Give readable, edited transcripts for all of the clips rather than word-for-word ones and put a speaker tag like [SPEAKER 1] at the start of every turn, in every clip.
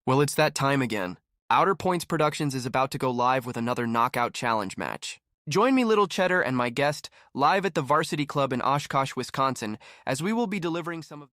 [SPEAKER 1] Well, it's that time again. Outer Points Productions is about to go live with another Knockout Challenge match. Join me, Little Cheddar, and my guest live at the Varsity Club in Oshkosh, Wisconsin, as we will be delivering some of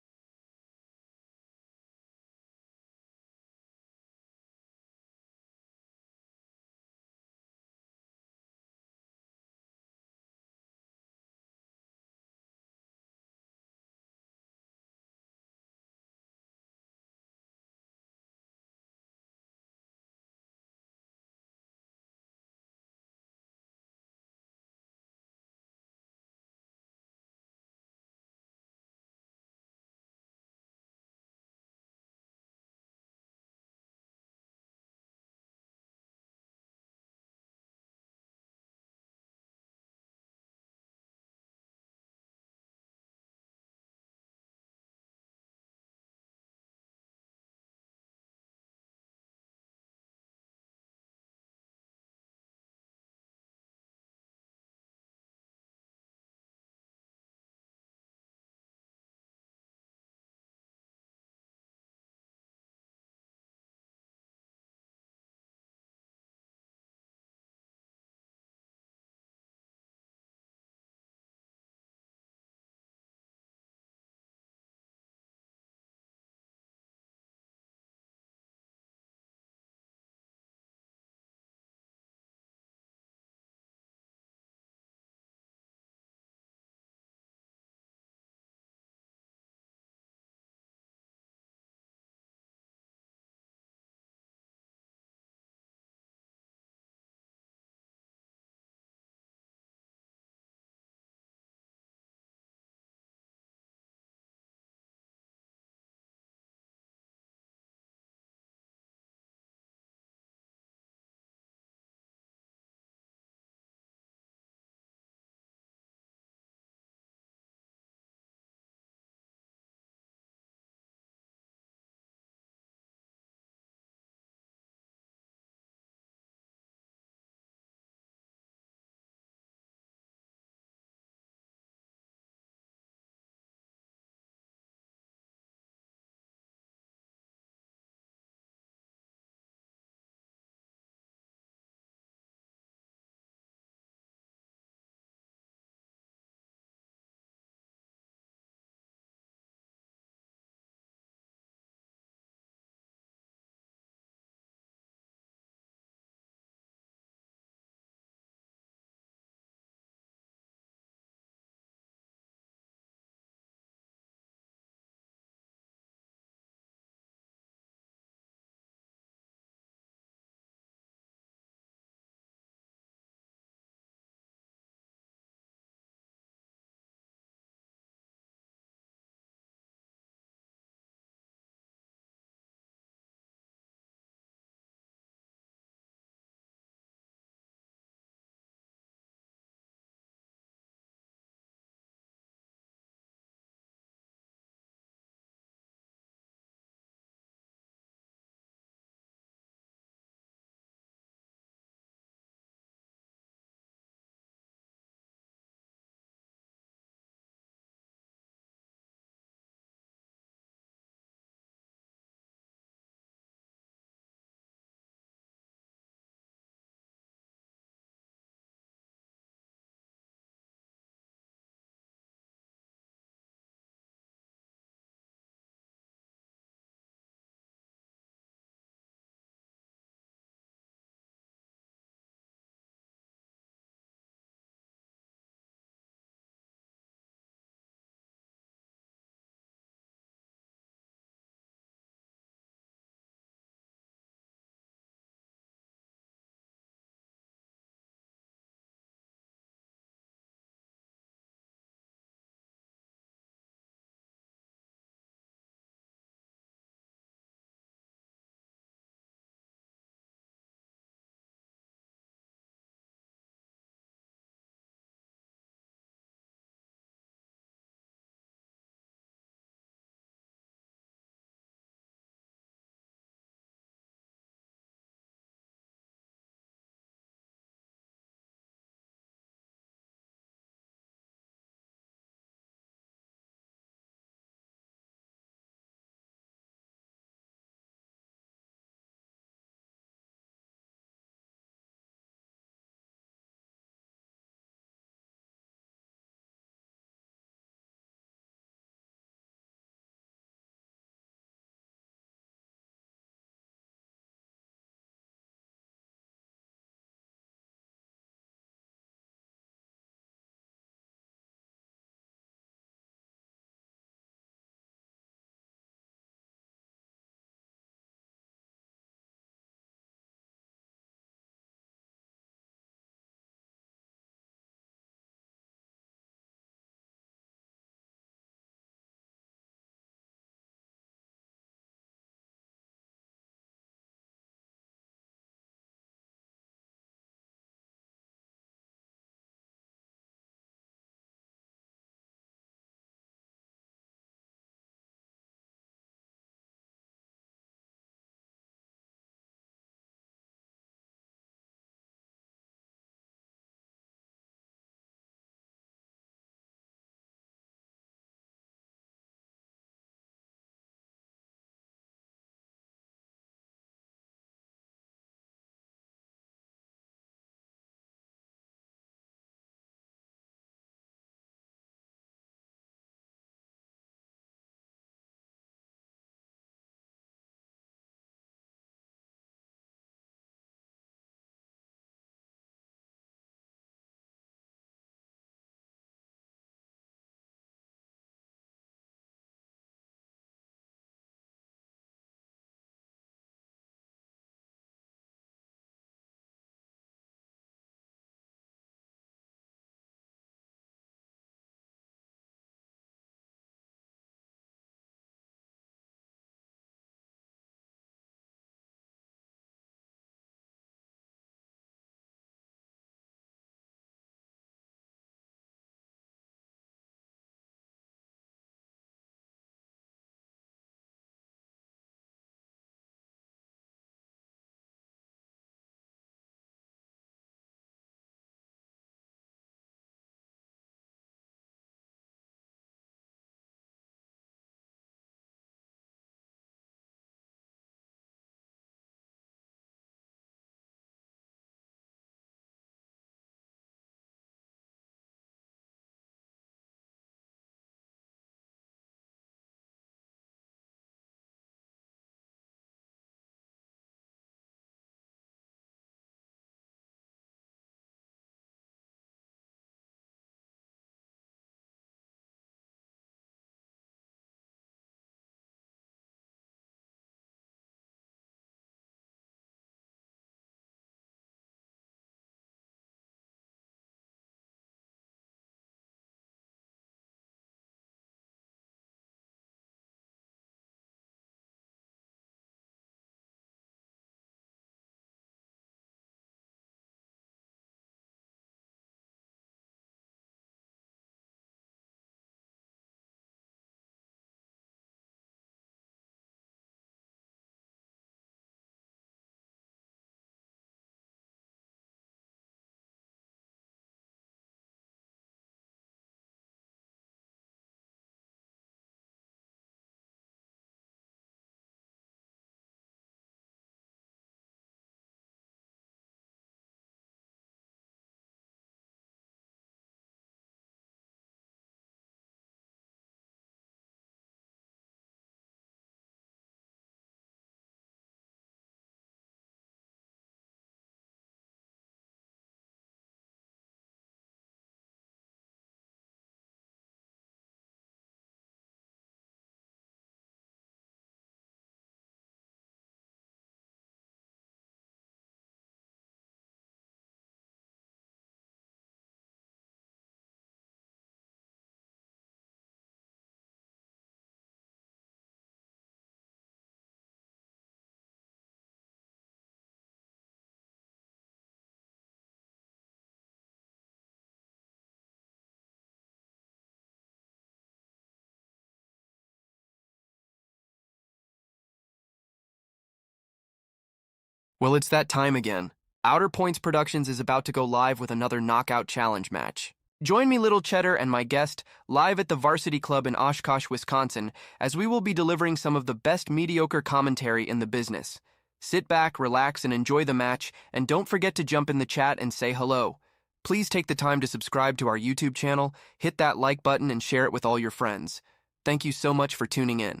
[SPEAKER 1] Well, it's that time again. Outer Points Productions is about to go live with another knockout challenge match. Join me, Little Cheddar, and my guest live at the Varsity Club in Oshkosh, Wisconsin, as we will be delivering some of the best mediocre commentary in the business. Sit back, relax, and enjoy the match, and don't forget to jump in the chat and say hello. Please take the time to subscribe to our YouTube channel, hit that like button, and share it with all your friends. Thank you so much for tuning in.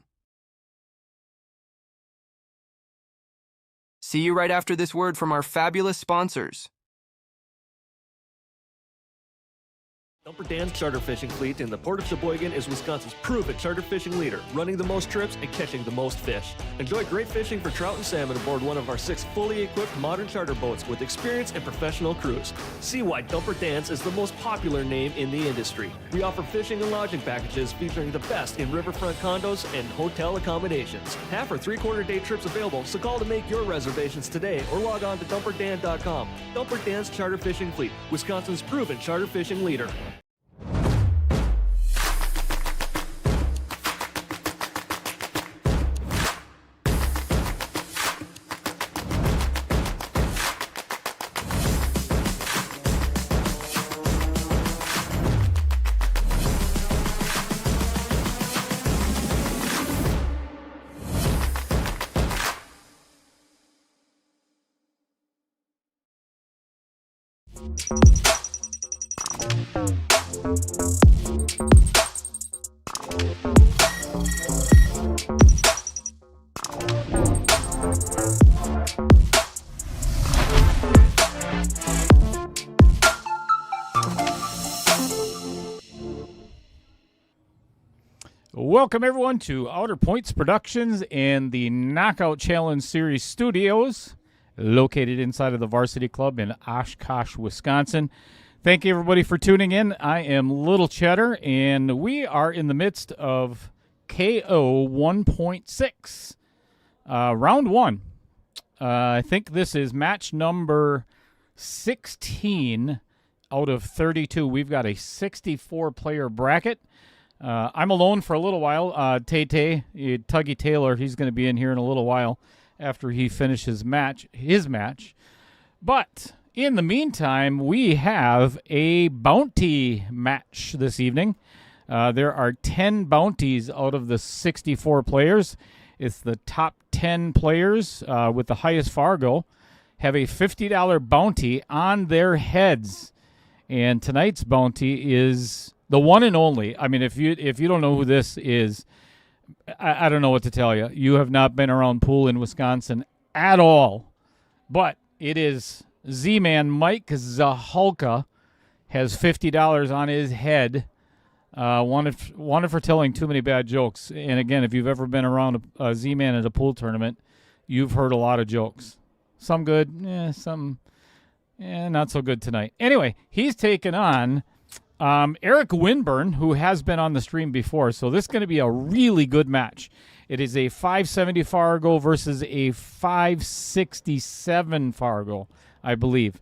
[SPEAKER 1] See you right after this word from our fabulous sponsors.
[SPEAKER 2] Dumper Dan's charter fishing fleet in the Port of Sheboygan is Wisconsin's proven charter fishing leader, running the most trips and catching the most fish. Enjoy great fishing for trout and salmon aboard one of our 6 fully equipped modern charter boats with experience and professional crews. See why Dumper Dan's is the most popular name in the industry. We offer fishing and lodging packages featuring the best in riverfront condos and hotel accommodations. Half or 3/4 day trips available, so call to make your reservations today or log on to dumperdan.com. Dumper Dan's charter fishing fleet, Wisconsin's proven charter fishing leader.
[SPEAKER 3] Welcome, everyone, to Outer Points Productions and the Knockout Challenge Series studios located inside of the Varsity Club in Oshkosh, Wisconsin. Thank you, everybody, for tuning in. I am Little Cheddar, and we are in the midst of KO 1.6, round 1. I think this is match number 16 out of 32. We've got a 64-player bracket. I'm alone for a little while. Tuggy Taylor, he's going to be in here in a little while after he finishes his match. But in the meantime, we have a bounty match this evening. There are 10 bounties out of the 64 players. It's the top 10 players with the highest Fargo have a $50 bounty on their heads. And tonight's bounty is the one and only. I mean, if you don't know who this is, I don't know what to tell you. You have not been around pool in Wisconsin at all. But it is Z-Man Mike Zahalka has $50 on his head. Wanted for telling too many bad jokes. And again, if you've ever been around a Z-Man at a pool tournament, you've heard a lot of jokes. Some good, some not so good tonight. Anyway, he's taken on Eric Winburn, who has been on the stream before, so this is going to be a really good match. It is a 570 Fargo versus a 567 Fargo, I believe.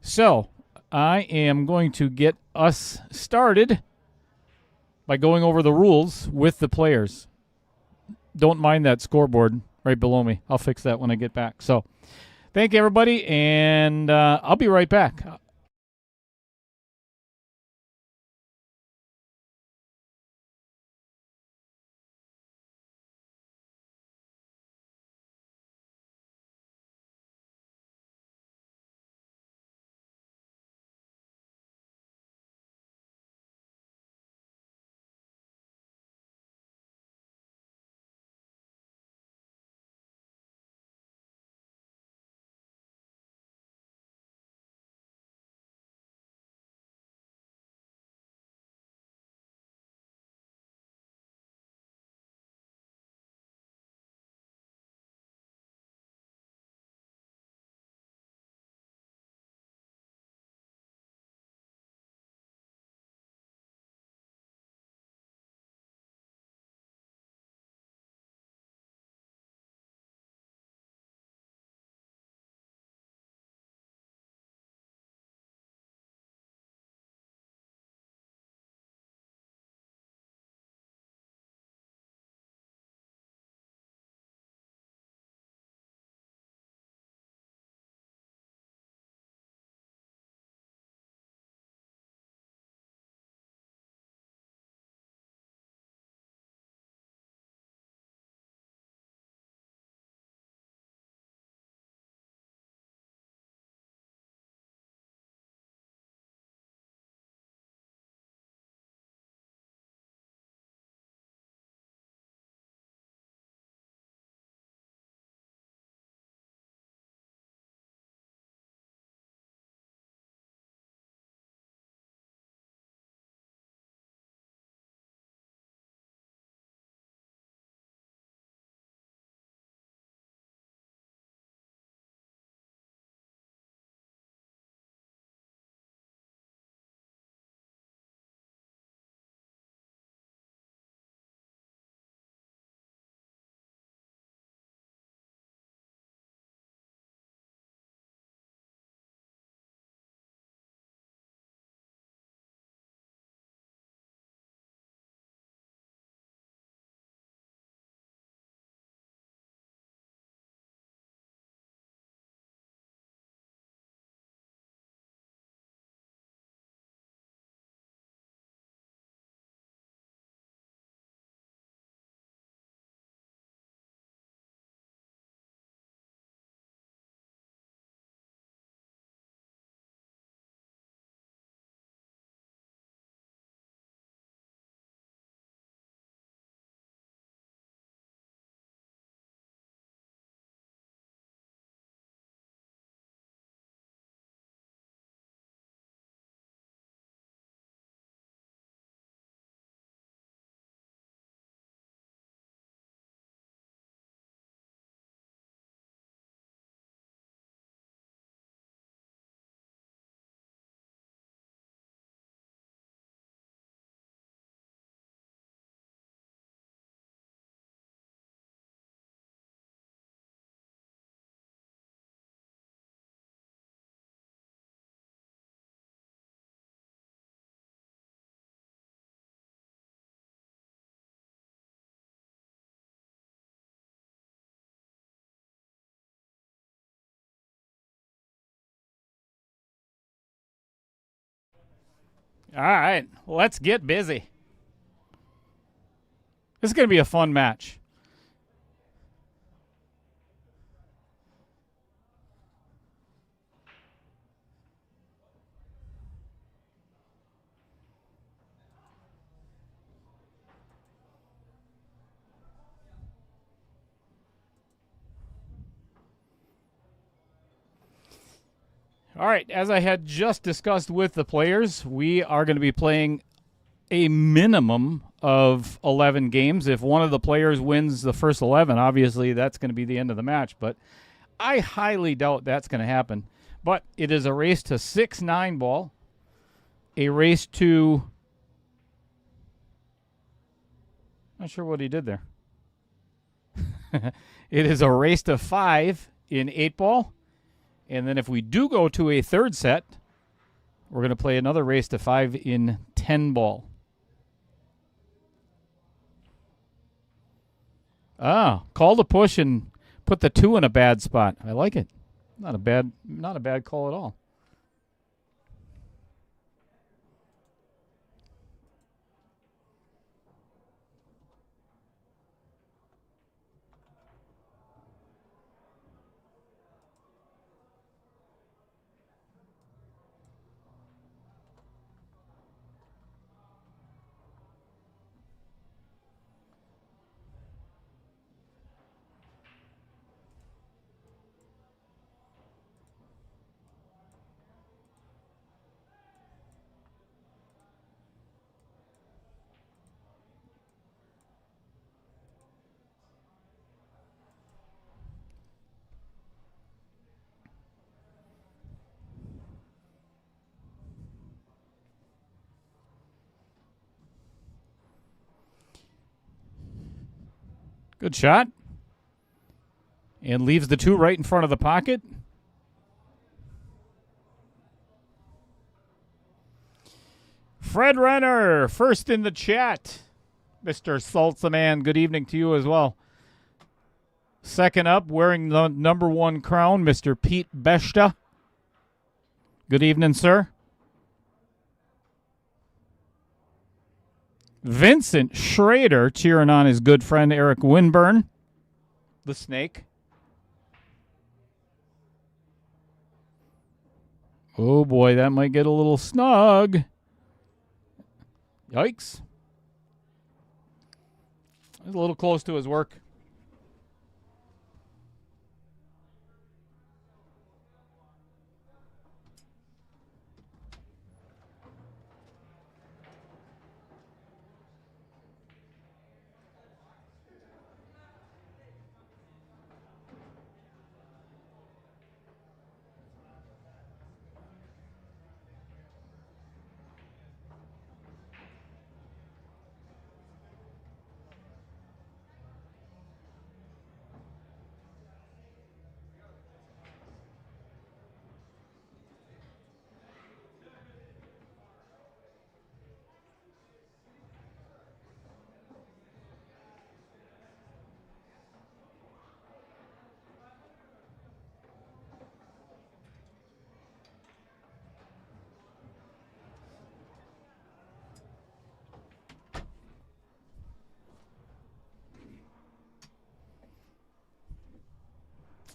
[SPEAKER 3] So I am going to get us started by going over the rules with the players. Don't mind that scoreboard right below me. I'll fix that when I get back. So thank you, everybody, and I'll be right back. All right, let's get busy. This is going to be a fun match. All right, as I had just discussed with the players, we are going to be playing a minimum of 11 games. If one of the players wins the first 11, obviously that's going to be the end of the match, but I highly doubt that's going to happen. But it is a race to 6 9-ball, a race to... Not sure what he did there. It is a race to 5 in 8-ball. And then if we do go to a third set, we're going to play another race to 5 in 10-ball. Call the push and put the 2 in a bad spot. I like it. Not a bad call at all. Good shot. And leaves the 2 right in front of the pocket. Fred Renner, first in the chat. Mr. Salsa Man, good evening to you as well. Second up, wearing the number 1 crown, Mr. Pete Beshta. Good evening, sir. Vincent Schrader cheering on his good friend Eric Winburn, the snake. Oh boy, that might get a little snug. Yikes. He's a little close to his work.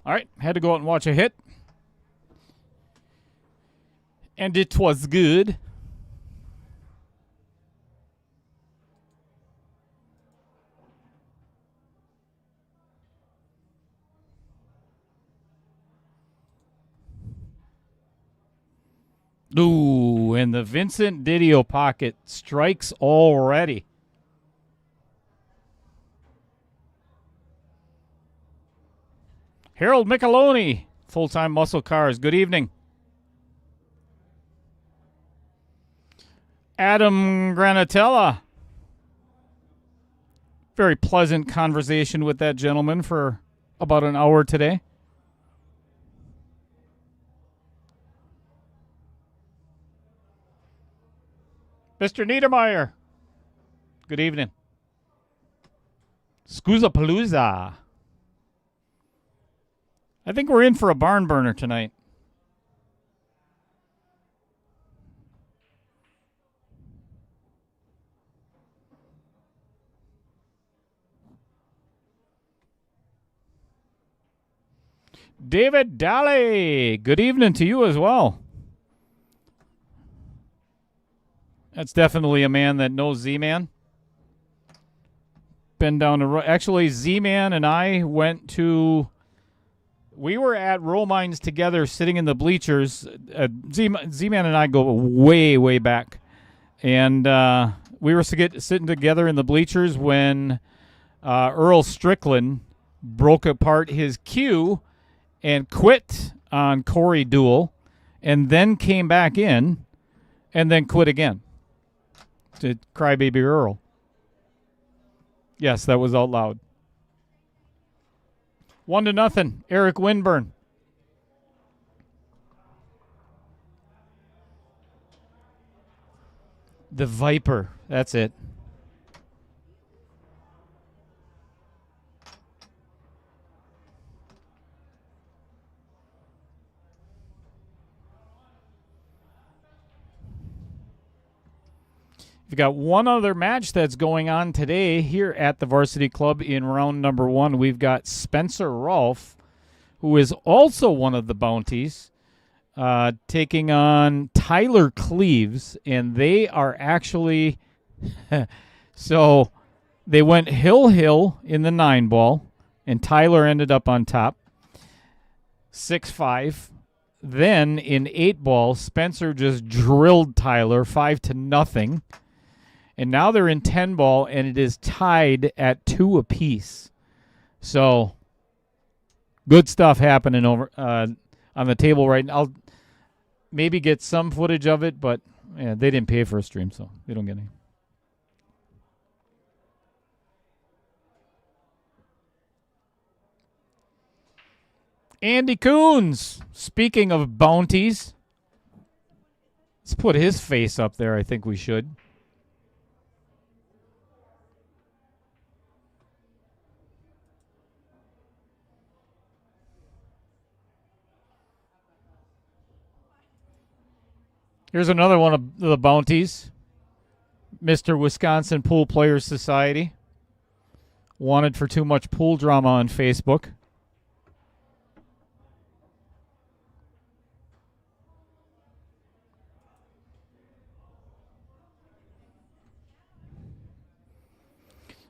[SPEAKER 3] All right, had to go out and watch a hit. And it was good. Ooh, and the Vincent Didio pocket strikes already. Harold Micheloni, full-time muscle cars. Good evening. Adam Granatella. Very pleasant conversation with that gentleman for about an hour today. Mr. Niedermeyer. Good evening. Scoozapalooza. I think we're in for a barn burner tonight. David Daly, good evening to you as well. That's definitely a man that knows Z-Man. Been down the road. Actually, Z-Man and I we were at Roll Mines together sitting in the bleachers. Z-Man and I go way, way back. And we were sitting together in the bleachers when Earl Strickland broke apart his cue and quit on Corey Duel and then came back in and then quit again to Crybaby Earl. Yes, that was out loud. 1-0, Eric Winburn. The Viper, that's it. We've got one other match that's going on today here at the Varsity Club in round number 1. We've got Spencer Rolfe, who is also one of the bounties, taking on Tyler Cleaves, and they are actually so they went hill in the 9-ball, and Tyler ended up on top 6-5. Then in 8-ball, Spencer just drilled Tyler 5-0. And now they're in 10-ball, and it is tied at 2 apiece. So, good stuff happening over on the table right now. I'll maybe get some footage of it, but yeah, they didn't pay for a stream, so they don't get any. Andy Coons, speaking of bounties, let's put his face up there. I think we should. Here's another one of the bounties. Mr. Wisconsin Pool Players Society. Wanted for too much pool drama on Facebook.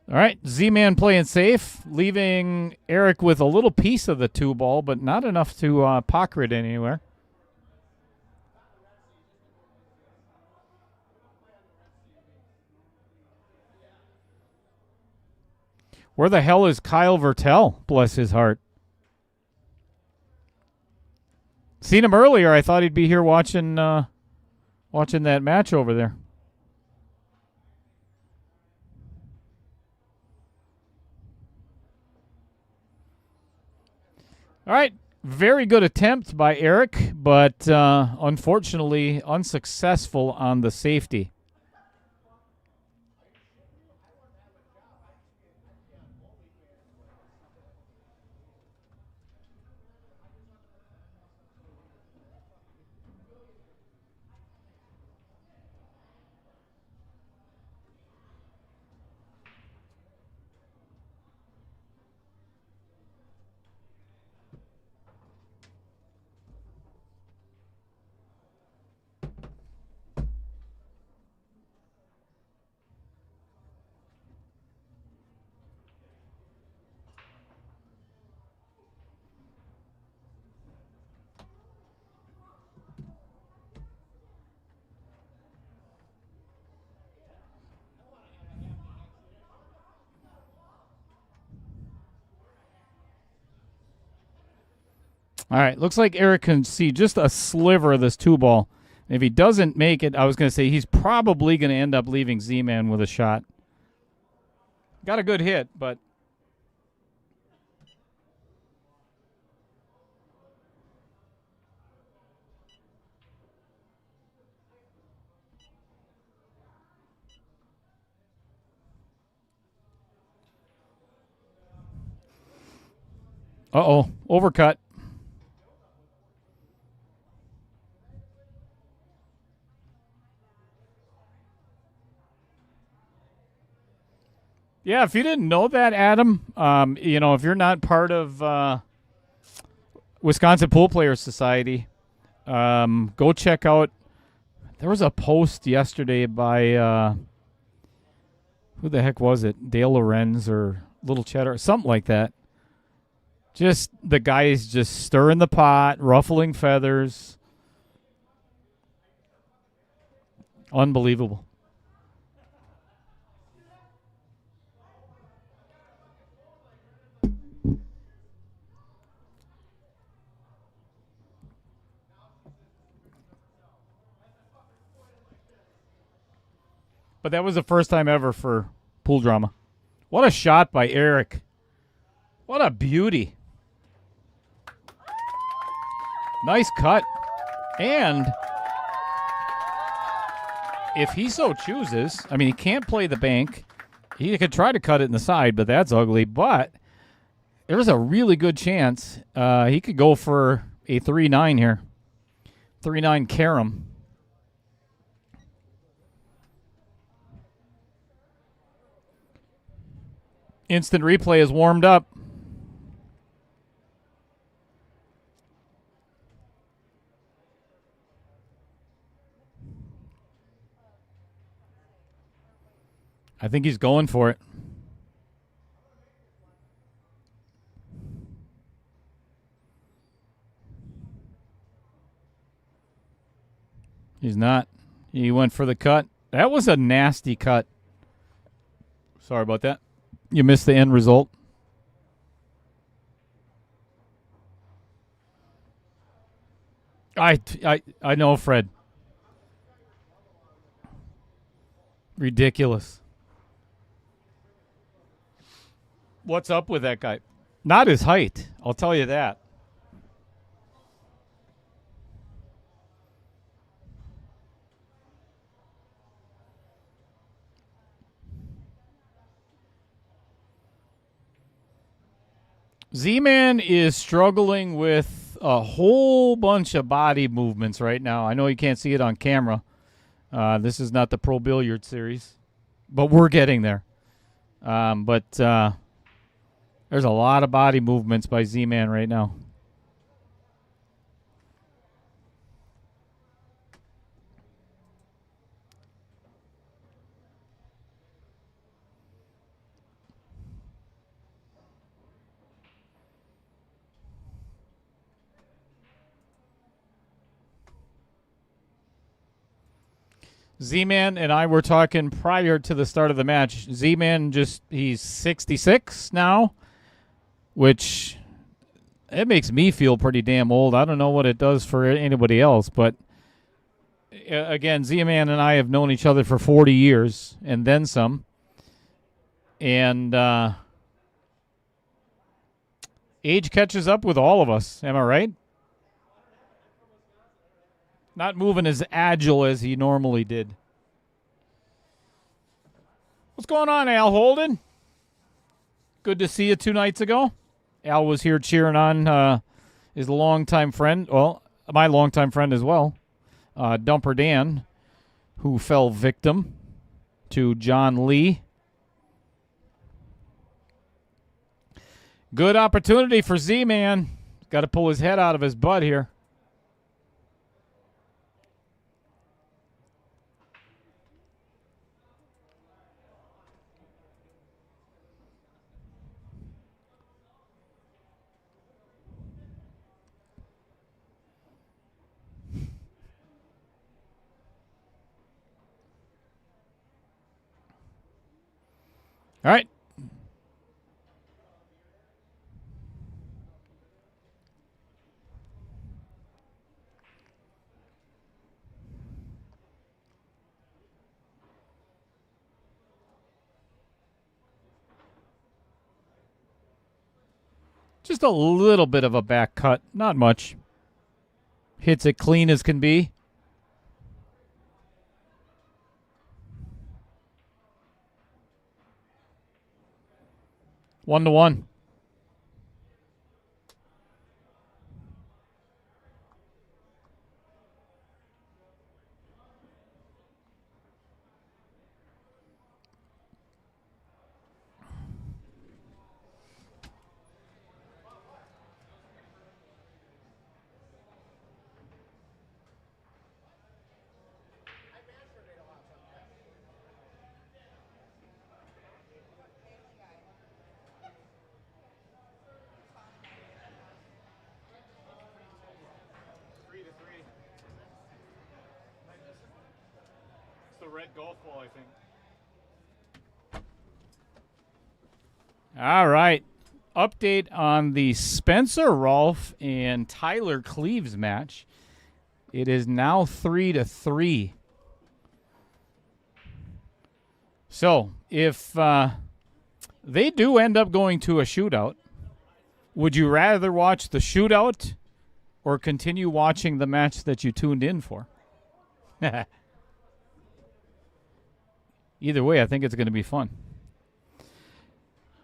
[SPEAKER 3] All right, Z-Man playing safe, leaving Eric with a little piece of the 2-ball, but not enough to pocket it anywhere. Where the hell is Kyle Vertel? Bless his heart. Seen him earlier. I thought he'd be here watching that match over there. All right. Very good attempt by Eric, but unfortunately unsuccessful on the safety. All right, looks like Eric can see just a sliver of this 2-ball. If he doesn't make it, I was going to say he's probably going to end up leaving Z-Man with a shot. Got a good hit, but... Uh-oh, overcut. Yeah, if you didn't know that, Adam, if you're not part of Wisconsin Pool Players Society. Go check out. There was a post yesterday by who the heck was it? Dale Lorenz or Little Cheddar, something like that. Just the guys just stirring the pot, ruffling feathers. Unbelievable. But that was the first time ever for pool drama. What a shot by Eric. What a beauty. Nice cut. And if he so chooses, I mean, he can't play the bank. He could try to cut it in the side, but that's ugly. But there's a really good chance he could go for a 3-9 here. 3-9 carom. Instant replay is warmed up. I think he's going for it. He's not. He went for the cut. That was a nasty cut. Sorry about that. You missed the end result. I know, Fred. Ridiculous. What's up with that guy? Not his height, I'll tell you that. Z-Man is struggling with a whole bunch of body movements right now. I know you can't see it on camera. This is not the Pro Billiard Series, but we're getting there. But there's a lot of body movements by Z-Man right now. Z-Man and I were talking prior to the start of the match. Z-Man he's 66 now, which it makes me feel pretty damn old. I don't know what it does for anybody else, but again, Z-Man and I have known each other for 40 years and then some. And age catches up with all of us. Am I right? Not moving as agile as he normally did. What's going on, Al Holden? Good to see you 2 nights ago. Al was here cheering on his longtime friend, well, my longtime friend as well, Dumper Dan, who fell victim to John Lee. Good opportunity for Z-Man. Got to pull his head out of his butt here. All right. Just a little bit of a back cut. Not much. Hits it clean as can be. One to one. red golf ball, I think. All right. Update on the Spencer Rolfe and Tyler Cleaves match. It is now 3-3. So, if they do end up going to a shootout, would you rather watch the shootout or continue watching the match that you tuned in for? Either way, I think it's going to be fun.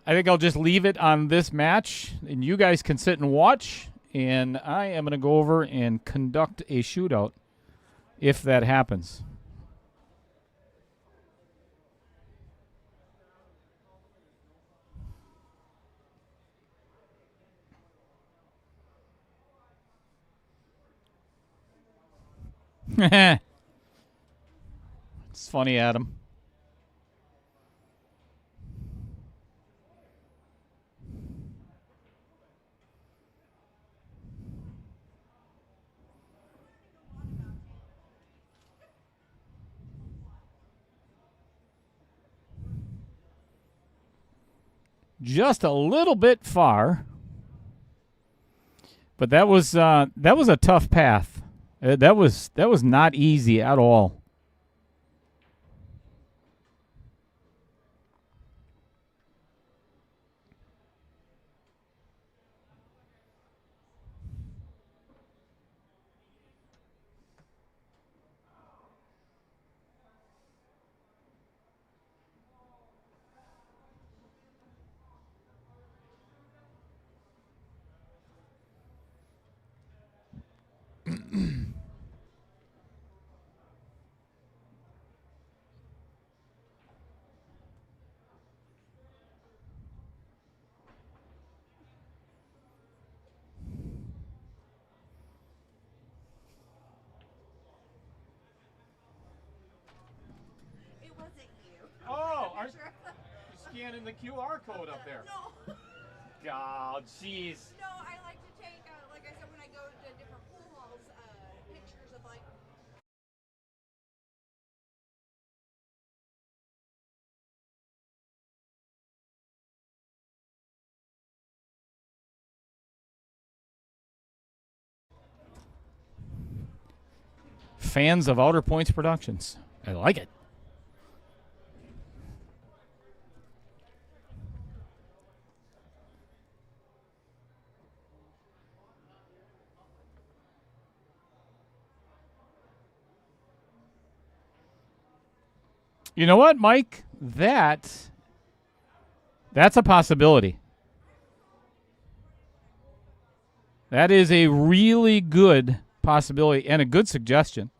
[SPEAKER 3] I think I'll just leave it on this match, and you guys can sit and watch, and I am going to go over and conduct a shootout if that happens. It's funny, Adam. Just a little bit far, but that was a tough path. That was not easy at all. Oh, are you scanning the QR code up there?
[SPEAKER 4] No.
[SPEAKER 3] God, jeez.
[SPEAKER 4] No, I like to take, like I said, when I go to different pool halls, pictures of like.
[SPEAKER 3] Fans of Outer Points Productions. I like it. You know what, Mike? That's a possibility. That is a really good possibility and a good suggestion.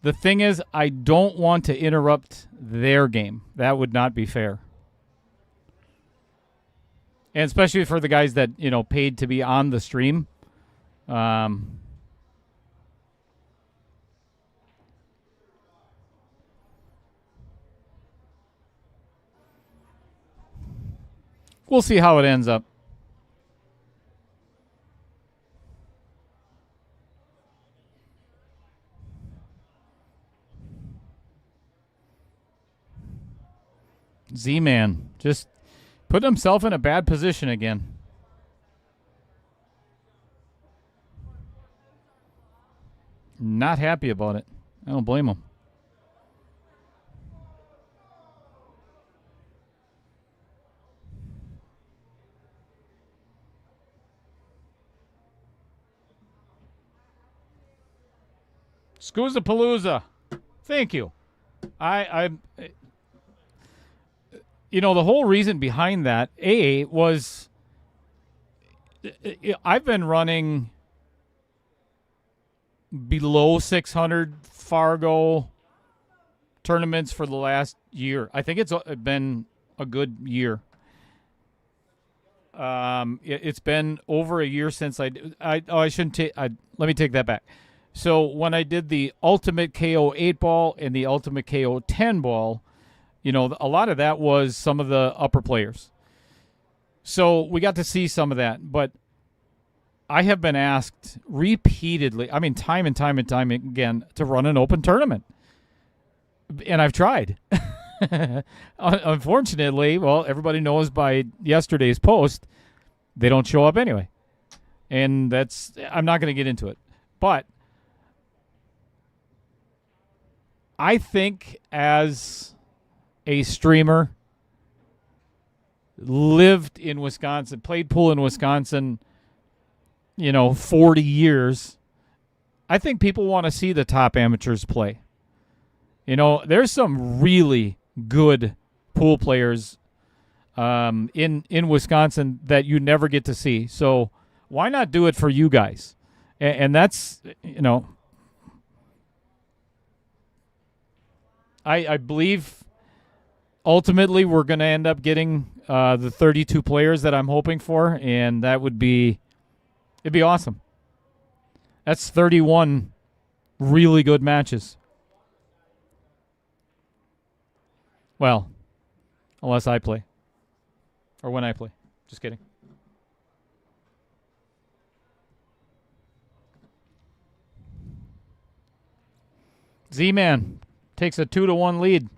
[SPEAKER 3] The thing is, I don't want to interrupt their game. That would not be fair. And especially for the guys that, paid to be on the stream. We'll see how it ends up. Z-Man just put himself in a bad position again. Not happy about it. I don't blame him. Scoozapalooza. Thank you. The whole reason behind that, was I've been running below 600 Fargo tournaments for the last year. I think it's been a good year. It's been over a year since I shouldn't take. Let me take that back. So when I did the Ultimate KO 8-ball and the Ultimate KO 10-ball, a lot of that was some of the upper players. So we got to see some of that. But I have been asked repeatedly, time and time again, to run an open tournament. And I've tried. Unfortunately, well, everybody knows by yesterday's post, they don't show up anyway. And I'm not going to get into it. But I think as a streamer, lived in Wisconsin, played pool in Wisconsin, 40 years, I think people want to see the top amateurs play. There's some really good pool players in Wisconsin that you never get to see. So why not do it for you guys? And that's, I believe ultimately we're going to end up getting the 32 players that I'm hoping for, and it'd be awesome. That's 31 really good matches. Well, unless I play. Or when I play. Just kidding. Z-Man takes a 2-1 lead.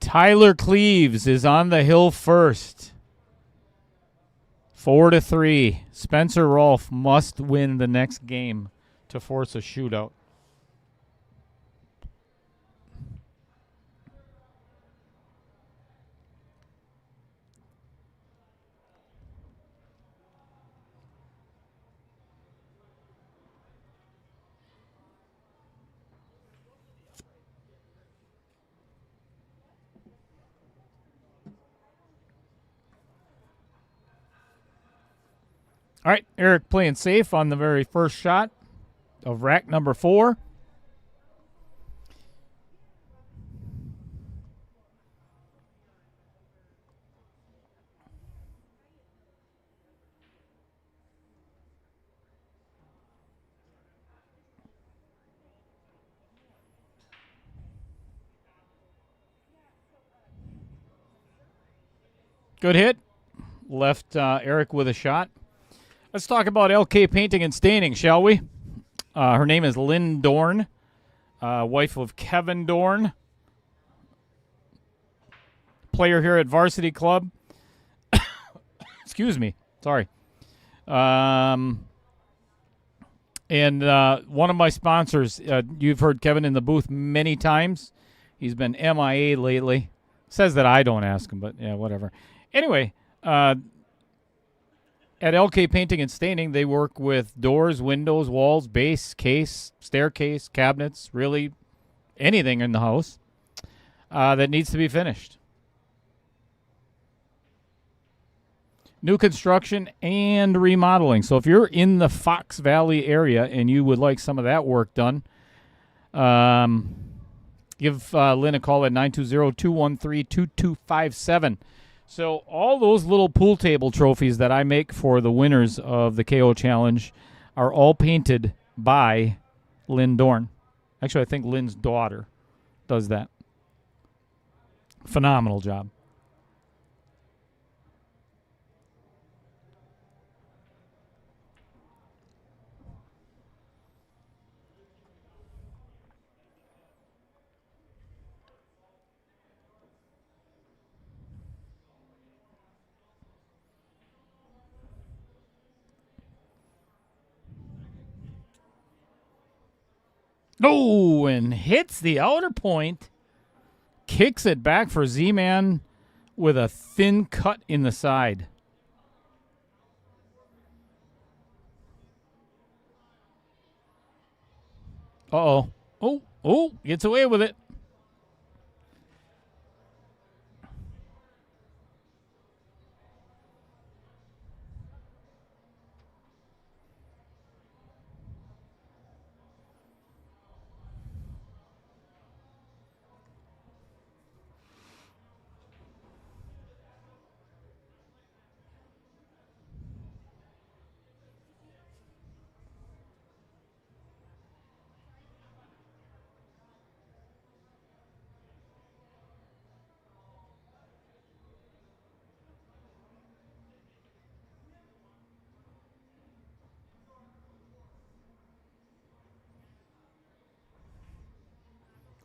[SPEAKER 3] Tyler Cleaves is on the hill first. 4-3. Spencer Rolfe must win the next game to force a shootout. All right, Eric playing safe on the very first shot of rack number 4. Good hit. Left Eric with a shot. Let's talk about LK Painting and Staining, shall we? Her name is Lynn Dorn, wife of Kevin Dorn, player here at Varsity Club. Excuse me. Sorry. And one of my sponsors, you've heard Kevin in the booth many times. He's been MIA lately. Says that I don't ask him, but yeah, whatever. Anyway, at LK Painting and Staining, they work with doors, windows, walls, base, case, staircase, cabinets, really anything in the house that needs to be finished. New construction and remodeling. So if you're in the Fox Valley area and you would like some of that work done, give Lynn a call at 920-213-2257. So all those little pool table trophies that I make for the winners of the KO Challenge are all painted by Lynn Dorn. Actually, I think Lynn's daughter does that. Phenomenal job. Oh, and hits the outer point. Kicks it back for Z-Man with a thin cut in the side. Uh-oh. Oh, gets away with it.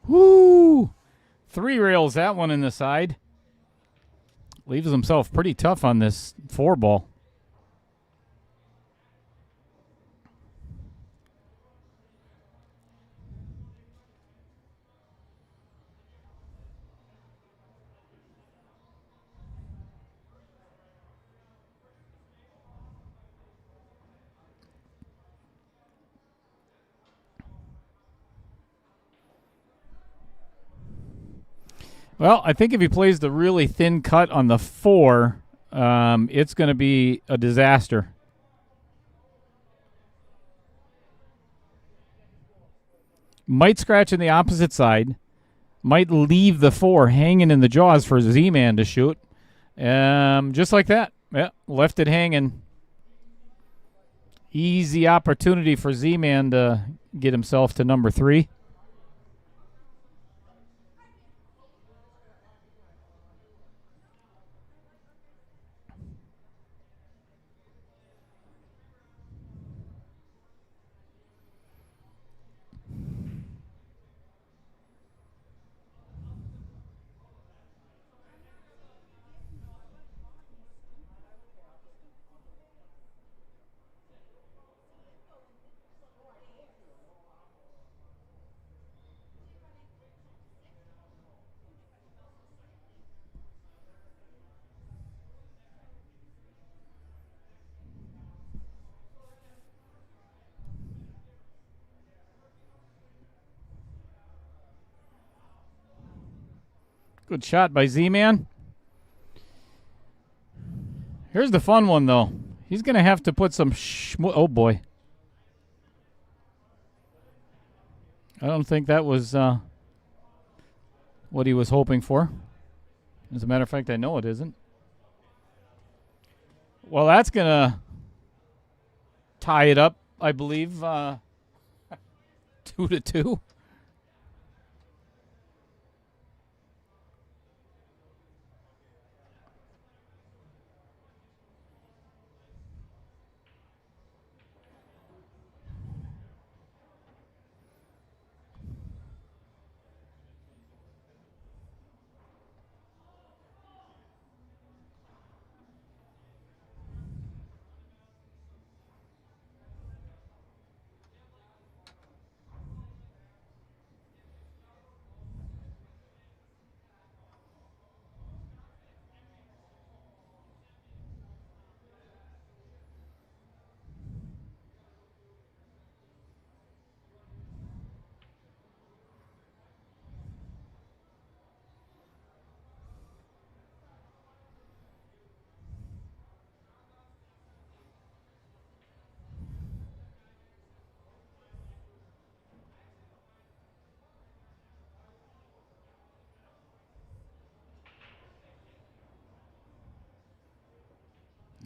[SPEAKER 3] Woo! 3 rails that one in the side. Leaves himself pretty tough on this 4-ball. Well, I think if he plays the really thin cut on the 4, it's going to be a disaster. Might scratch in the opposite side. Might leave the 4 hanging in the jaws for Z-Man to shoot. Just like that. Yeah, left it hanging. Easy opportunity for Z-Man to get himself to number 3. Good shot by Z-Man. Here's the fun one, though. He's going to have to put some oh, boy. I don't think that was what he was hoping for. As a matter of fact, I know it isn't. Well, that's going to tie it up, I believe, 2-2.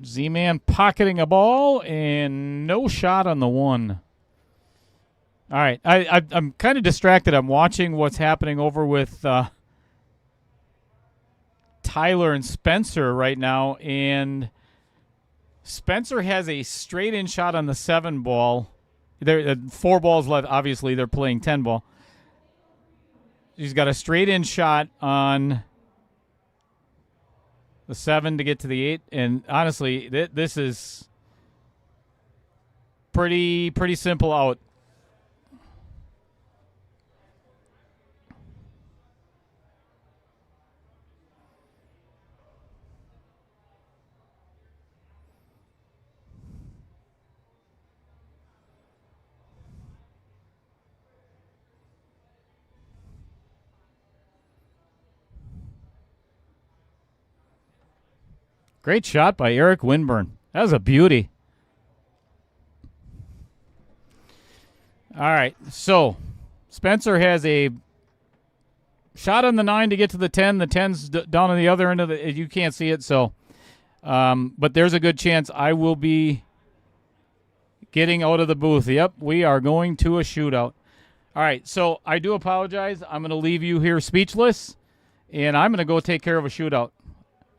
[SPEAKER 3] Z-Man pocketing a ball and no shot on the 1. All right, I'm kind of distracted. I'm watching what's happening over with Tyler and Spencer right now, and Spencer has a straight-in shot on the 7 ball. There, 4 balls left. Obviously, they're playing 10 ball. He's got a straight-in shot on the 7 to get to the 8, and honestly, this is pretty simple out. Great shot by Eric Winburn. That was a beauty. All right, so Spencer has a shot on the 9 to get to the 10. The 10's down on the other end of the. You can't see it, so. But there's a good chance I will be getting out of the booth. Yep, we are going to a shootout. All right, so I do apologize. I'm going to leave you here speechless, and I'm going to go take care of a shootout.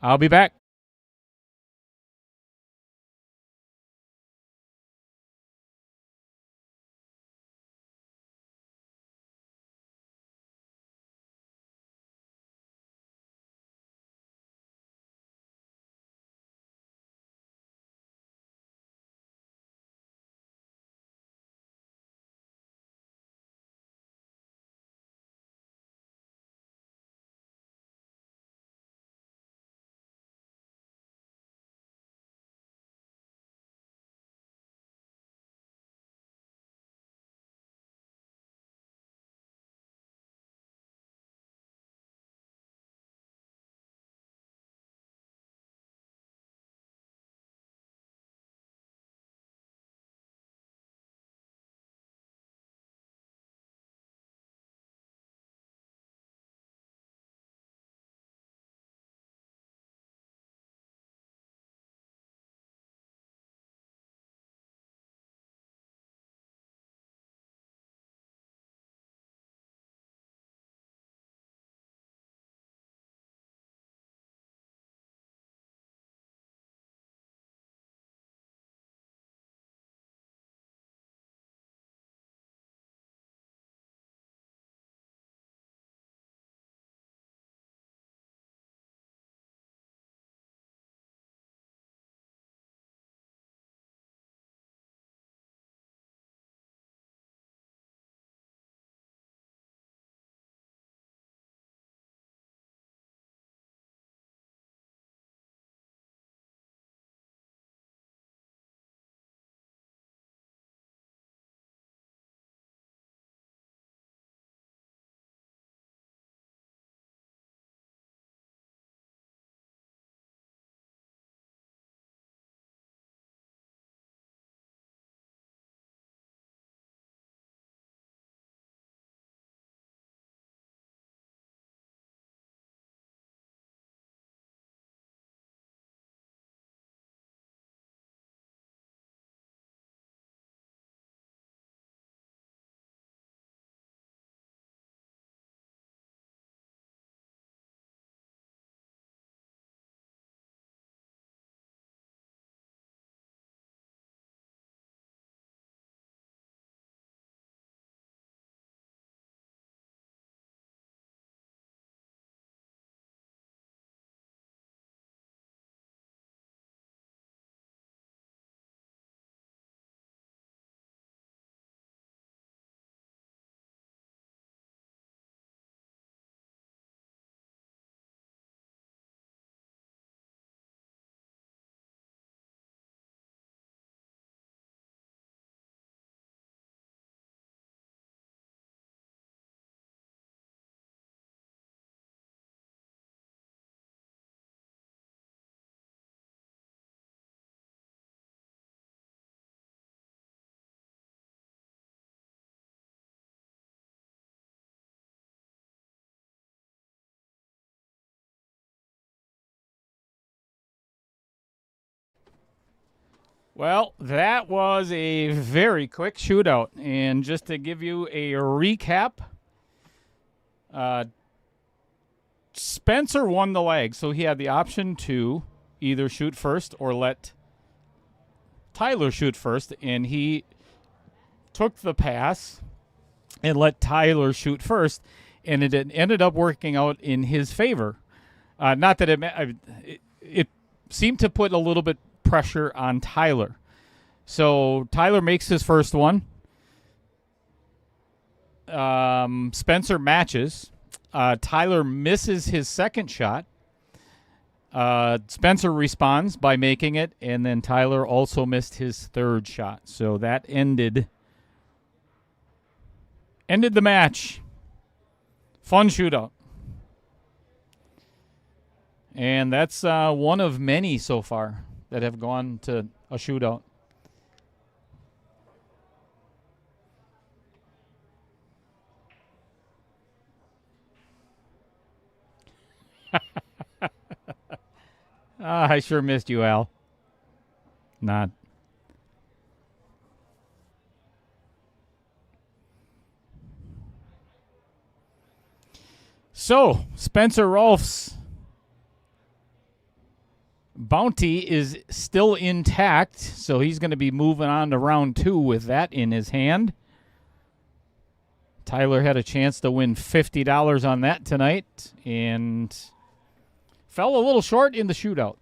[SPEAKER 3] I'll be back. Well, that was a very quick shootout. And just to give you a recap, Spencer won the leg, so he had the option to either shoot first or let Tyler shoot first, and he took the pass and let Tyler shoot first, and it ended up working out in his favor. Not that it seemed to put a little bit pressure on Tyler. So Tyler makes his first one. Spencer matches. Tyler misses his second shot. Spencer responds by making it, and then Tyler also missed his third shot. So that ended the match. Fun shootout. And that's one of many so far that have gone to a shootout. I sure missed you, Al. Not. So, Spencer Rolfe's bounty is still intact, so he's going to be moving on to round 2 with that in his hand. Tyler had a chance to win $50 on that tonight and fell a little short in the shootout.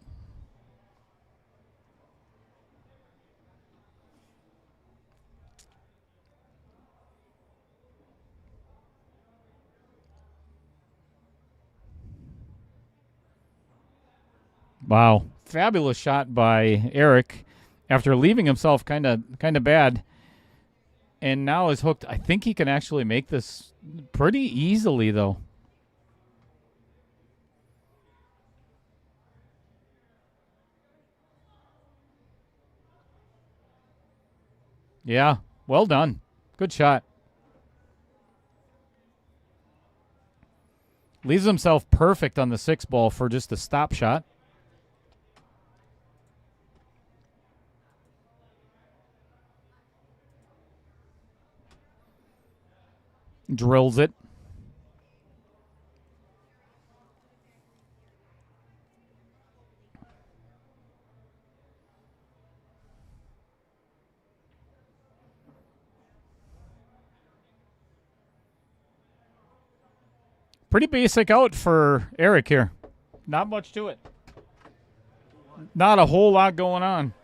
[SPEAKER 3] Wow. Fabulous shot by Eric after leaving himself kind of bad. And now is hooked. I think he can actually make this pretty easily, though. Yeah, well done. Good shot. Leaves himself perfect on the 6 ball for just a stop shot. Drills it. Pretty basic out for Eric here. Not much to it. Not a whole lot going on.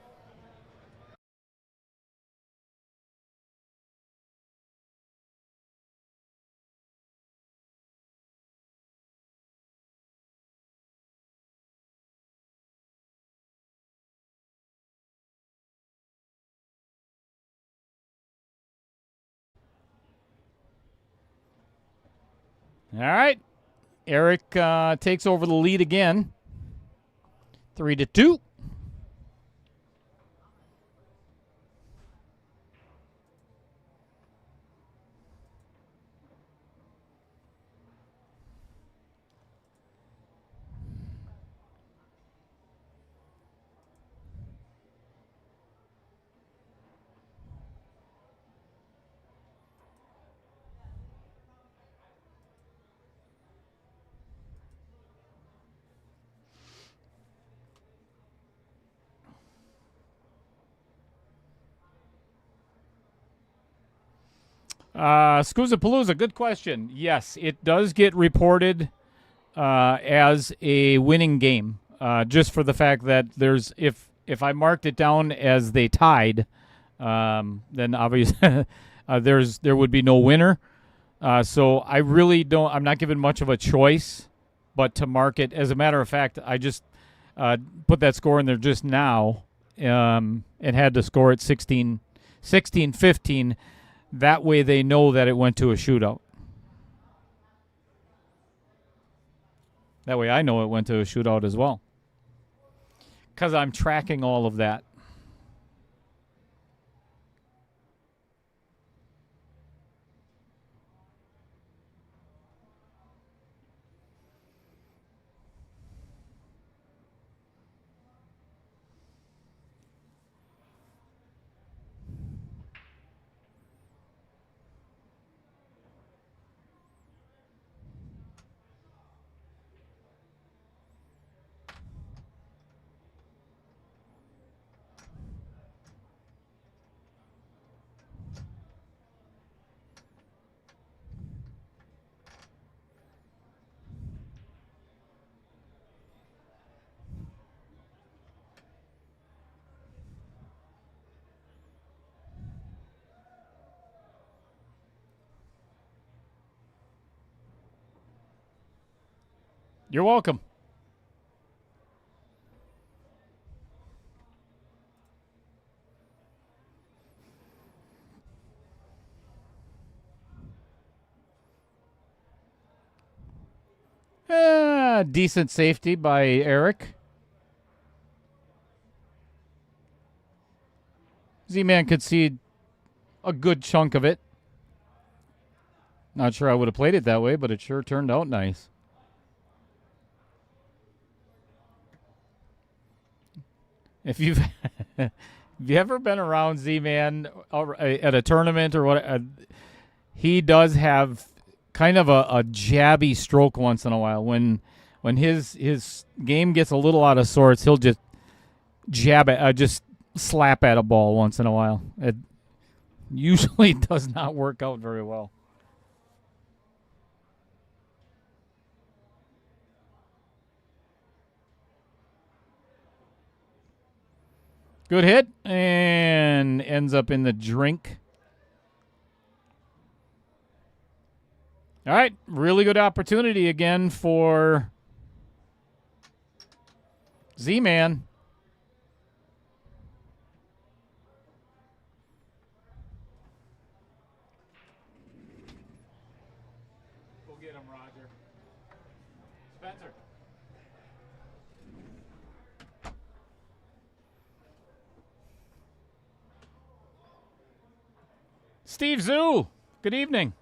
[SPEAKER 3] All right. Eric takes over the lead again. 3-2. Scoozapalooza, good question. Yes, it does get reported as a winning game, just for the fact that there's if I marked it down as they tied, then obviously there would be no winner. So I really don't. I'm not given much of a choice, but to mark it. As a matter of fact, I just put that score in there just now, and had to score it 16-15. That way they know that it went to a shootout. That way I know it went to a shootout as well. Because I'm tracking all of that. You're welcome. Decent safety by Eric. Z-Man could see a good chunk of it. Not sure I would have played it that way, but it sure turned out nice. If you've have you ever been around Z-Man at a tournament or what, he does have kind of a jabby stroke once in a while. When his game gets a little out of sorts, he'll just jab at, just slap at a ball once in a while. It usually does not work out very well. Good hit, and ends up in the drink. All right, really good opportunity again for Z-Man. Go get him, Roger. Spencer. Steve Zoo, good evening.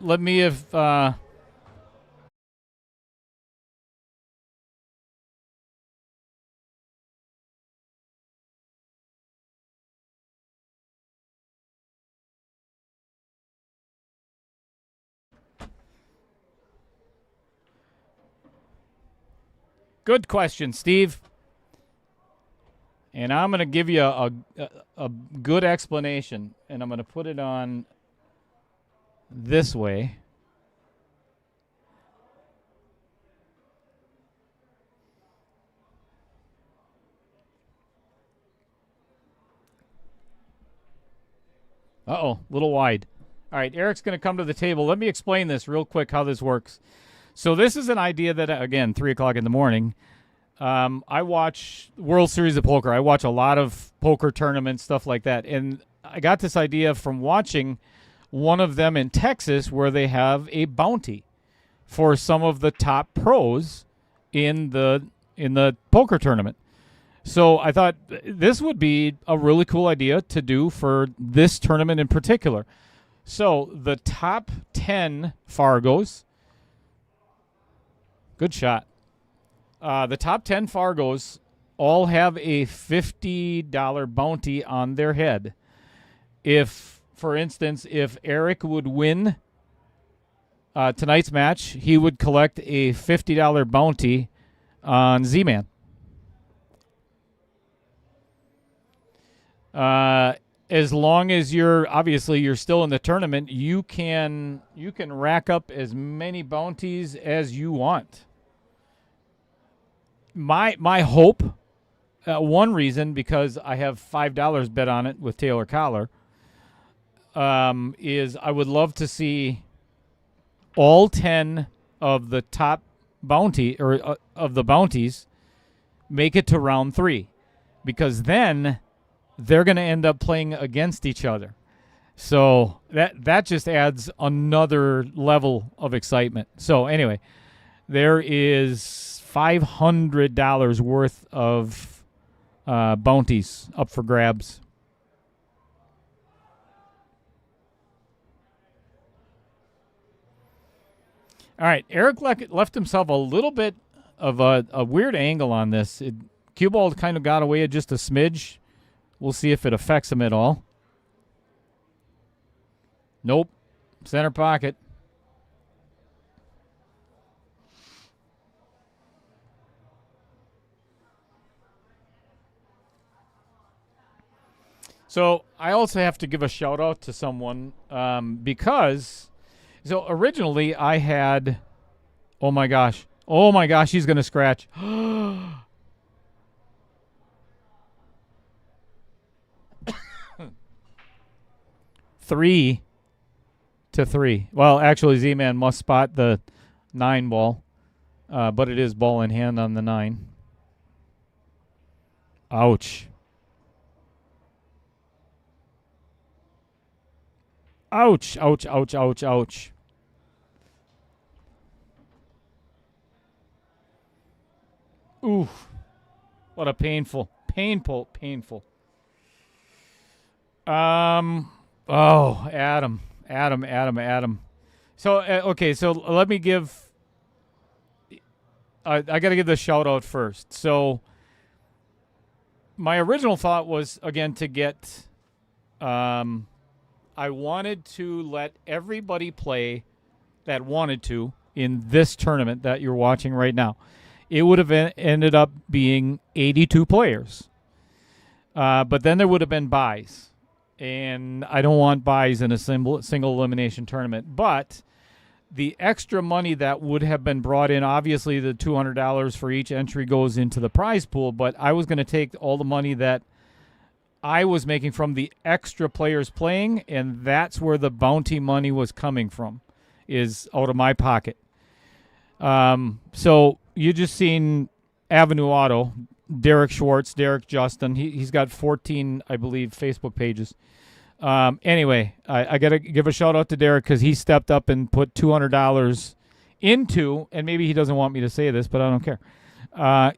[SPEAKER 3] Let me have good question, Steve. And I'm going to give you a good explanation, and I'm going to put it on this way. Uh-oh, a little wide. All right, Eric's going to come to the table. Let me explain this real quick, how this works. So this is an idea that, again, 3 o'clock in the morning, I watch World Series of Poker. I watch a lot of poker tournaments, stuff like that. And I got this idea from watching one of them in Texas where they have a bounty for some of the top pros in the poker tournament. So I thought this would be a really cool idea to do for this tournament in particular. So the top 10 Fargos, good shot. The top 10 Fargos all have a $50 bounty on their head. If, for instance, if Eric would win tonight's match, he would collect a $50 bounty on Z-Man. As long as you're still in the tournament, you can rack up as many bounties as you want. My hope, one reason, because I have $5 bet on it with Taylor Collar, is I would love to see all 10 of the top bounty or of the bounties make it to round 3, because then they're going to end up playing against each other. So that just adds another level of excitement. So anyway, there is $500 worth of bounties up for grabs. All right, Eric left himself a little bit of a weird angle on this. Cue ball kind of got away at just a smidge. We'll see if it affects him at all. Nope. Center pocket. So I also have to give a shout out to someone because so originally I had, oh my gosh, he's going to scratch. 3-3. Well, actually, Z-Man must spot the 9 ball, but it is ball in hand on the 9. Ouch. Ouch, ouch, ouch, ouch, ouch. Ooh. What a painful. Oh, Adam. So, okay, so let me give... I got to give the shout-out first. So, my original thought was, again, to get... I wanted to let everybody play that wanted to in this tournament that you're watching right now. It would have ended up being 82 players. But then there would have been buys. And I don't want buys in a single elimination tournament. But the extra money that would have been brought in, obviously the $200 for each entry goes into the prize pool, but I was going to take all the money that I was making from the extra players playing, and that's where the bounty money was coming from, is out of my pocket. So you just seen Avenue Auto, Derek Schwartz, Derek Justin. He's got 14, I believe, Facebook pages. Anyway, I got to give a shout out to Derek because he stepped up and put $200 into, and maybe he doesn't want me to say this, but I don't care.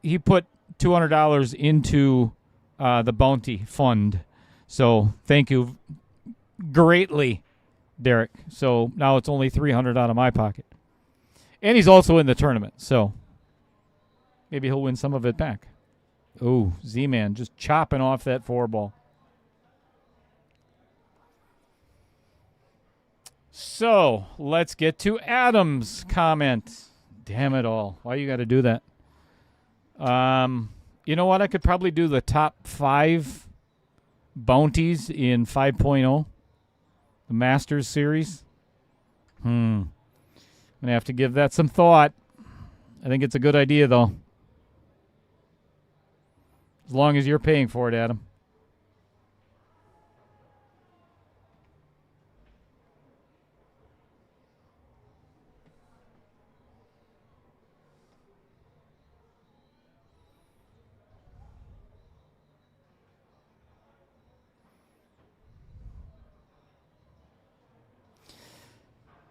[SPEAKER 3] He put $200 into the bounty fund. So thank you greatly, Derek. So now it's only $300 out of my pocket. And he's also in the tournament, so maybe he'll win some of it back. Oh, Z-Man just chopping off that 4-ball. So let's get to Adam's comment. Damn it all. Why you got to do that? You know what? I could probably do the top 5 bounties in 5.0, the Masters series. I'm going to have to give that some thought. I think it's a good idea, though. As long as you're paying for it, Adam.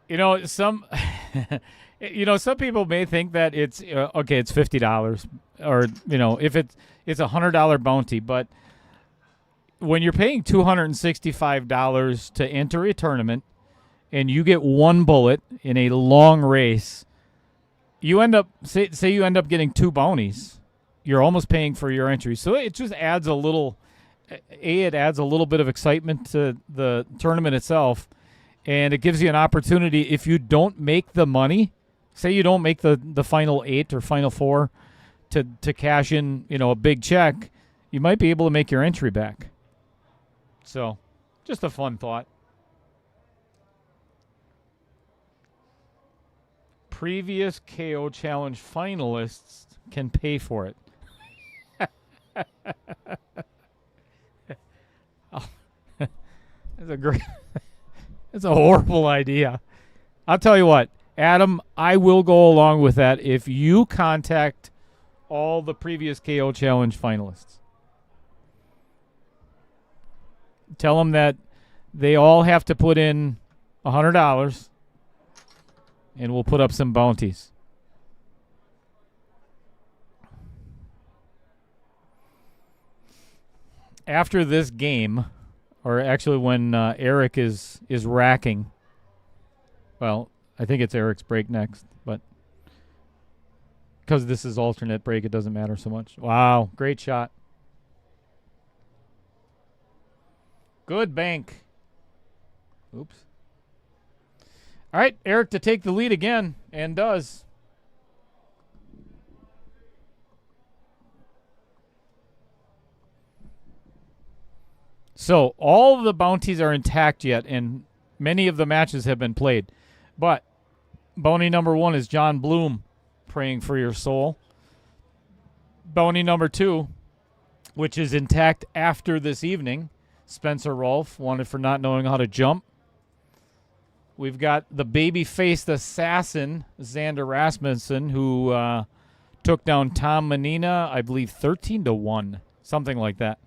[SPEAKER 3] You know, some people may think that it's okay. It's $50, or if it's $100 bounty. But when you're paying $265 to enter a tournament, and you get one bullet in a long race, you end up say you end up getting 2 bounties. You're almost paying for your entry. So it just adds a little. It adds a little bit of excitement to the tournament itself. And it gives you an opportunity, if you don't make the money, say you don't make the final 8 or final 4 to cash in, a big check, you might be able to make your entry back. So, just a fun thought. Previous KO Challenge finalists can pay for it. That's a great... It's a horrible idea. I'll tell you what, Adam, I will go along with that if you contact all the previous KO Challenge finalists. Tell them that they all have to put in $100, and we'll put up some bounties. After this game... Or actually, when Eric is racking. Well, I think it's Eric's break next, but because this is alternate break, it doesn't matter so much. Wow, great shot. Good bank. Oops. All right, Eric to take the lead again, and does. So all of the bounties are intact yet, and many of the matches have been played. But bounty number 1 is John Bloom, praying for your soul. Bounty number 2, which is intact after this evening, Spencer Rolfe, wanted for not knowing how to jump. We've got the baby-faced assassin, Xander Rasmussen, who took down Tom Menina, I believe 13-1, something like that.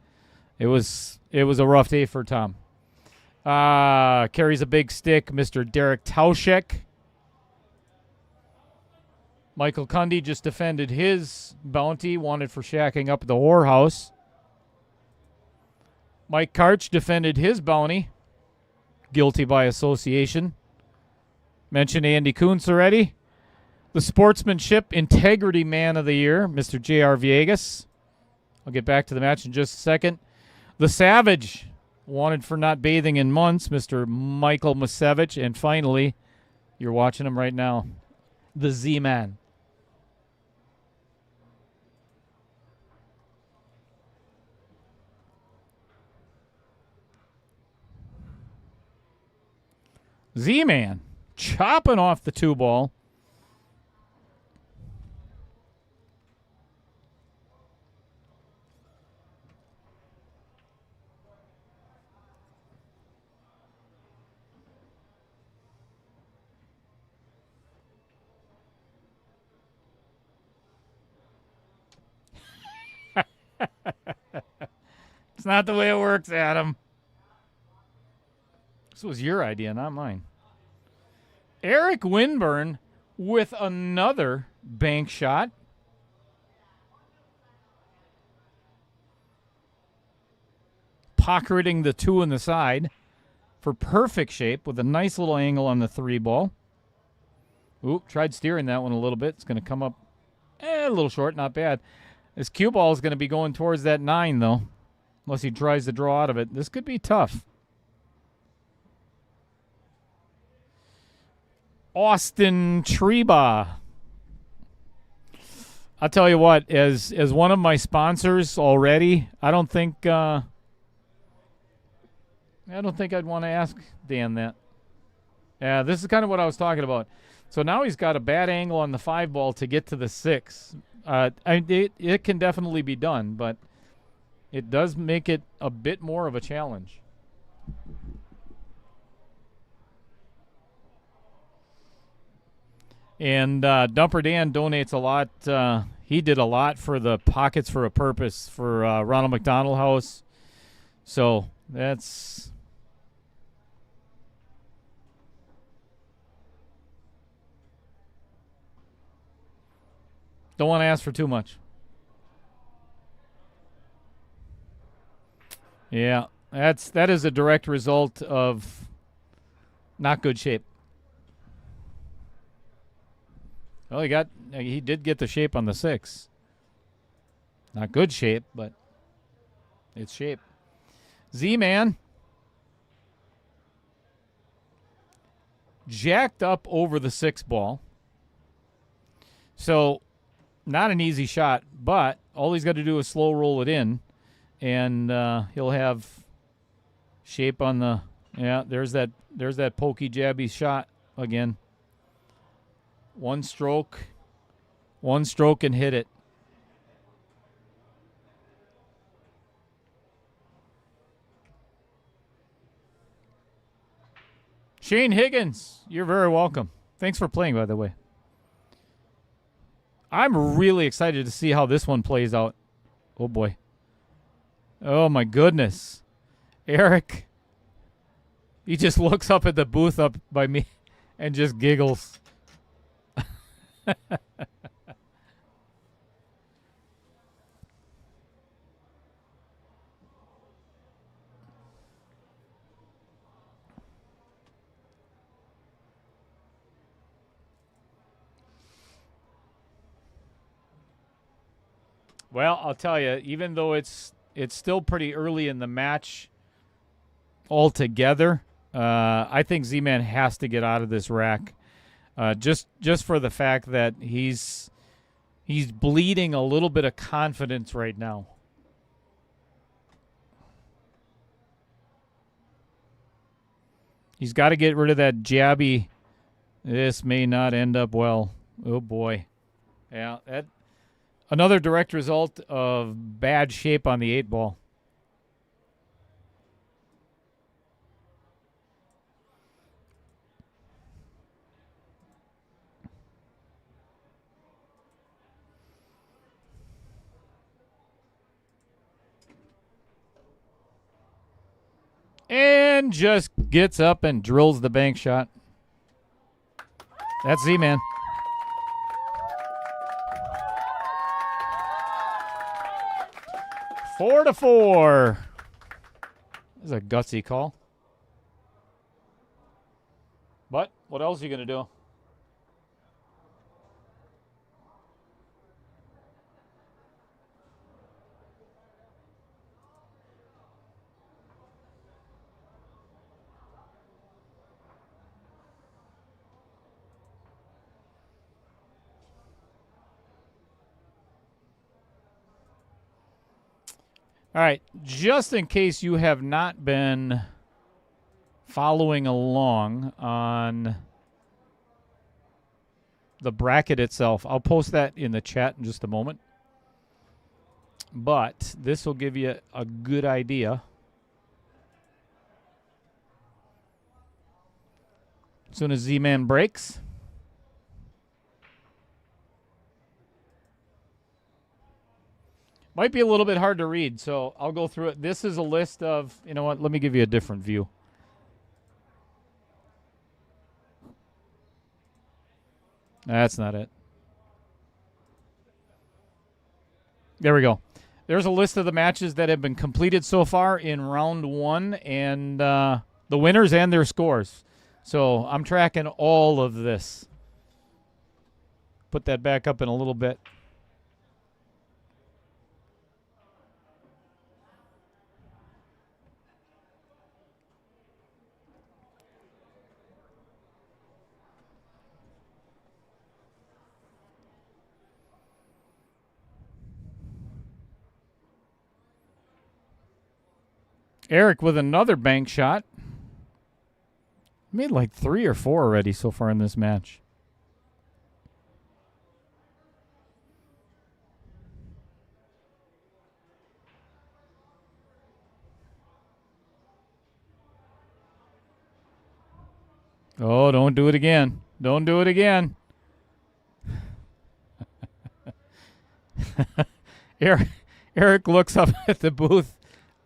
[SPEAKER 3] It was a rough day for Tom. Carries a big stick, Mr. Derek Tauschek. Michael Cundy just defended his bounty, wanted for shacking up at the whorehouse. Mike Karch defended his bounty, guilty by association. Mentioned Andy Kuntz already. The Sportsmanship Integrity Man of the Year, Mr. J.R. Villegas. I'll get back to the match in just a second. The Savage, wanted for not bathing in months, Mr. Michael Masevich. And finally, you're watching him right now, the Z-Man. Z-Man chopping off the 2-ball. It's not the way it works, Adam. This was your idea, not mine. Eric Winburn with another bank shot. Pocketing the 2 on the side for perfect shape with a nice little angle on the 3-ball. Oop, tried steering that one a little bit. It's going to come up a little short, not bad. This cue ball is going to be going towards that 9, though, unless he tries to draw out of it. This could be tough. Austin Treba. I'll tell you what, as one of my sponsors already, I don't think I'd want to ask Dan that. Yeah, this is kind of what I was talking about. So now he's got a bad angle on the 5-ball to get to the 6. It can definitely be done, but it does make it a bit more of a challenge. And Dumper Dan donates a lot. He did a lot for the Pockets for a Purpose for Ronald McDonald House. So that's... Don't want to ask for too much. Yeah, that is a direct result of not good shape. Well, he did get the shape on the 6. Not good shape, but it's shape. Z-Man jacked up over the 6-ball. So not an easy shot, but all he's got to do is slow roll it in, and he'll have shape on the... Yeah, there's that pokey, jabby shot again. One stroke and hit it. Shane Higgins, you're very welcome. Thanks for playing, by the way. I'm really excited to see how this one plays out. Oh, boy. Oh, my goodness. Eric, he just looks up at the booth up by me and just giggles. Well, I'll tell you, even though it's still pretty early in the match altogether, I think Z-Man has to get out of this rack. Just for the fact that he's bleeding a little bit of confidence right now. He's got to get rid of that jabby. This may not end up well. Oh, boy. Yeah, another direct result of bad shape on the 8-ball. And just gets up and drills the bank shot. That's Z-Man. Four to four. This is a gutsy call. But what else are you going to do? All right, just in case you have not been following along on the bracket itself, I'll post that in the chat in just a moment. But this will give you a good idea. As soon as Z-Man breaks. Might be a little bit hard to read, so I'll go through it. This is a list of, you know what, let me give you a different view. That's not it. There we go. There's a list of the matches that have been completed so far in round one, and the winners and their scores. So I'm tracking all of this. Put that back up in a little bit. Eric with another bank shot. Made like 3 or 4 already so far in this match. Oh, don't do it again. Don't do it again. Eric looks up at the booth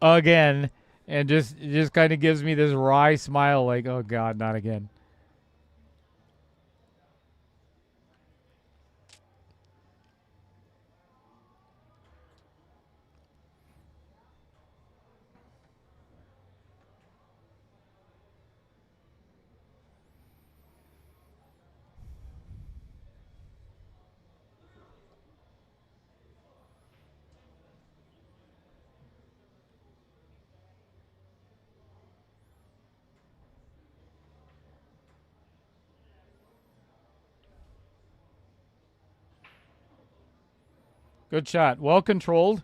[SPEAKER 3] again. And just kind of gives me this wry smile like, oh, God, not again. Good shot. Well controlled.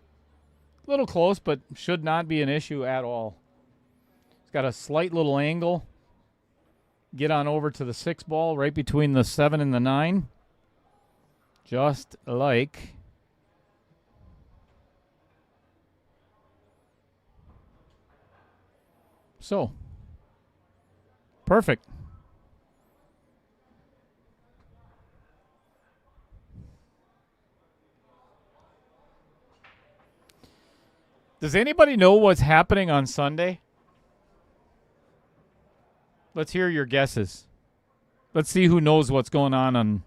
[SPEAKER 3] A little close, but should not be an issue at all. It's got a slight little angle. Get on over to the 6 ball, right between the 7 and the 9. Just like so. Perfect. Does anybody know what's happening on Sunday? Let's hear your guesses. Let's see who knows what's going on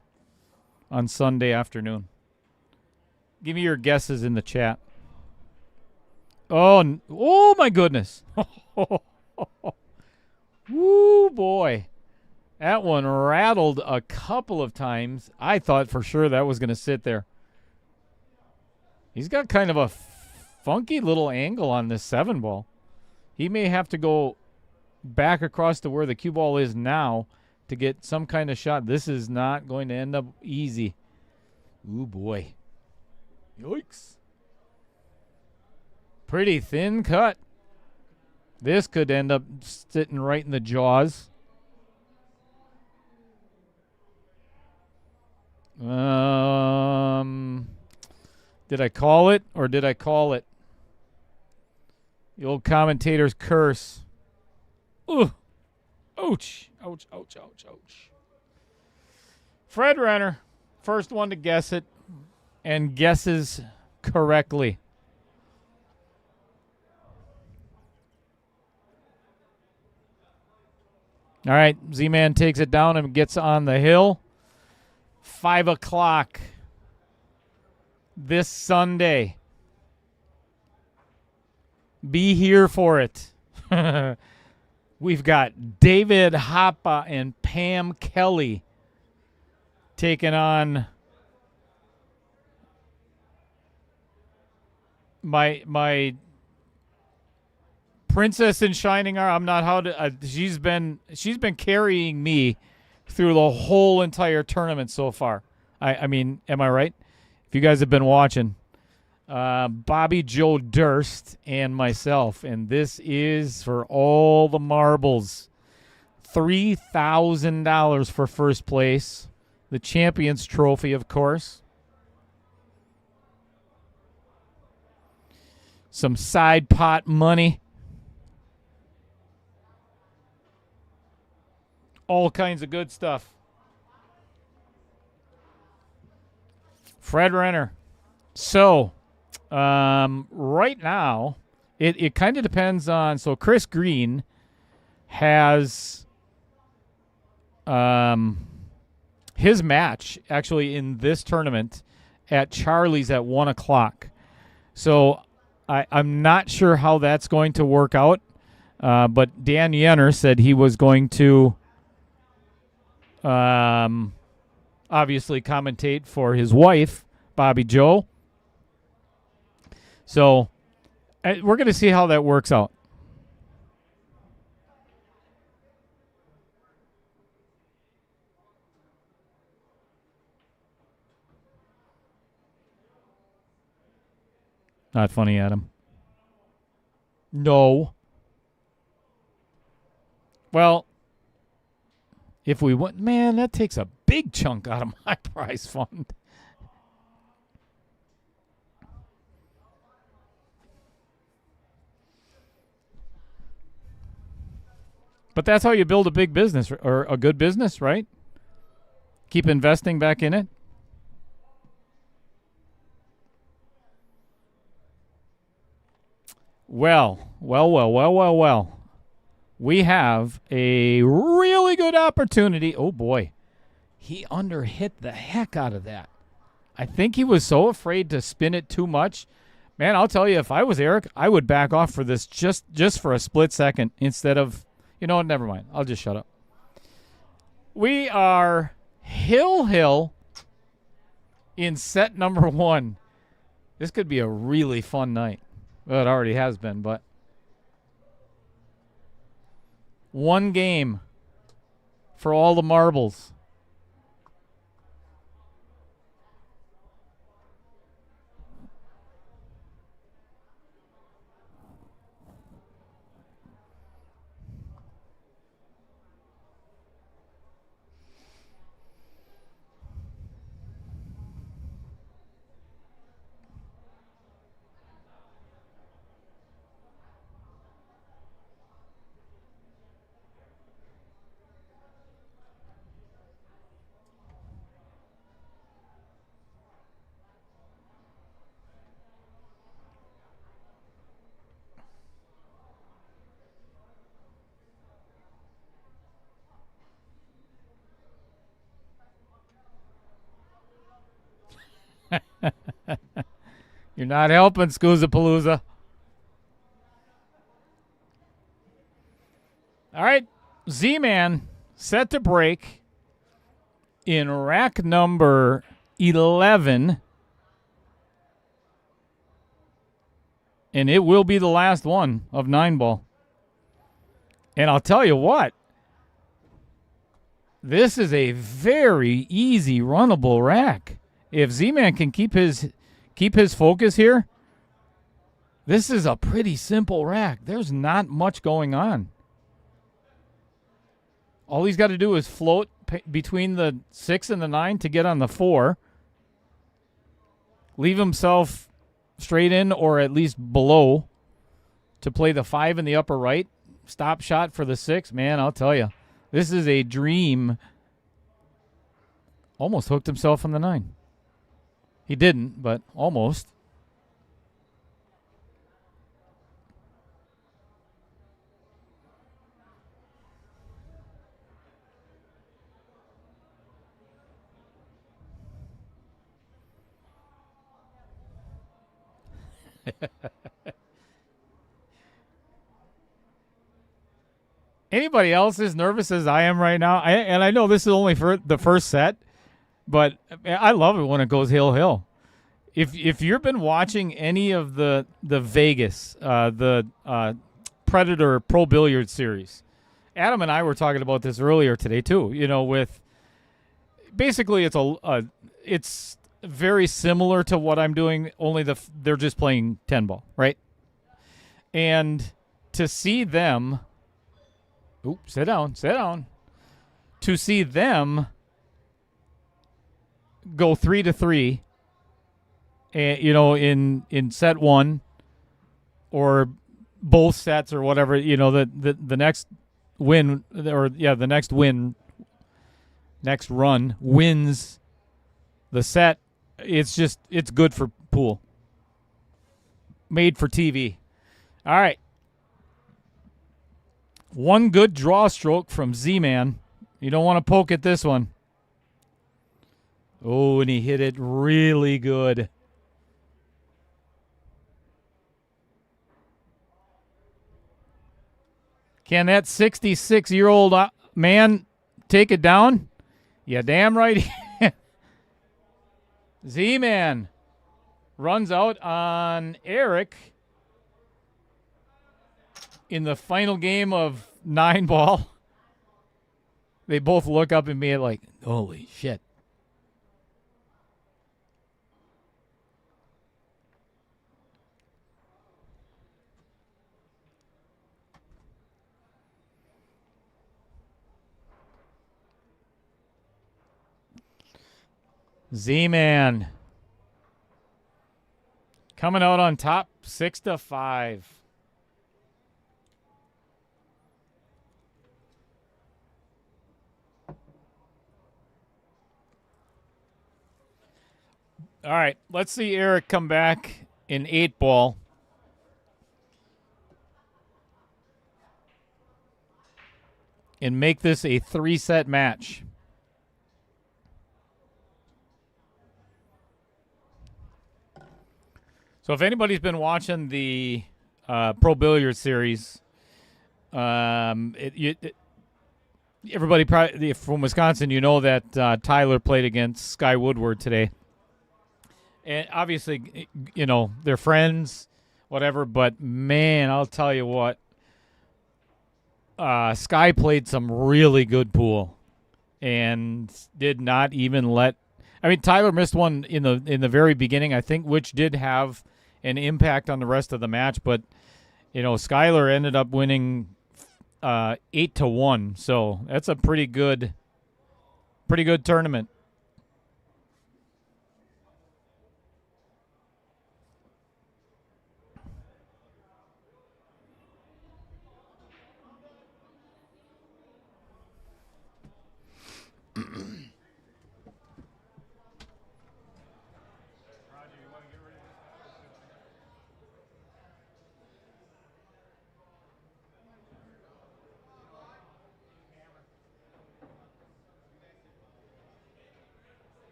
[SPEAKER 3] Sunday afternoon. Give me your guesses in the chat. Oh my goodness. Woo, boy. That one rattled a couple of times. I thought for sure that was going to sit there. He's got kind of a funky little angle on this 7 ball. He may have to go back across to where the cue ball is now to get some kind of shot. This is not going to end up easy. Ooh, boy. Yikes. Pretty thin cut. This could end up sitting right in the jaws. Did I call it or did I call it? The old commentator's curse. Ugh. Ouch. Ouch, ouch, ouch, ouch. Fred Renner, first one to guess it, and guesses correctly. All right, Z-Man takes it down and gets on the hill. 5 o'clock this Sunday. Be here for it. We've got David Hoppe and Pam Kelly taking on my princess in shining armor. I'm not how to. She's been carrying me through the whole entire tournament so far. I mean, am I right? If you guys have been watching, Bobby Joe Durst and myself, and this is for all the marbles. $3,000 for first place. The Champions Trophy, of course. Some side pot money. All kinds of good stuff. Fred Renner. So, right now, it kind of depends on. So, Chris Green has his match actually in this tournament at Charlie's at 1 o'clock. So, I'm not sure how that's going to work out. But Dan Yenner said he was going to obviously commentate for his wife, Bobby Joe. So we're going to see how that works out. Not funny, Adam. No. Well, if we went, man, that takes a big chunk out of my prize fund. But that's how you build a big business or a good business, right? Keep investing back in it. Well. We have a really good opportunity. Oh, boy. He underhit the heck out of that. I think he was so afraid to spin it too much. Man, I'll tell you, if I was Eric, I would back off for this just for a split second instead of, you know what, never mind. I'll just shut up. We are hill in set number 1. This could be a really fun night. Well, it already has been, but one game for all the marbles. You're not helping, Scoozapalooza. All right, Z-Man set to break in rack number 11. And it will be the last one of Nineball. And I'll tell you what, this is a very easy runnable rack. If Z-Man can keep his focus here, this is a pretty simple rack. There's not much going on. All he's got to do is float between the 6 and the 9 to get on the 4. Leave himself straight in or at least below to play the 5 in the upper right. Stop shot for the 6. Man, I'll tell you, this is a dream. Almost hooked himself on the 9. He didn't, but almost. Anybody else as nervous as I am right now? And I know this is only for the first set, but I love it when it goes hill. If you've been watching any of the Vegas, the Predator Pro Billiards series, Adam and I were talking about this earlier today too. You know, with basically it's very similar to what I'm doing, only they're just playing 10-ball, right? And to see them, sit down. To see them go 3-3, you know, in set one or both sets or whatever, you know, the next win next run wins the set. It's good for pool. Made for TV. All right. One good draw stroke from Z-Man. You don't want to poke at this one. Oh, and he hit it really good. Can that 66-year-old man take it down? Yeah, damn right. Z-Man runs out on Eric in the final game of Nineball. They both look up at me like, holy shit. Z-Man coming out on top 6-5. All right, let's see Eric come back in 8-ball. And make this a 3-set match. So if anybody's been watching the Pro Billiards series, everybody probably from Wisconsin, you know that Tyler played against Sky Woodward today. And obviously, you know, they're friends, whatever. But, man, I'll tell you what. Sky played some really good pool and did not even let – I mean, Tyler missed one in the very beginning, I think, which did have an impact on the rest of the match. But, you know, Skyler ended up winning 8-1. So that's a pretty good tournament.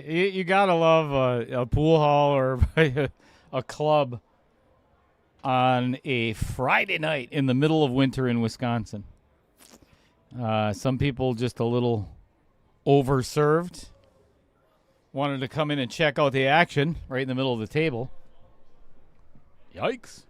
[SPEAKER 3] You gotta love a pool hall or a club on a Friday night in the middle of winter in Wisconsin. Some people just a little overserved. Wanted to come in and check out the action right in the middle of the table. Yikes.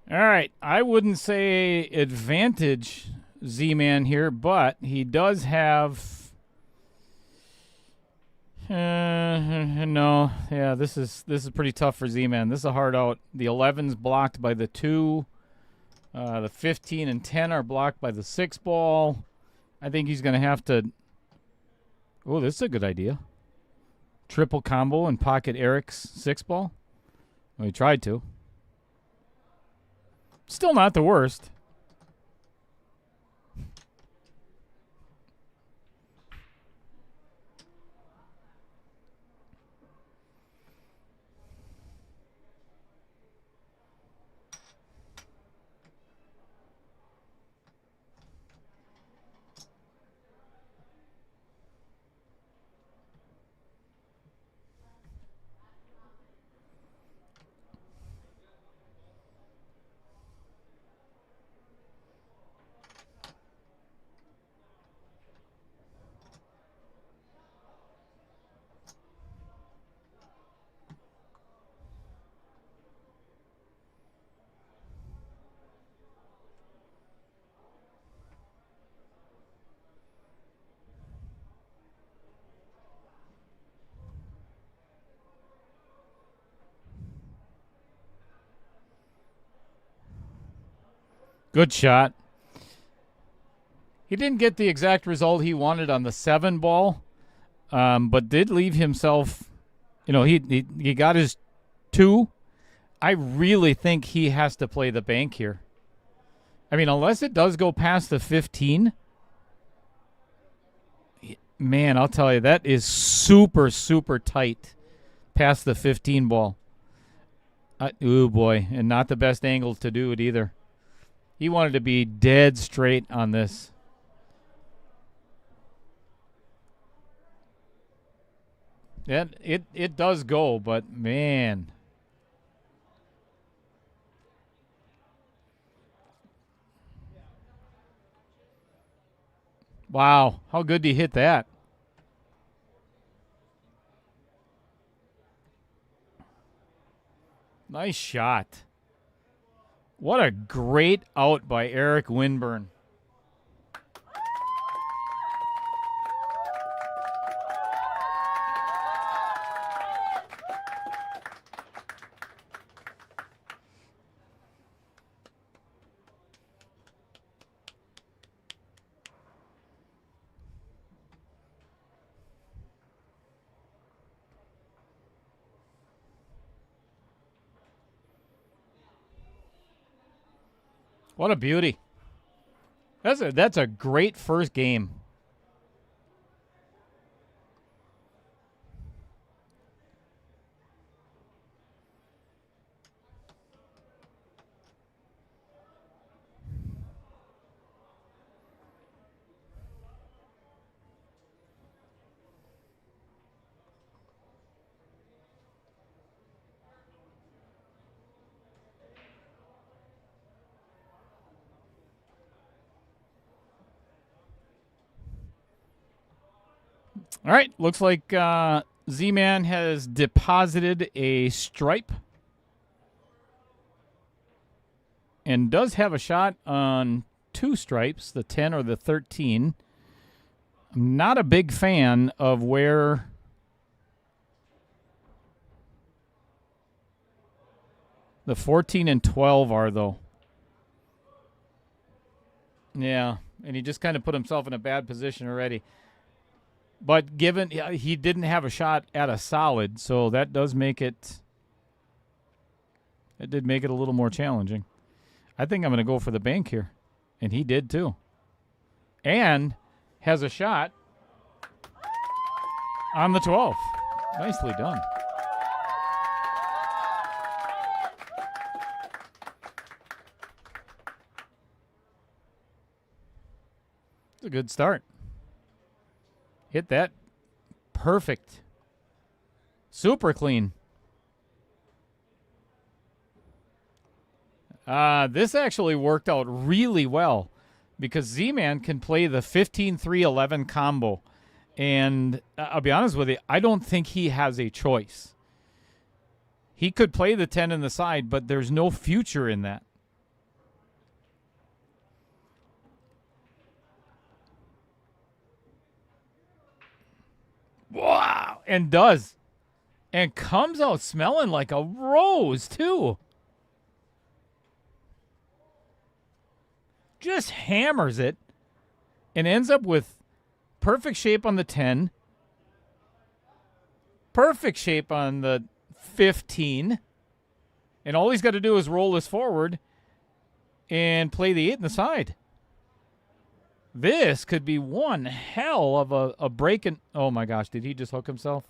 [SPEAKER 3] All right, I wouldn't say advantage Z-Man here, but he does have No. Yeah, this is pretty tough for Z-Man. This is a hard out. The 11's blocked by the 2. The 15 and 10 are blocked by the 6 ball. I think he's going to have to... Oh, this is a good idea. Triple combo and pocket Eric's 6 ball. Well, he tried to. Still not the worst. Good shot. He didn't get the exact result he wanted on the 7 ball, but did leave himself, he got his 2. I really think he has to play the bank here. I mean, unless it does go past the 15, man, I'll tell you, that is super, super tight past the 15 ball. Oh, boy, and not the best angle to do it either. He wanted to be dead straight on this. Yeah, it does go, but man. Wow, how good did he hit that? Nice shot. What a great out by Eric Winburn. What a beauty. That's a great first game. All right, looks like Z-Man has deposited a stripe and does have a shot on 2 stripes, the 10 or the 13. I'm not a big fan of where the 14 and 12 are, though. Yeah, and he just kind of put himself in a bad position already. But given he didn't have a shot at a solid, so that does make it. It did make it a little more challenging. I think I'm going to go for the bank here, and he did too. And has a shot on the 12. Nicely done. It's a good start. Hit that perfect. Super clean. This actually worked out really well because Z-Man can play the 15-3-11 combo. And I'll be honest with you, I don't think he has a choice. He could play the 10 in the side, but there's no future in that. Wow. And does. And comes out smelling like a rose, too. Just hammers it and ends up with perfect shape on the 10. Perfect shape on the 15. And all he's got to do is roll this forward and play the 8 in the side. This could be one hell of a break. Oh, my gosh. Did he just hook himself?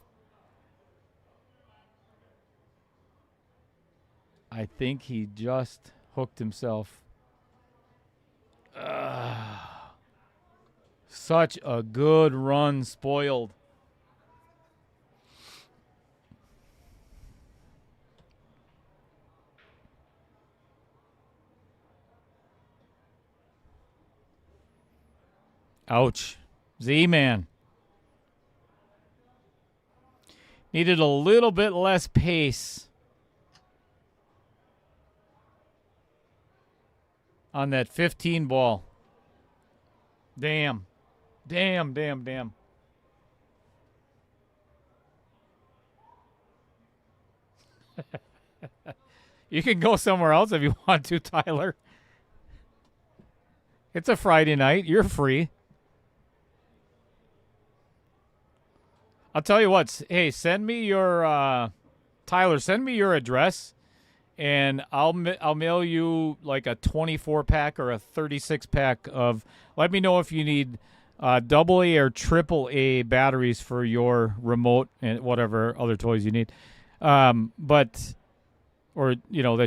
[SPEAKER 3] I think he just hooked himself. Such a good run spoiled. Ouch. Z-Man. Needed a little bit less pace on that 15 ball. Damn. Damn. You can go somewhere else if you want to, Tyler. It's a Friday night. You're free. I'll tell you what. Hey, send me your Tyler. Send me your address, and I'll mail you like a 24-pack or a 36-pack of. Let me know if you need AA or AAA batteries for your remote and whatever other toys you need, that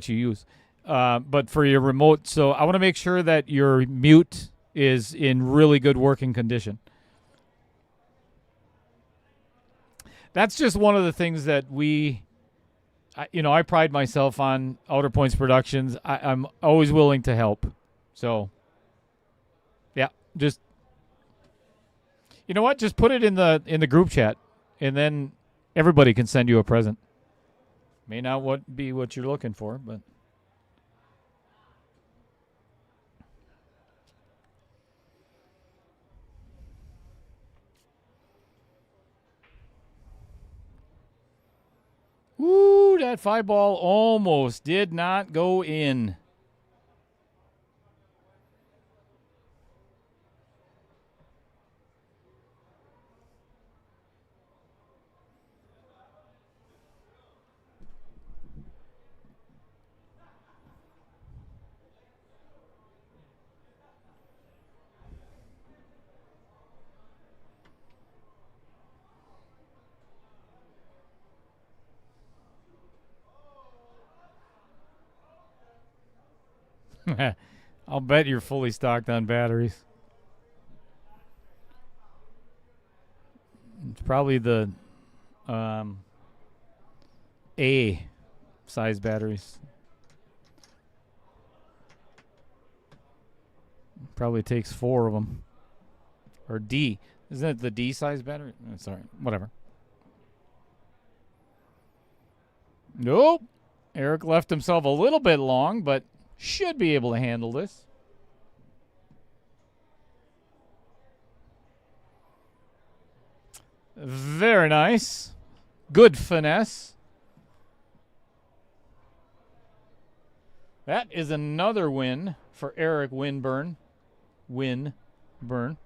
[SPEAKER 3] you use. But for your remote, so I want to make sure that your mute is in really good working condition. That's just one of the things that I pride myself on Outer Points Productions. I'm always willing to help. So, yeah, just, you know what? Just put it in the group chat, and then everybody can send you a present. May not be what you're looking for, but. Woo, that 5 ball almost did not go in. I'll bet you're fully stocked on batteries. It's probably the A size batteries. Probably takes 4 of them. Or D. Isn't it the D size battery? Sorry, whatever. Nope. Eric left himself a little bit long, but should be able to handle this. Very nice. Good finesse. That is another win for Eric Winburn. Winburn.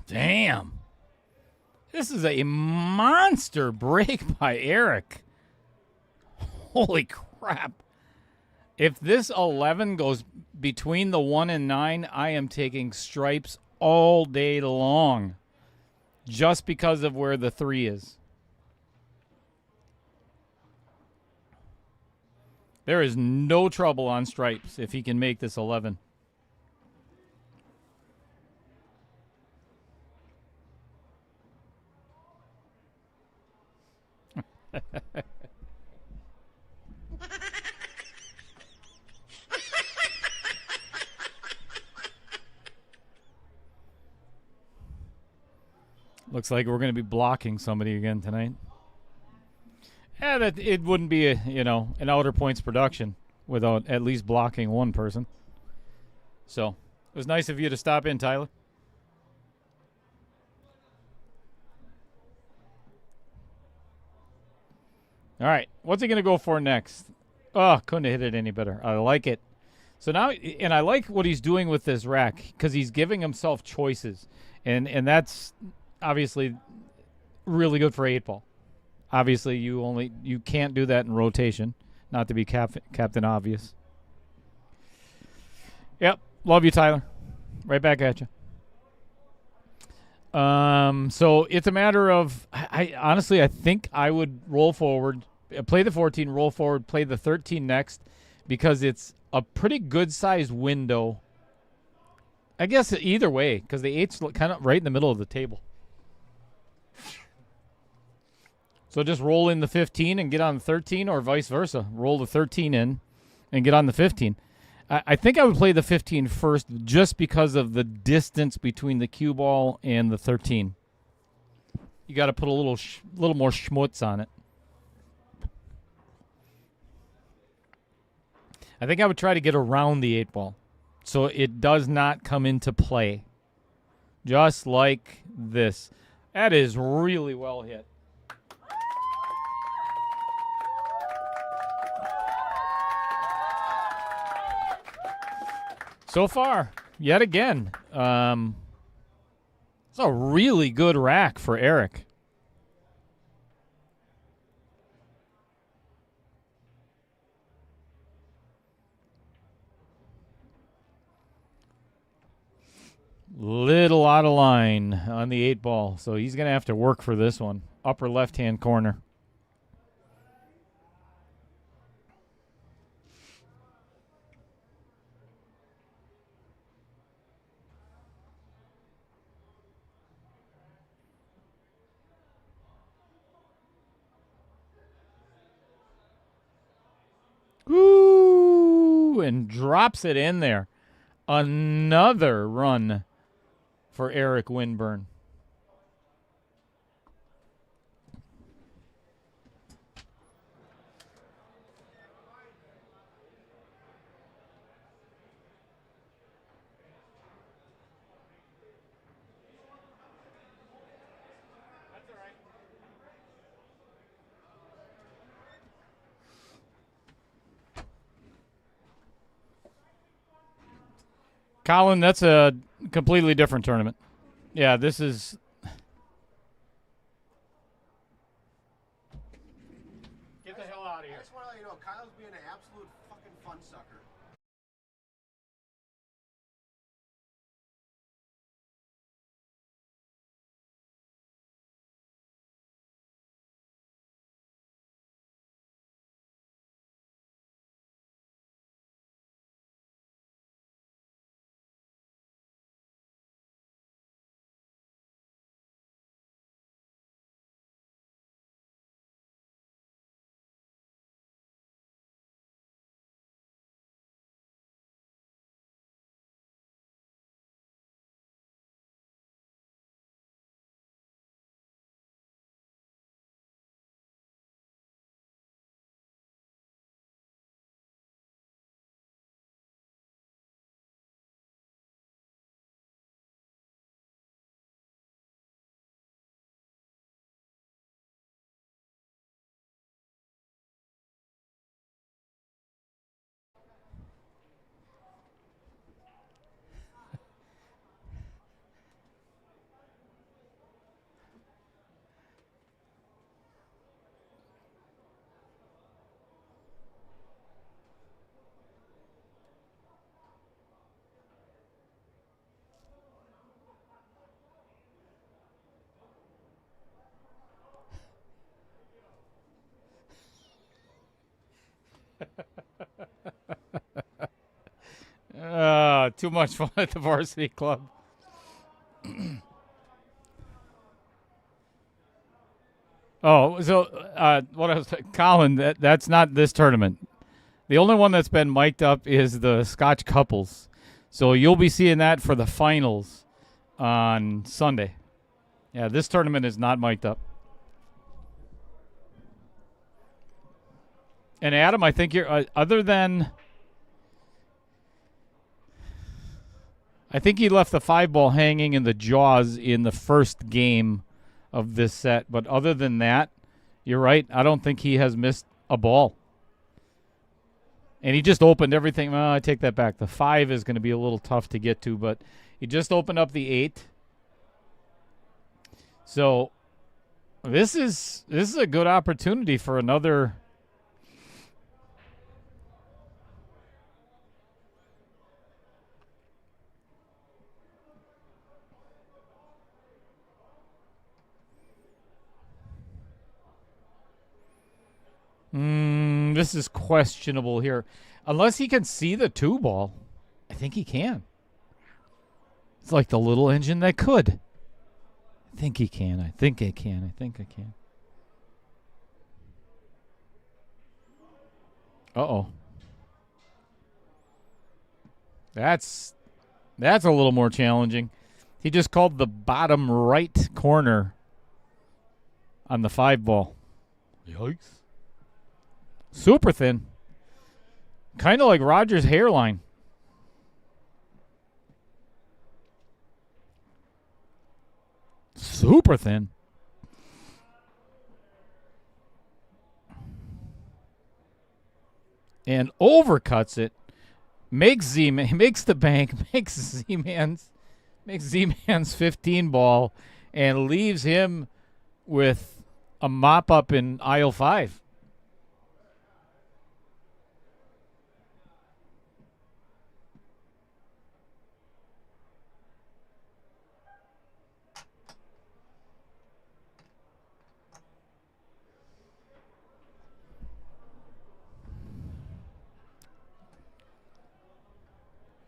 [SPEAKER 3] Damn. This is a monster break by Eric. Holy crap. If this 11 goes between the 1 and 9, I am taking stripes all day long just because of where the 3 is. There is no trouble on stripes if he can make this 11. Looks like we're going to be blocking somebody again tonight. Yeah, that it wouldn't be an Outer Points production without at least blocking one person. So it was nice of you to stop in, Tyler. All right, what's he going to go for next? Oh, couldn't have hit it any better. I like it. So now, and I like what he's doing with this rack because he's giving himself choices, and that's obviously really good for 8-ball. Obviously, you can't do that in rotation. Not to be Captain Obvious. Yep, love you, Tyler. Right back at you. So it's a matter of I honestly I think I would roll forward, play the 14, roll forward, play the 13 next, because it's a pretty good sized window. I guess either way, because the 8's kind of right in the middle of the table. So just roll in the 15 and get on the 13, or vice versa. Roll the 13 in and get on the 15. I think I would play the 15 first just because of the distance between the cue ball and the 13. You got to put a little more schmutz on it. I think I would try to get around the 8-ball so it does not come into play. Just like this. That is really well hit. So far, yet again, it's a really good rack for Eric. Little out of line on the 8-ball, so he's going to have to work for this one. Upper left-hand corner. Ooh, and drops it in there. Another run for Eric Winburn. Colin, that's a completely different tournament. Yeah, this is... Get the hell out of here.
[SPEAKER 5] I just want to let you know, Kyle's being an absolute fucking fun sucker.
[SPEAKER 3] Too much fun at the varsity club. Oh, so what I was Colin, that's not this tournament. The only one that's been mic'd up is the Scotch couples. So you'll be seeing that for the finals on Sunday. Yeah, this tournament is not mic'd up. And Adam, I think you're other than I think he left the 5-ball hanging in the jaws in the first game of this set, but other than that, you're right. I don't think he has missed a ball. And he just opened everything. Well, I take that back. The 5 is going to be a little tough to get to, but he just opened up the 8. So this is a good opportunity for another. This is questionable here. Unless he can see the 2-ball, I think he can. It's like the little engine that could. I think he can. I think I can. I think I can. Uh-oh. That's a little more challenging. He just called the bottom right corner on the 5-ball. Yikes. Super thin. Kind of like Roger's hairline. Super thin. And overcuts it. Makes the bank, makes Z-Man's 15 ball and leaves him with a mop up in aisle 5.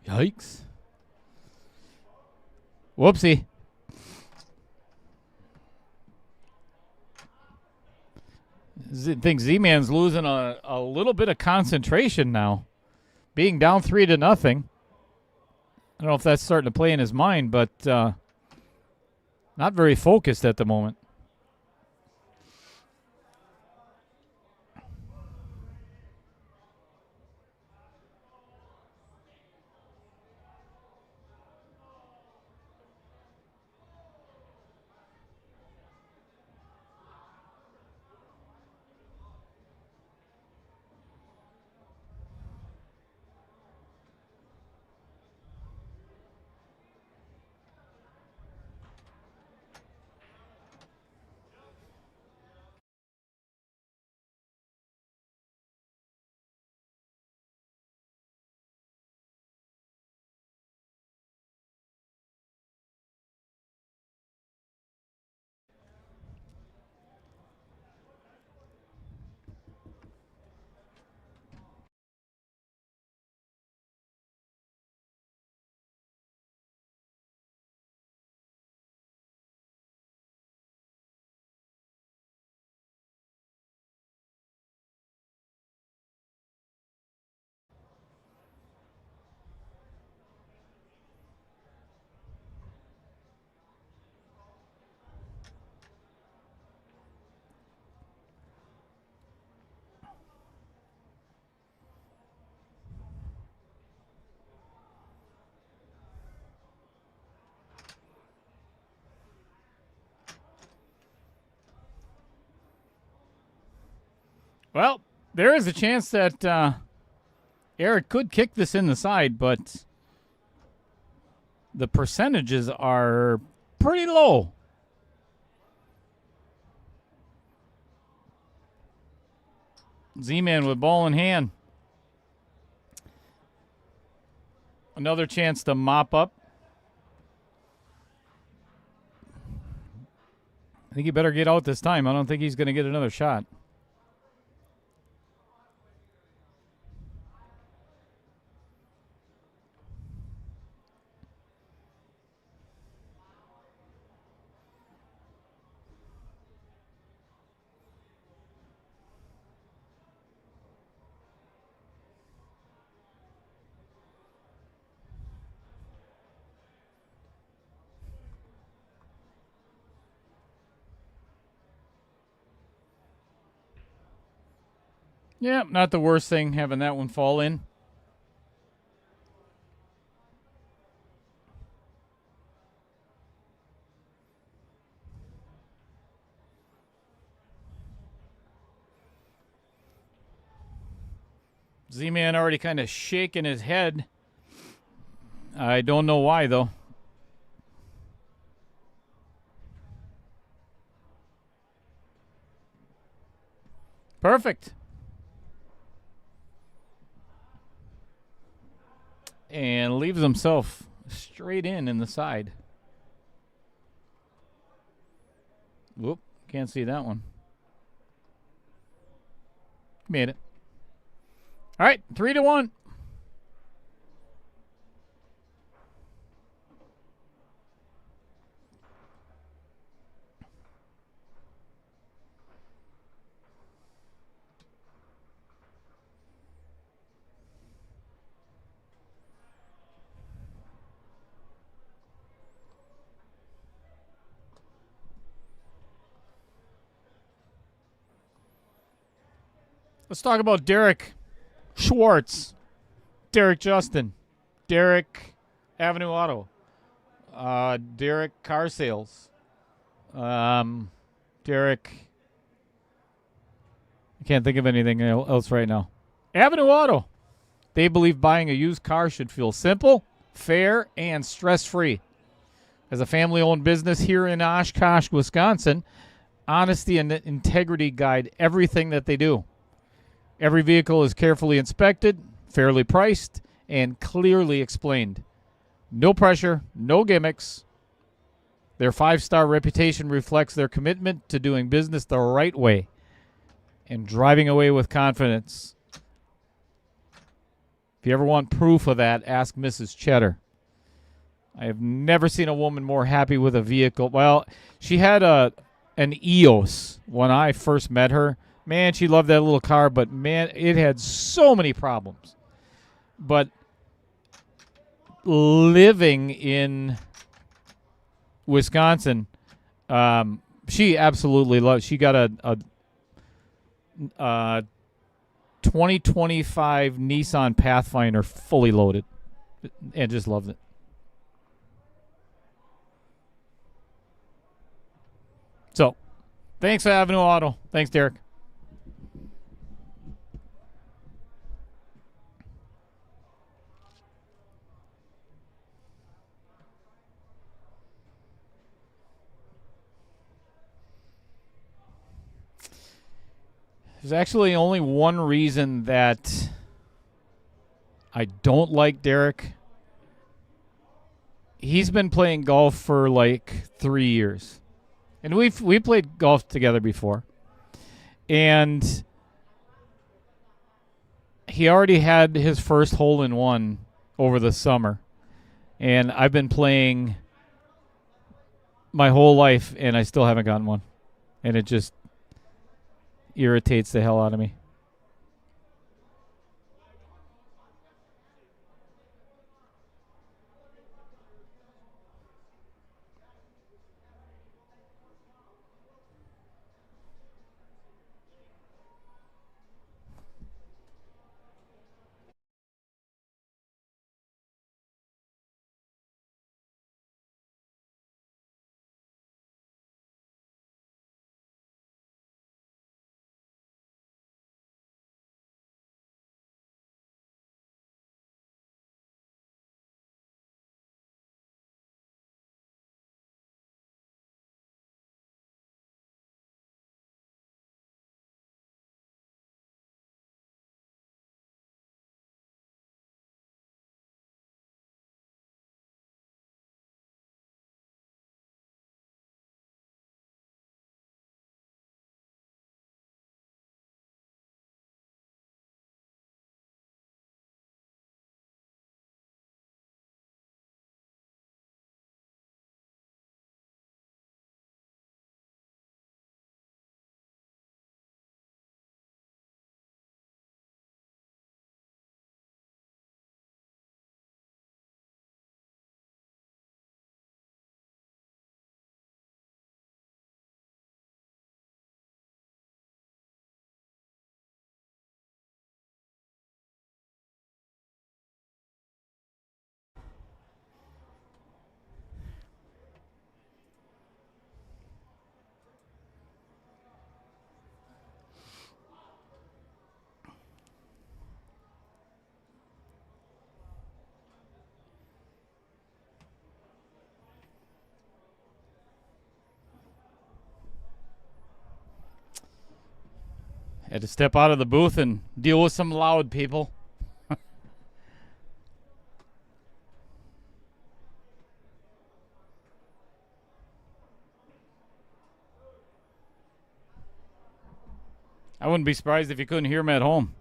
[SPEAKER 3] Yikes. Whoopsie. I think Z-Man's losing a little bit of concentration now. Being down 3-0. I don't know if that's starting to play in his mind, but not very focused at the moment. Well, there is a chance that Eric could kick this in the side, but the percentages are pretty low. Z-Man with ball in hand. Another chance to mop up. I think he better get out this time. I don't think he's going to get another shot. Yeah, not the worst thing having that one fall in. Z-Man already kind of shaking his head. I don't know why, though. Perfect. And leaves himself straight in the side. Whoop, can't see that one. Made it. All right, 3-1. Let's talk about Derek Schwartz, Derek Justin, Derek Avenue Auto, Derek Car Sales, Derek. I can't think of anything else right now. Avenue Auto. They believe buying a used car should feel simple, fair, and stress-free. As a family-owned business here in Oshkosh, Wisconsin, honesty and integrity guide everything that they do. Every vehicle is carefully inspected, fairly priced, and clearly explained. No pressure, no gimmicks. Their 5-star reputation reflects their commitment to doing business the right way and driving away with confidence. If you ever want proof of that, ask Mrs. Cheddar. I have never seen a woman more happy with a vehicle. Well, she had an EOS when I first met her. Man, she loved that little car, but man, it had so many problems. But living in Wisconsin, she absolutely loved. She got a 2025 Nissan Pathfinder fully loaded, and just loved it. So, thanks, Avenue Auto. Thanks, Derek. There's actually only one reason that I don't like Derek. He's been playing golf for like 3 years. And we played golf together before. And he already had his first hole-in-one over the summer. And I've been playing my whole life, and I still haven't gotten one. And it just irritates the hell out of me. Had to step out of the booth and deal with some loud people. I wouldn't be surprised if you couldn't hear him at home.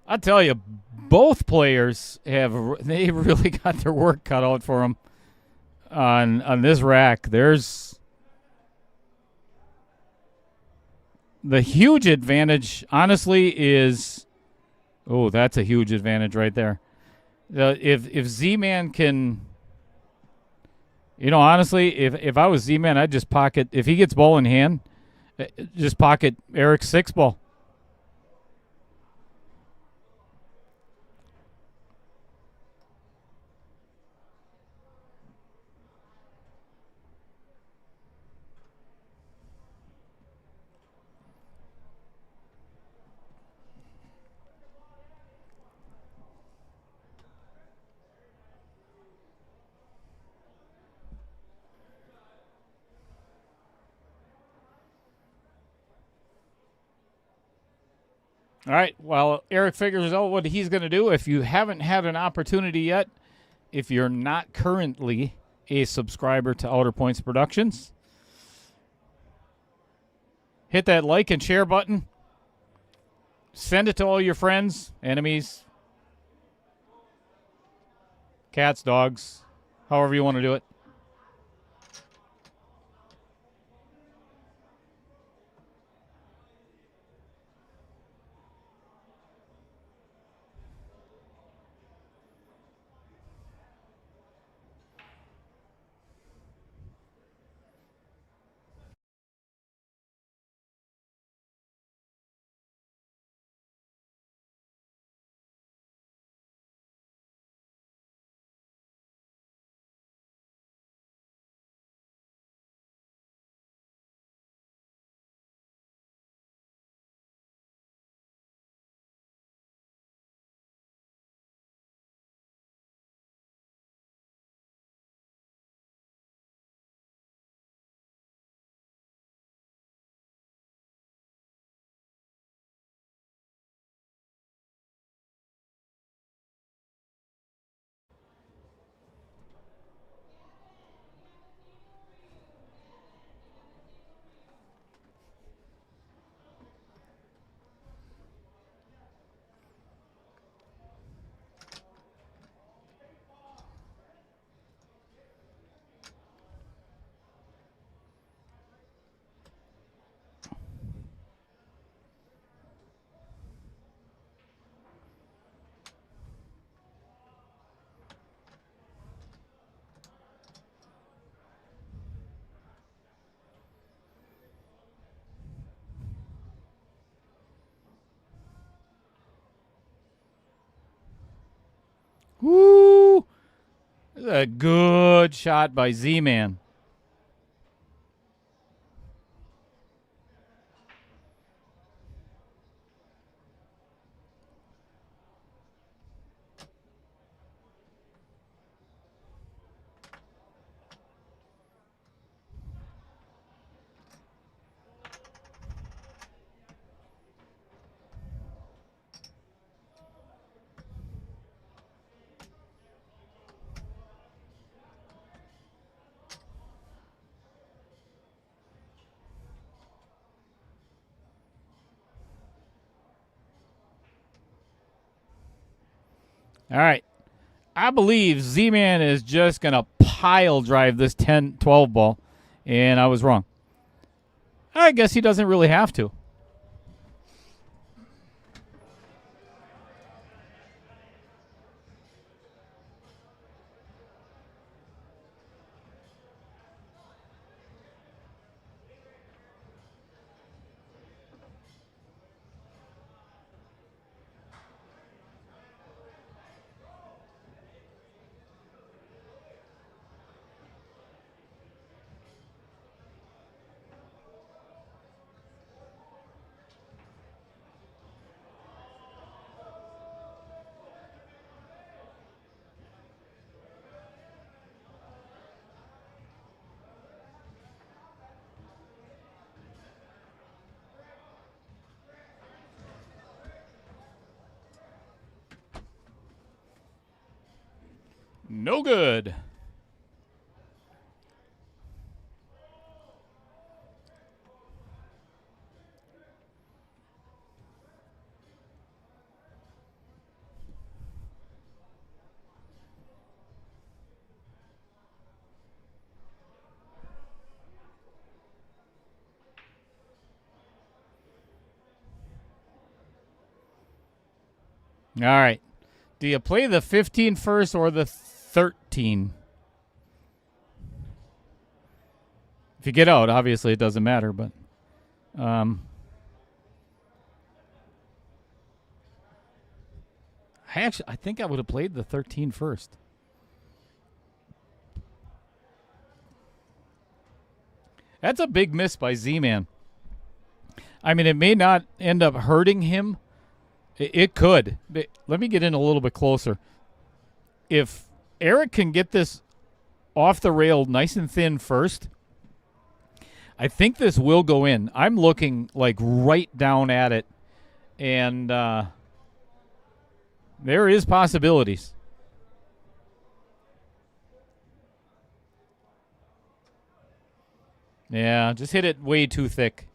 [SPEAKER 3] I tell you, both players they really got their work cut out for them on this rack. There's the huge advantage, honestly, is that's a huge advantage right there. If Z-Man can, honestly, if I was Z-Man, I'd just pocket, if he gets ball in hand, just pocket Eric's 6 ball. All right, well, Eric figures out what he's going to do. If you haven't had an opportunity yet, if you're not currently a subscriber to Outer Points Productions, hit that like and share button. Send it to all your friends, enemies, cats, dogs, however you want to do it. Woo! This is a good shot by Z-Man. All right. I believe Z-Man is just going to pile drive this 10-12 ball, and I was wrong. I guess he doesn't really have to. No good. All right. Do you play the 15 first or the 13? If you get out, obviously it doesn't matter, but I think I would have played the 13 first. That's a big miss by Z-Man. I mean, it may not end up hurting him. It could. Let me get in a little bit closer. If Eric can get this off the rail nice and thin first, I think this will go in. I'm looking like right down at it, and there is possibilities. Yeah, just hit it way too thick.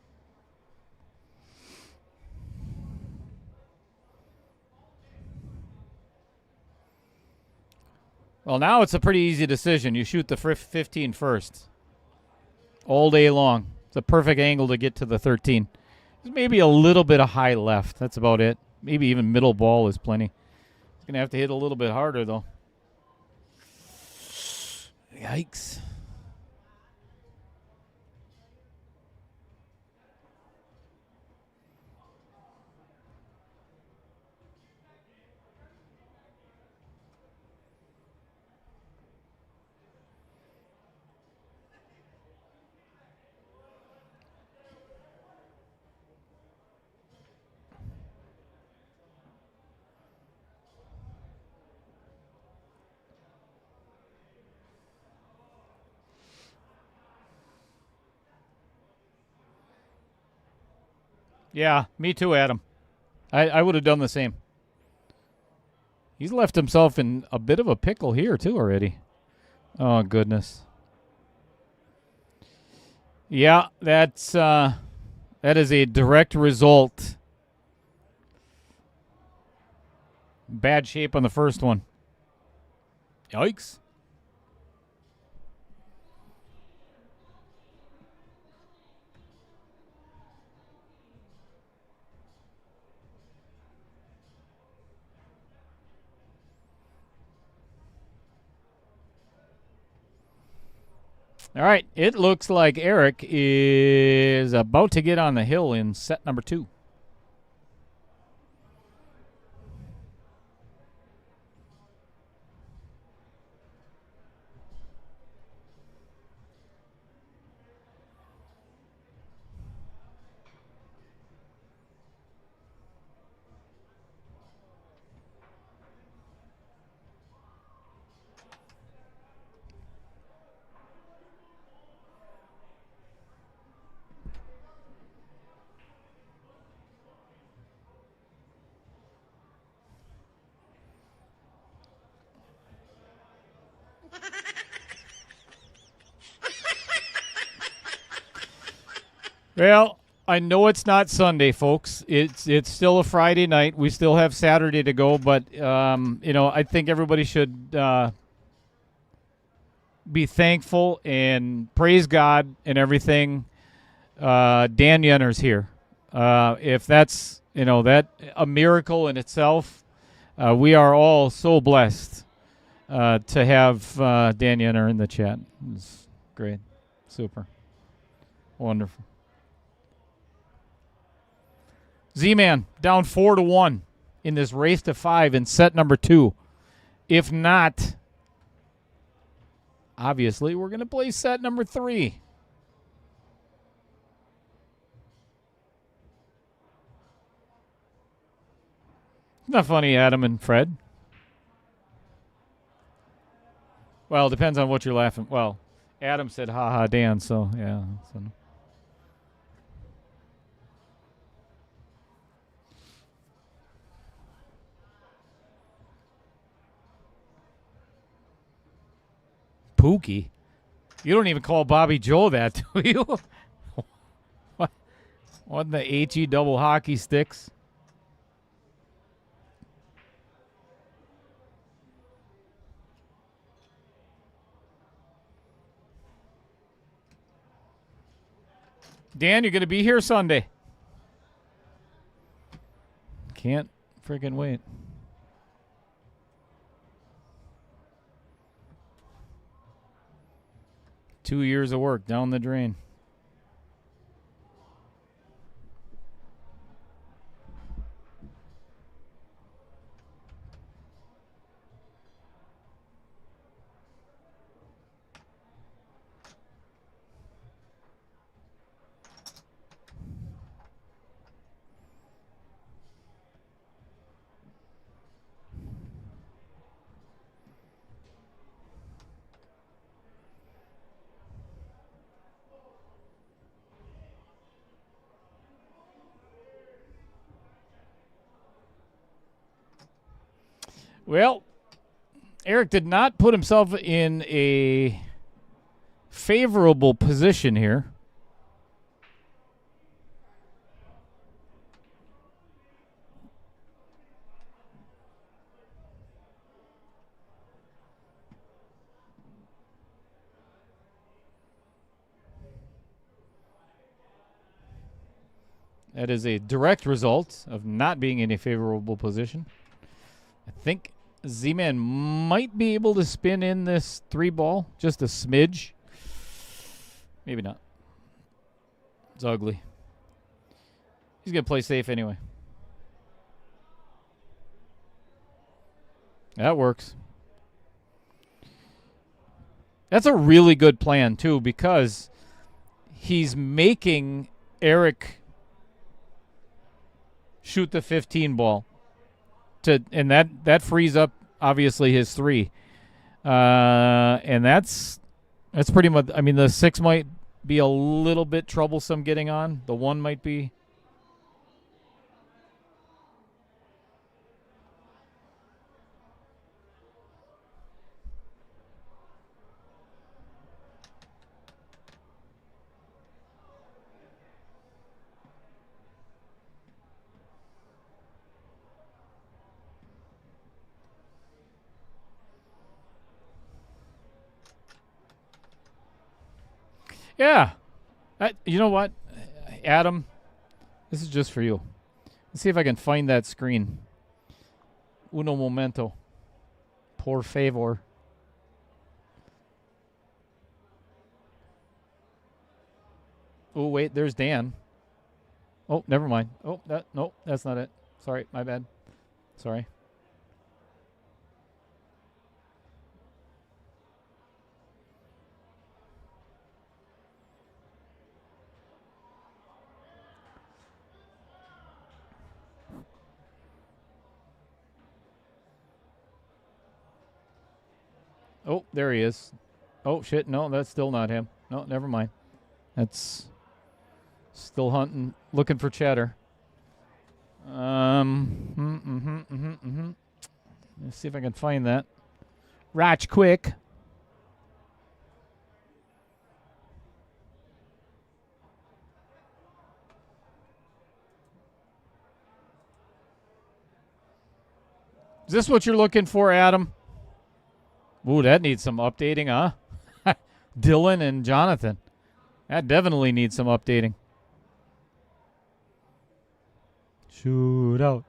[SPEAKER 3] Well, now it's a pretty easy decision. You shoot the 15 first. All day long. It's a perfect angle to get to the 13. There's maybe a little bit of high left. That's about it. Maybe even middle ball is plenty. He's going to have to hit a little bit harder, though. Yikes. Yeah, me too, Adam. I would have done the same. He's left himself in a bit of a pickle here, too, already. Oh, goodness. Yeah, that is a direct result. Bad shape on the first one. Yikes. All right, it looks like Eric is about to get on the hill in set number 2. Well, I know it's not Sunday, folks. It's still a Friday night. We still have Saturday to go, but I think everybody should be thankful and praise God and everything. Dan Yenner's here. If that's that a miracle in itself, we are all so blessed to have Dan Yenner in the chat. It's great, super, wonderful. Z-Man down 4-1 in this race to 5 in set number 2. If not, obviously, we're going to play set number 3. Not funny, Adam and Fred. Well, it depends on what you're laughing. Well, Adam said, "Ha ha, Dan." So yeah. So. Pookie. You don't even call Bobby Joe that, do you? What in the HE double hockey sticks? Dan, you're going to be here Sunday. Can't freaking wait. Two years of work down the drain. Well, Eric did not put himself in a favorable position here. That is a direct result of not being in a favorable position. I think Z-Man might be able to spin in this 3-ball, just a smidge. Maybe not. It's ugly. He's going to play safe anyway. That works. That's a really good plan, too, because he's making Eric shoot the 15 ball. And that frees up, obviously, his 3. And that's pretty much, I mean, the 6 might be a little bit troublesome getting on. The 1 might be. Yeah. You know what, Adam? This is just for you. Let's see if I can find that screen. Uno momento. Por favor. Oh, wait, there's Dan. Oh, never mind. Oh, no, that's not it. Sorry, my bad. Sorry. Oh, there he is. Oh, shit. No, that's still not him. No, never mind. That's still hunting, looking for chatter. Let's see if I can find that. Ratch quick. Is this what you're looking for, Adam? Ooh, that needs some updating, huh? Dylan and Jonathan. That definitely needs some updating. Shootout.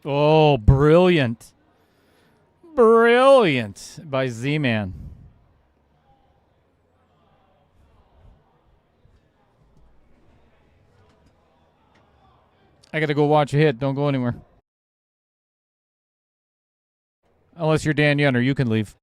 [SPEAKER 3] Oh, brilliant. Brilliant by Z-Man. I got to go watch a hit. Don't go anywhere. Unless you're Dan Yenner, you can leave.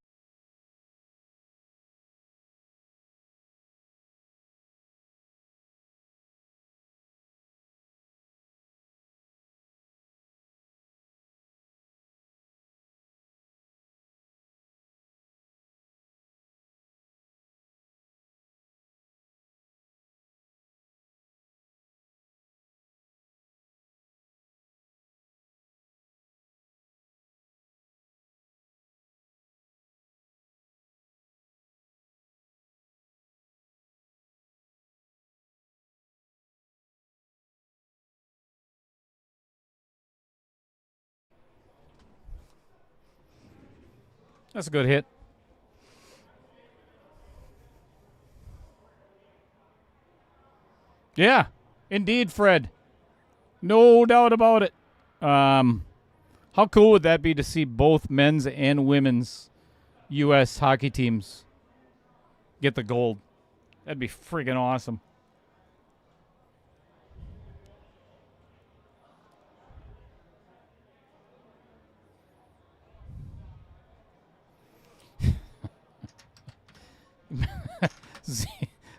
[SPEAKER 3] That's a good hit. Yeah, indeed, Fred. No doubt about it. How cool would that be to see both men's and women's U.S. hockey teams get the gold? That'd be friggin' awesome.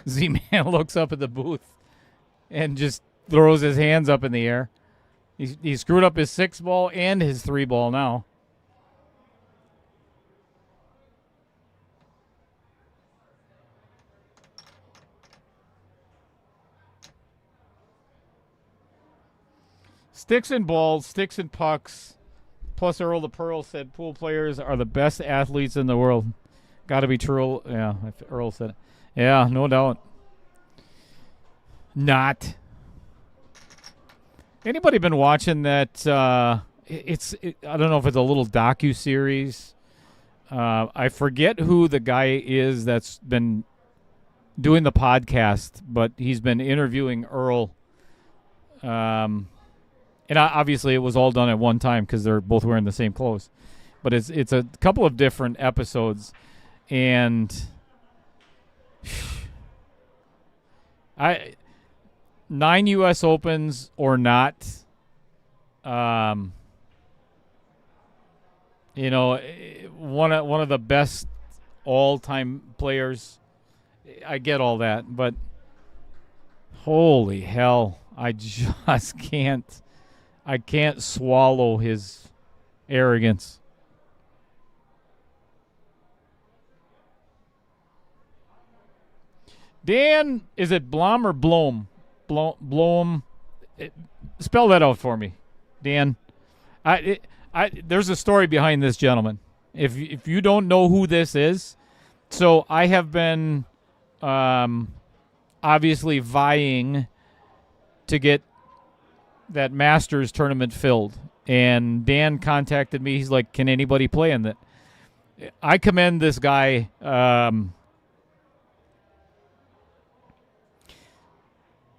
[SPEAKER 3] Z-Man looks up at the booth and just throws his hands up in the air. He screwed up his 6-ball and his 3-ball now. Sticks and balls, sticks and pucks. Plus, Earl the Pearl said pool players are the best athletes in the world. Got to be true. Yeah, if Earl said it. Yeah, no doubt. Not. Anybody been watching that? I don't know if it's a little docu-series. I forget who the guy is that's been doing the podcast, but he's been interviewing Earl. And obviously it was all done at one time because they're both wearing the same clothes. But it's a couple of different episodes, and 9 U.S. Opens or not, one of the best all-time players. I get all that, but holy hell, I just can't. I can't swallow his arrogance. Dan, is it Blom or Blom? Blom. Spell that out for me, Dan. There's a story behind this gentleman. If you don't know who this is, so I have been obviously vying to get that Masters tournament filled, and Dan contacted me. He's like, "Can anybody play in that?" I commend this guy.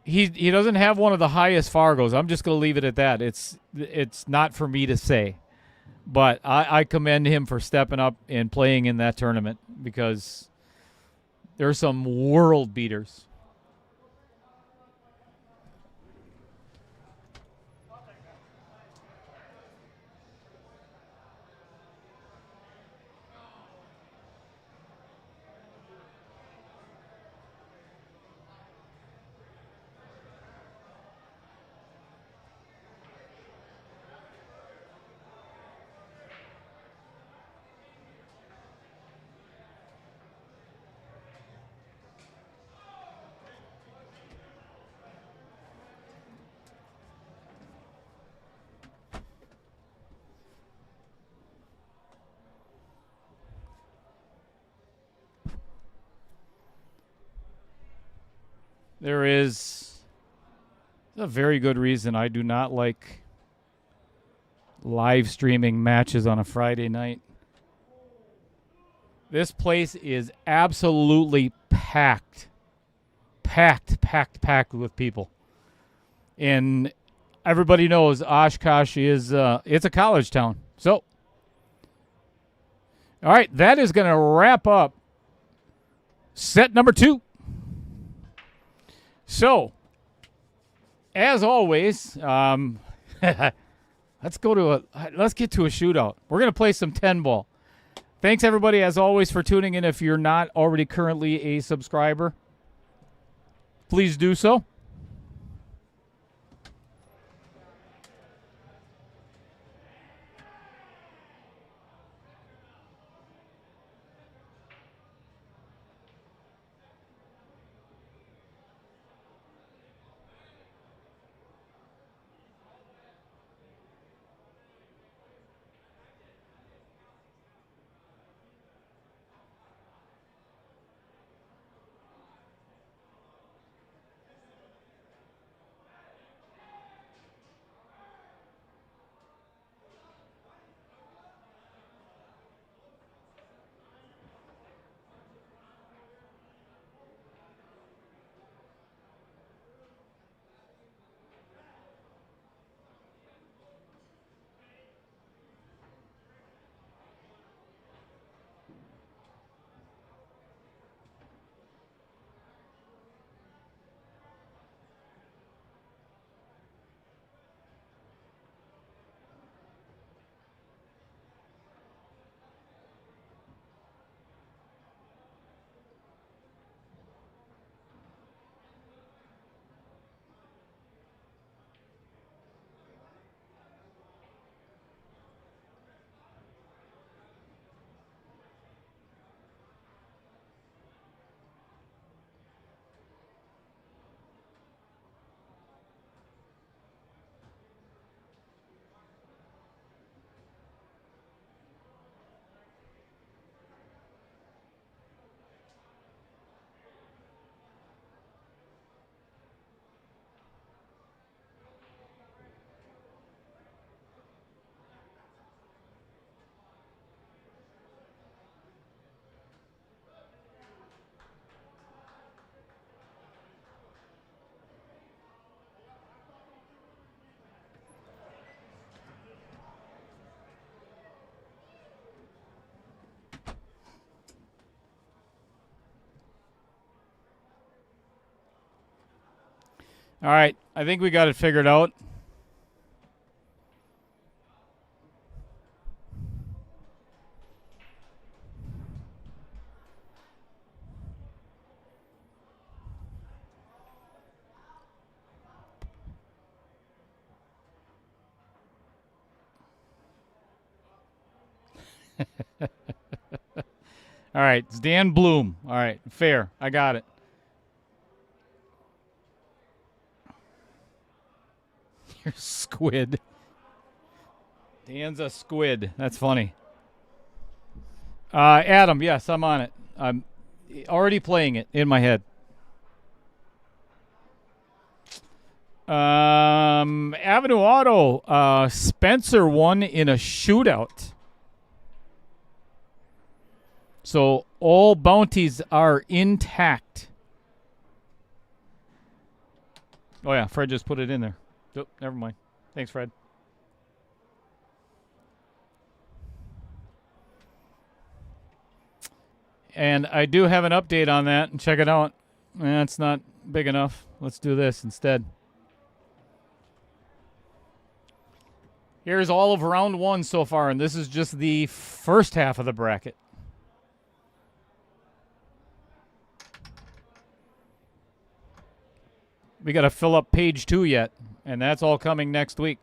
[SPEAKER 3] He doesn't have one of the highest Fargos. I'm just going to leave it at that. It's not for me to say, but I commend him for stepping up and playing in that tournament because there's some world beaters. There is a very good reason I do not like live streaming matches on a Friday night. This place is absolutely packed with people. And everybody knows Oshkosh is it's a college town. So, all right, that is going to wrap up set number 2. So, as always, let's get to a shootout. We're going to play some 10-ball. Thanks, everybody, as always, for tuning in. If you're not already currently a subscriber, please do so. All right, I think we got it figured out. All right, it's Dan Bloom. All right, fair. I got it. You're a squid. Dan's a squid. That's funny. Adam, yes, I'm on it. I'm already playing it in my head. Avenue Auto. Spencer won in a shootout. So all bounties are intact. Oh, yeah, Fred just put it in there. Oh, never mind. Thanks, Fred. And I do have an update on that. And check it out. It's not big enough. Let's do this instead. Here's all of round one so far, and this is just the first half of the bracket. We got to fill up page 2 yet, and that's all coming next week.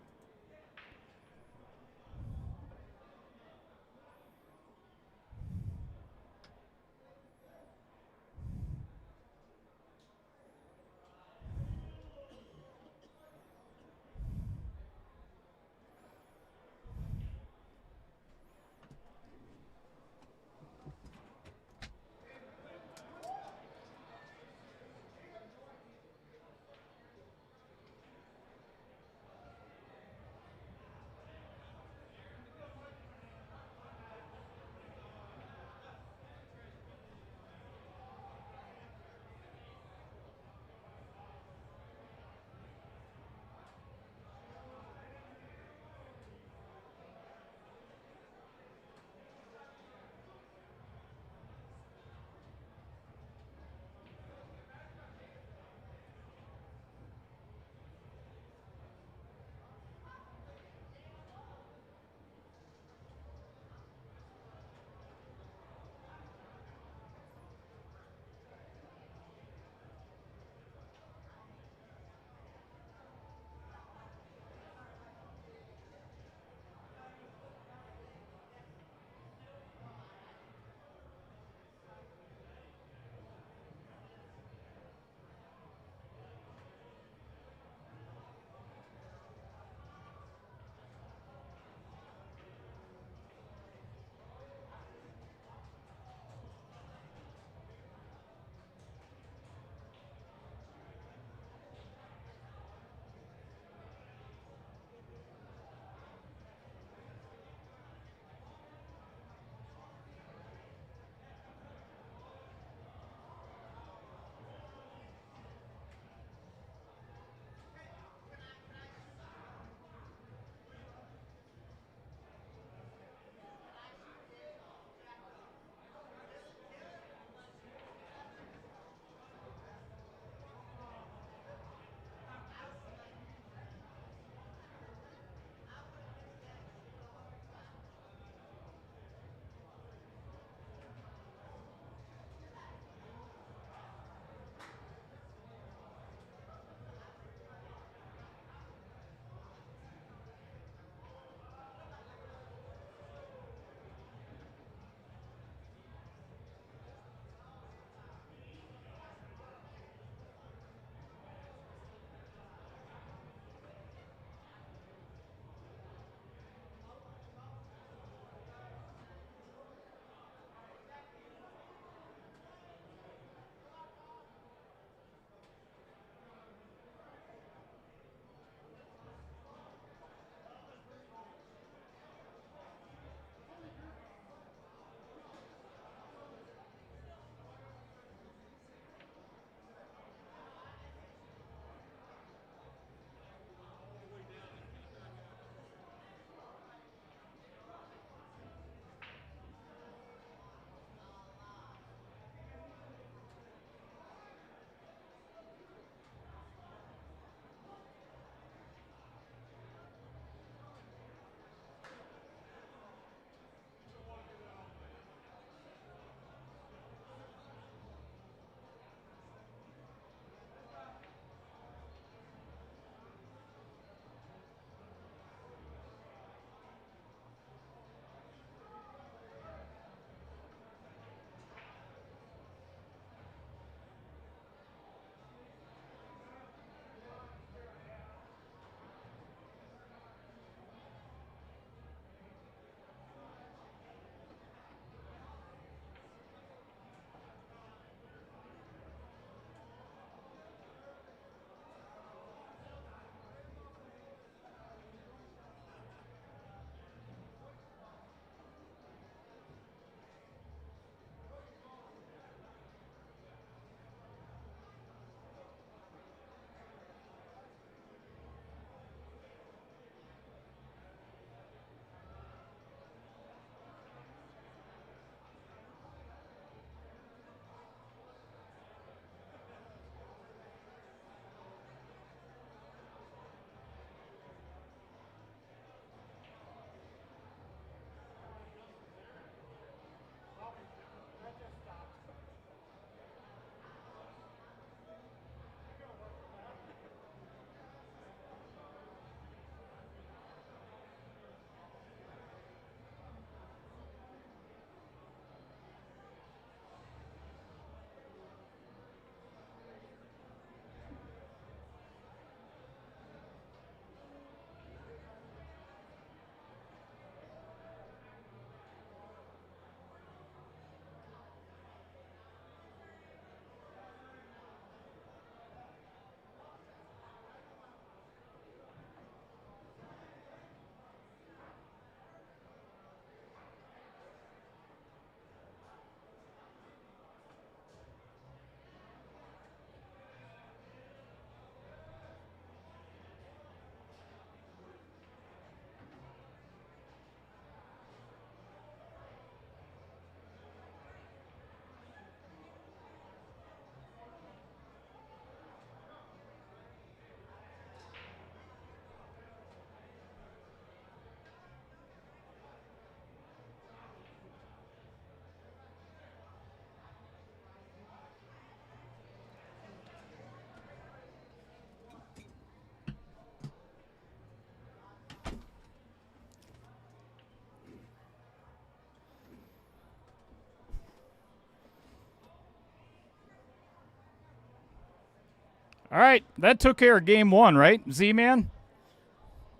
[SPEAKER 3] All right, that took care of game 1, right, Z-Man?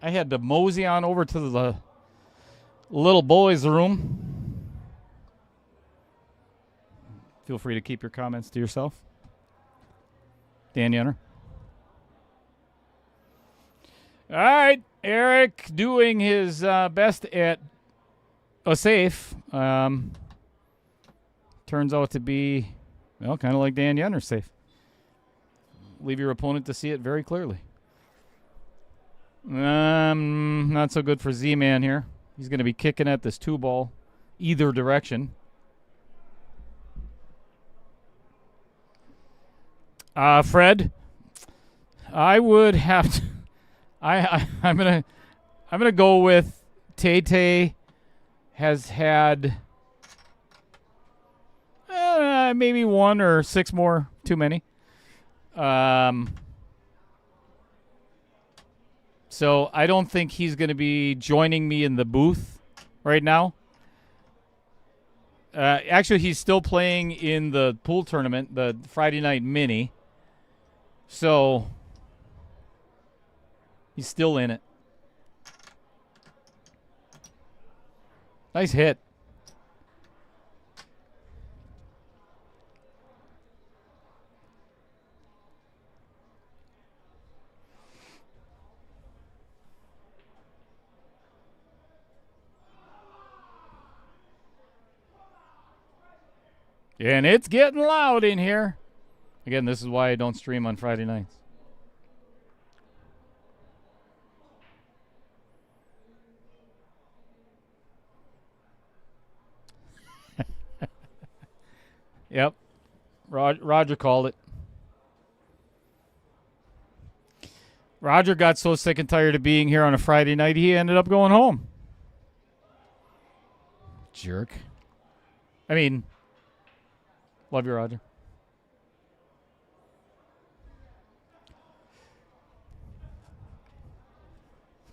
[SPEAKER 3] I had to mosey on over to the little boys' room. Feel free to keep your comments to yourself. Dan Yenner. All right, Eric doing his best at a safe. Turns out to be, well, kind of like Dan Yenner's safe. Leave your opponent to see it very clearly. Not so good for Z-Man here. He's going to be kicking at this 2-ball either direction. Fred, I would have to. I'm gonna go with Tay has had maybe 1 or 6 more too many. So I don't think he's going to be joining me in the booth right now. Actually, he's still playing in the pool tournament, the Friday night mini. So he's still in it. Nice hit. And it's getting loud in here. Again, this is why I don't stream on Friday nights. Yep. Roger called it. Roger got so sick and tired of being here on a Friday night, he ended up going home. Jerk. I mean, love you, Roger.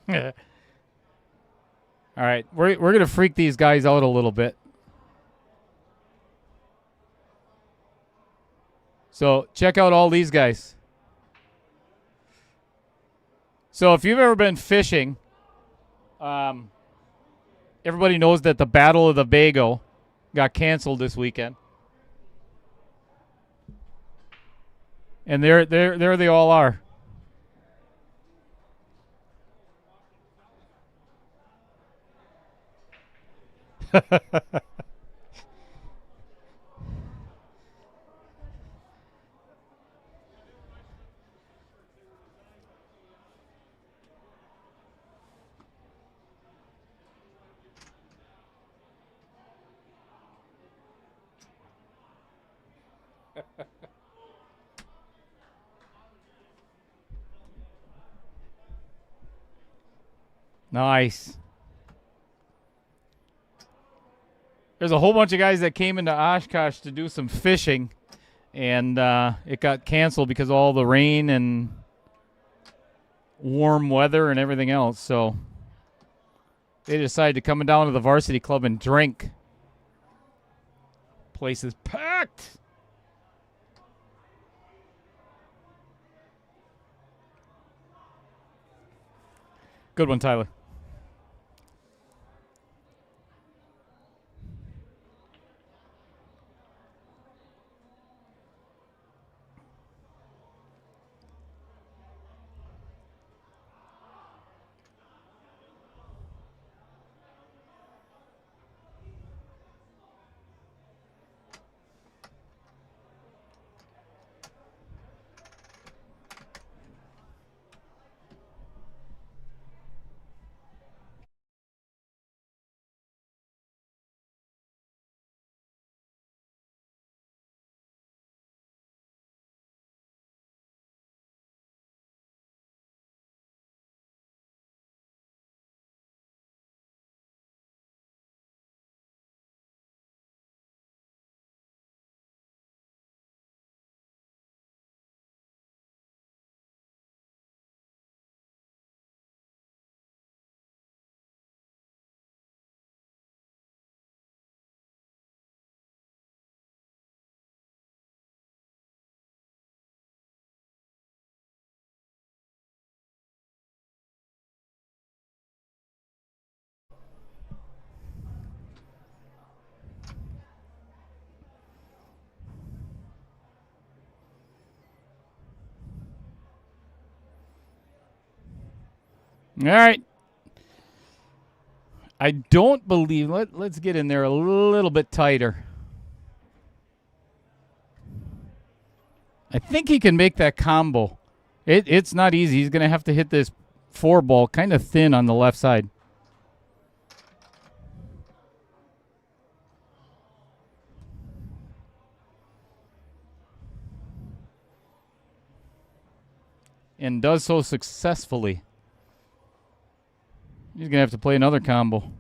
[SPEAKER 3] All right, we're going to freak these guys out a little bit. So check out all these guys. So if you've ever been fishing, everybody knows that the Battle of the Bago got canceled this weekend. And there they all are. Nice. There's a whole bunch of guys that came into Oshkosh to do some fishing, and it got canceled because of all the rain and warm weather and everything else. So they decided to come down to the varsity club and drink. Place is packed. Good one, Tyler. All right. I don't believe. Let's get in there a little bit tighter. I think he can make that combo. It's not easy. He's going to have to hit this 4-ball kind of thin on the left side. And does so successfully. He's going to have to play another combo.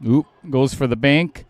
[SPEAKER 3] Oop, goes for the bank.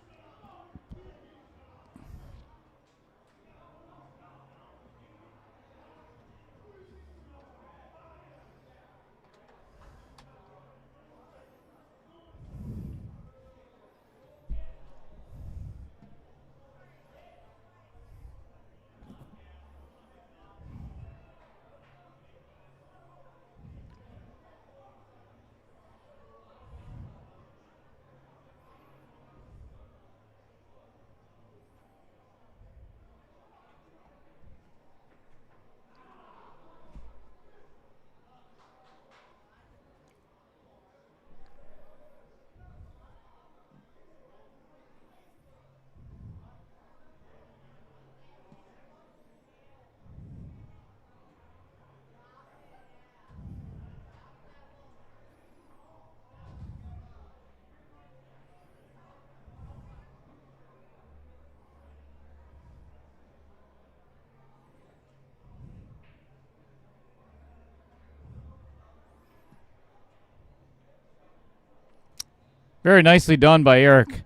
[SPEAKER 3] Very nicely done by Eric.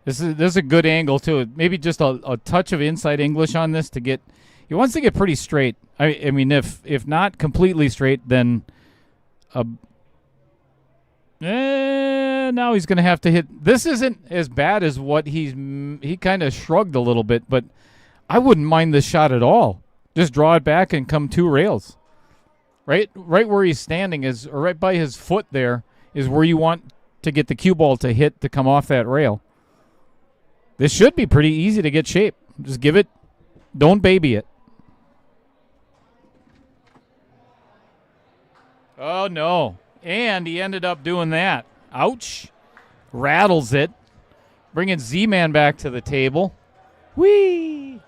[SPEAKER 3] This is a good angle too. Maybe just a touch of inside English on this to get. He wants to get pretty straight. I mean, if not completely straight, then now he's going to have to hit. This isn't as bad as what he kind of shrugged a little bit, but I wouldn't mind this shot at all. Just draw it back and come 2 rails. Right where he's standing is, or right by his foot there, is where you want to get the cue ball to hit to come off that rail. This should be pretty easy to get shape. Just give it. Don't baby it. Oh, no. And he ended up doing that. Ouch. Rattles it. Bringing Z-Man back to the table. Whee!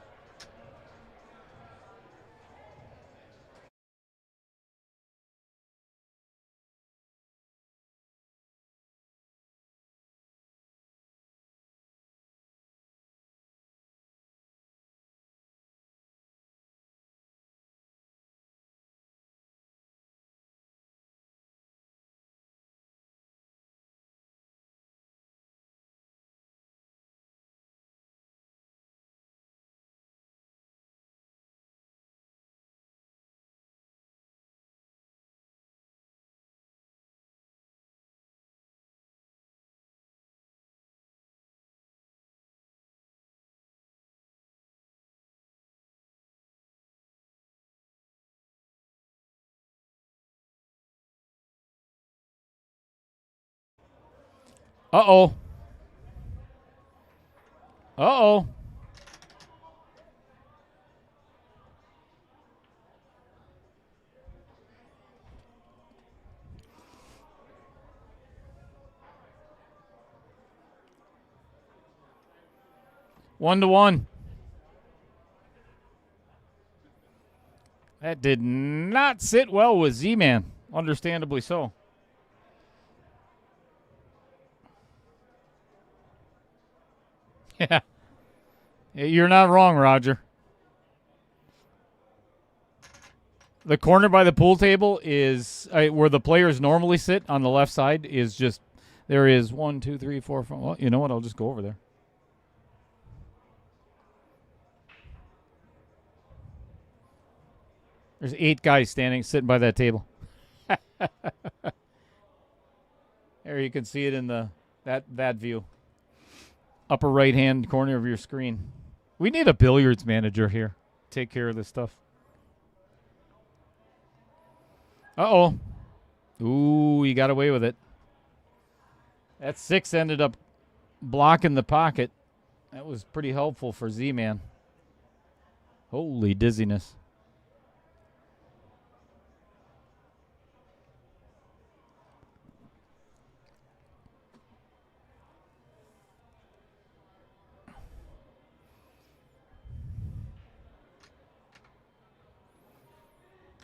[SPEAKER 3] Uh-oh. Uh-oh. One to one. That did not sit well with Z-Man. Understandably so. Yeah. You're not wrong, Roger. The corner by the pool table is where the players normally sit on the left side is just, there is 1, 2, 3, 4, 5. Well, you know what? I'll just go over there. There's 8 guys sitting by that table. There you can see it in that view. Upper right-hand corner of your screen. We need a billiards manager here. Take care of this stuff. Uh-oh. Ooh, he got away with it. That 6 ended up blocking the pocket. That was pretty helpful for Z-Man. Holy dizziness.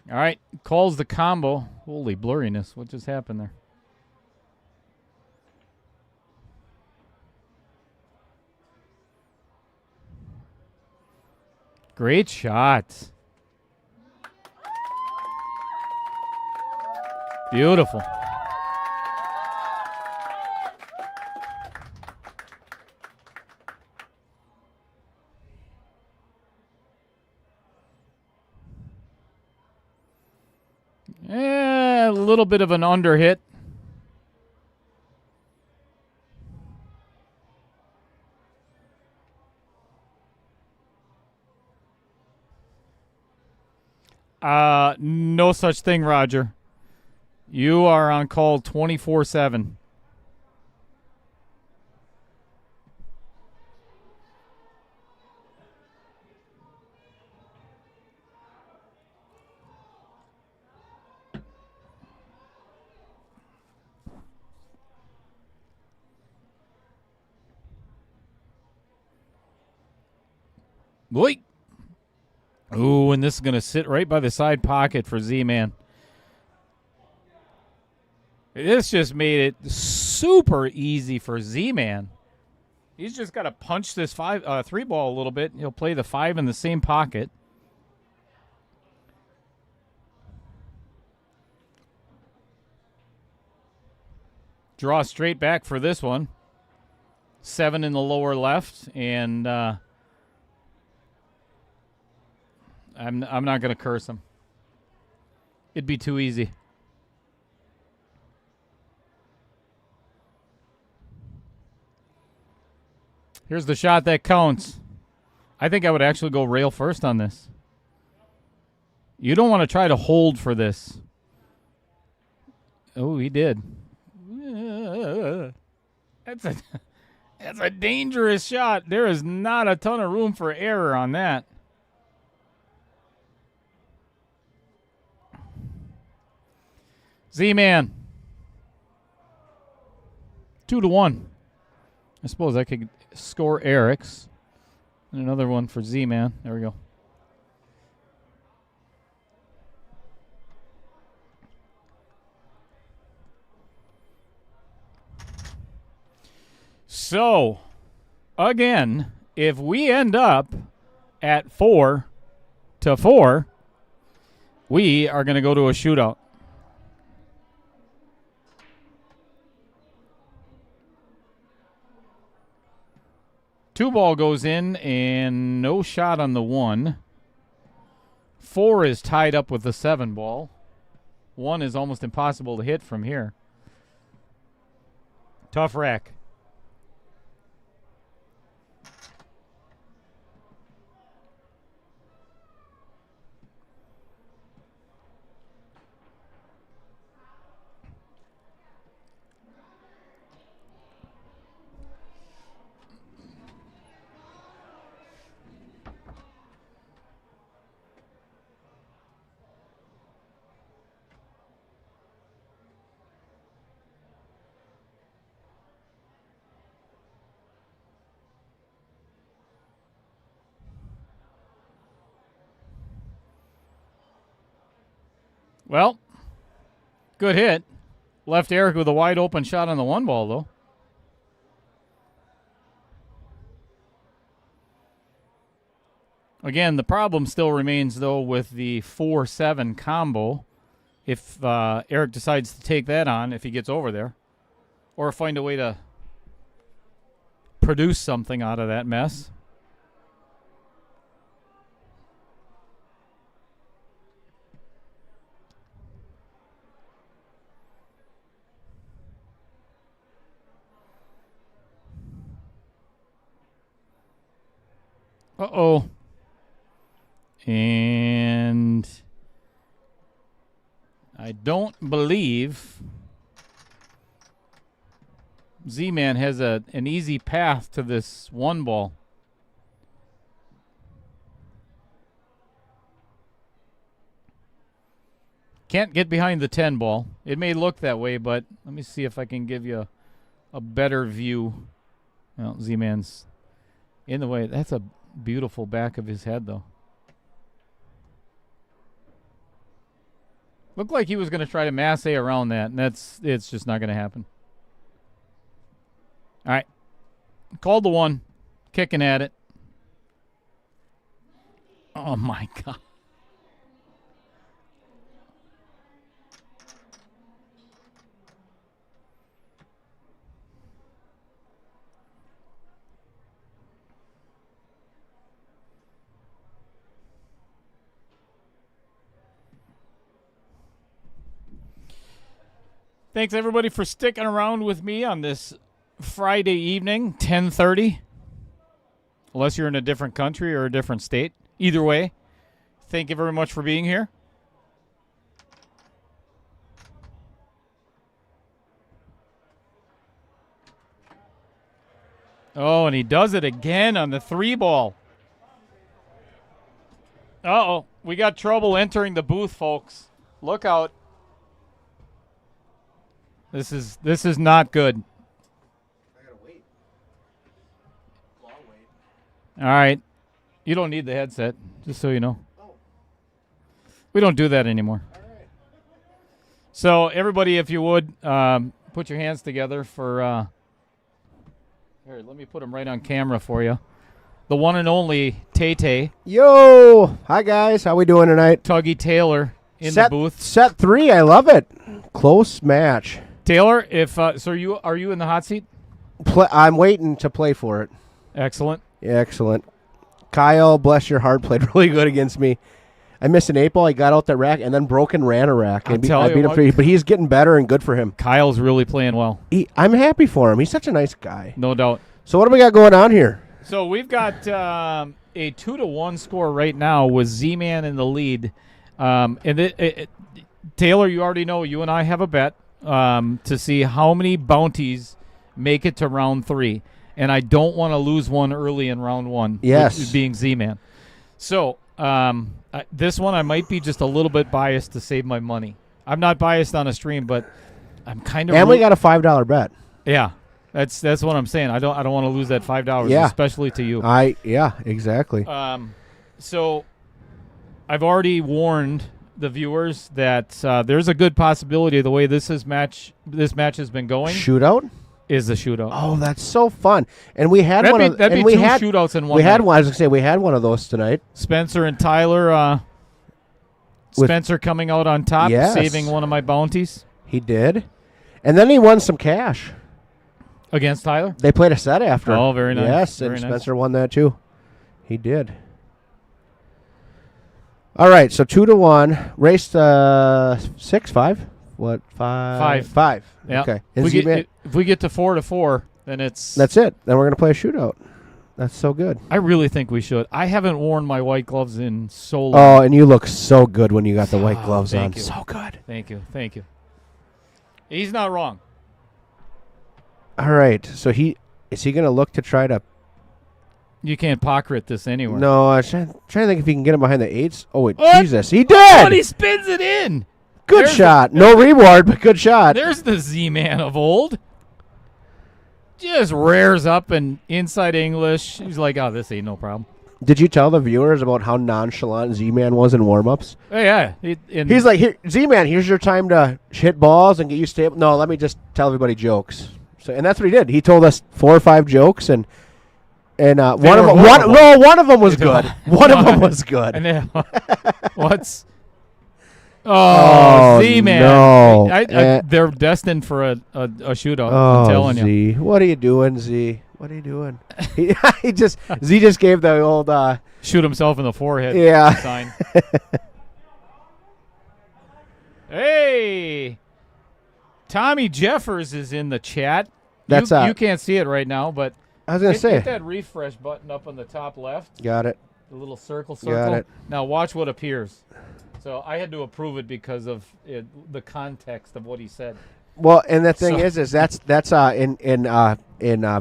[SPEAKER 3] All right, calls the combo. Holy blurriness. What just happened there? Great shot. Beautiful. A little bit of an under hit. No such thing, Roger. You are on call 24/7. Boy. Ooh, and this is going to sit right by the side pocket for Z-Man. This just made it super easy for Z-Man. He's just got to punch this 3 ball a little bit. He'll play the 5 in the same pocket. Draw straight back for this one. 7 in the lower left, and I'm not going to curse him. It'd be too easy. Here's the shot that counts. I think I would actually go rail first on this. You don't want to try to hold for this. Oh, he did. That's a dangerous shot. There is not a ton of room for error on that. Z-Man. 2-1. I suppose I could score Eric's. And another one for Z-Man. There we go. So, again, if we end up at 4-4, we are going to go to a shootout. Two ball goes in, and no shot on the 1. 4 is tied up with the 7 ball. 1 is almost impossible to hit from here. Tough rack. Well, good hit. Left Eric with a wide open shot on the 1 ball, though. Again, the problem still remains, though, with the 4-7 combo. If Eric decides to take that on, if he gets over there, or find a way to produce something out of that mess. Uh-oh. And I don't believe Z-Man has an easy path to this 1 ball. can't get behind the 10 ball. It may look that way, but let me see if I can give you a better view. Well, Z-Man's in the way. That's a beautiful back of his head, though. Looked like he was going to try to masse around that, and it's just not going to happen. All right. Called the one. Kicking at it. Oh, my God. Thanks, everybody, for sticking around with me on this Friday evening, 10:30. Unless you're in a different country or a different state. Either way, thank you very much for being here. Oh, and he does it again on the 3 ball. Uh-oh, we got trouble entering the booth, folks. Look out. This is not good.
[SPEAKER 5] I gotta wait. Long wait.
[SPEAKER 3] All right. You don't need the headset, just so you know.
[SPEAKER 5] Oh.
[SPEAKER 3] We don't do that anymore.
[SPEAKER 5] All right.
[SPEAKER 3] So, everybody, if you would, put your hands together for... here, let me put them right on camera for you. The one and only Tay-Tay.
[SPEAKER 6] Yo! Hi, guys. How we doing tonight?
[SPEAKER 3] Tuggy Taylor in the booth.
[SPEAKER 6] Set 3. I love it. Close match.
[SPEAKER 3] Taylor, if so, are you in the hot seat?
[SPEAKER 6] I'm waiting to play for it.
[SPEAKER 3] Excellent.
[SPEAKER 6] Yeah, excellent. Kyle, bless your heart, played really good against me. I missed an 8-ball. He got out that rack and then broke and ran a rack. I beat him 3, but he's getting better and good for him.
[SPEAKER 3] Kyle's really playing well.
[SPEAKER 6] I'm happy for him. He's such a nice guy.
[SPEAKER 3] No doubt.
[SPEAKER 6] So what do we got going on here?
[SPEAKER 3] So we've got a 2-1 score right now with Z-Man in the lead. Taylor, you already know you and I have a bet to see how many bounties make it to round 3. And I don't want to lose one early in round 1.
[SPEAKER 6] Yes.
[SPEAKER 3] Being Z-Man. So this one I might be just a little bit biased to save my money. I'm not biased on a stream, but I'm kind of.
[SPEAKER 6] And we got a $5 bet.
[SPEAKER 3] Yeah. That's what I'm saying. I don't want to lose that $5,
[SPEAKER 6] yeah.
[SPEAKER 3] Especially to you.
[SPEAKER 6] Yeah, exactly.
[SPEAKER 3] So I've already warned the viewers that there's a good possibility the way this match has been going.
[SPEAKER 6] Shootout
[SPEAKER 3] is the shootout.
[SPEAKER 6] Oh, that's so fun! And we had
[SPEAKER 3] that'd be two shootouts in one.
[SPEAKER 6] We had one. I was gonna say we had one of those tonight.
[SPEAKER 3] Spencer and Tyler. Spencer coming out on top,
[SPEAKER 6] yes.
[SPEAKER 3] Saving one of my bounties.
[SPEAKER 6] He did, and then he won some cash
[SPEAKER 3] against Tyler.
[SPEAKER 6] They played a set after.
[SPEAKER 3] Oh, very nice.
[SPEAKER 6] Yes,
[SPEAKER 3] very
[SPEAKER 6] and
[SPEAKER 3] nice.
[SPEAKER 6] Spencer won that too. He did. All right, so 2-1. Race 6, 5. What 5? 5.
[SPEAKER 3] Yeah.
[SPEAKER 6] Okay.
[SPEAKER 3] If we get to 4-4, then
[SPEAKER 6] that's it. Then we're gonna play a shootout. That's so good.
[SPEAKER 3] I really think we should. I haven't worn my white gloves in so long.
[SPEAKER 6] Oh, and you look so good when you got the white gloves on.
[SPEAKER 3] You.
[SPEAKER 6] So good.
[SPEAKER 3] Thank you. He's not wrong.
[SPEAKER 6] All right. So is he gonna look to try to?
[SPEAKER 3] You can't pocket this anywhere.
[SPEAKER 6] No, I'm trying to think if he can get him behind the 8s. Oh, wait,
[SPEAKER 3] what?
[SPEAKER 6] Jesus. He did!
[SPEAKER 3] Oh, he spins it in.
[SPEAKER 6] Good shot. No reward, but good shot.
[SPEAKER 3] There's the Z-Man of old. Just rears up in inside English. He's like, oh, this ain't no problem.
[SPEAKER 6] Did you tell the viewers about how nonchalant Z-Man was in warm-ups?
[SPEAKER 3] Oh, yeah.
[SPEAKER 6] He's like, here, Z-Man, here's your time to hit balls and get you stable. No, let me just tell everybody jokes. So, and that's what he did. He told us 4 or 5 jokes, and one of them was good. One of them was good.
[SPEAKER 3] And then, what's? Oh, Z-Man!
[SPEAKER 6] No,
[SPEAKER 3] they're destined for a shootout.
[SPEAKER 6] Oh,
[SPEAKER 3] I'm telling
[SPEAKER 6] Z,
[SPEAKER 3] you.
[SPEAKER 6] What are you doing, Z? What are you doing? Z just gave the old
[SPEAKER 3] shoot himself in the forehead.
[SPEAKER 6] Yeah.
[SPEAKER 3] Sign. Hey, Tommy Jeffers is in the chat.
[SPEAKER 6] That's
[SPEAKER 3] you can't see it right now, but.
[SPEAKER 6] I was going to say.
[SPEAKER 3] Hit that refresh button up on the top left.
[SPEAKER 6] Got it.
[SPEAKER 3] The little circle.
[SPEAKER 6] Got it.
[SPEAKER 3] Now watch what appears. So I had to approve it because of the context of what he said.
[SPEAKER 6] Well, and the thing is that's in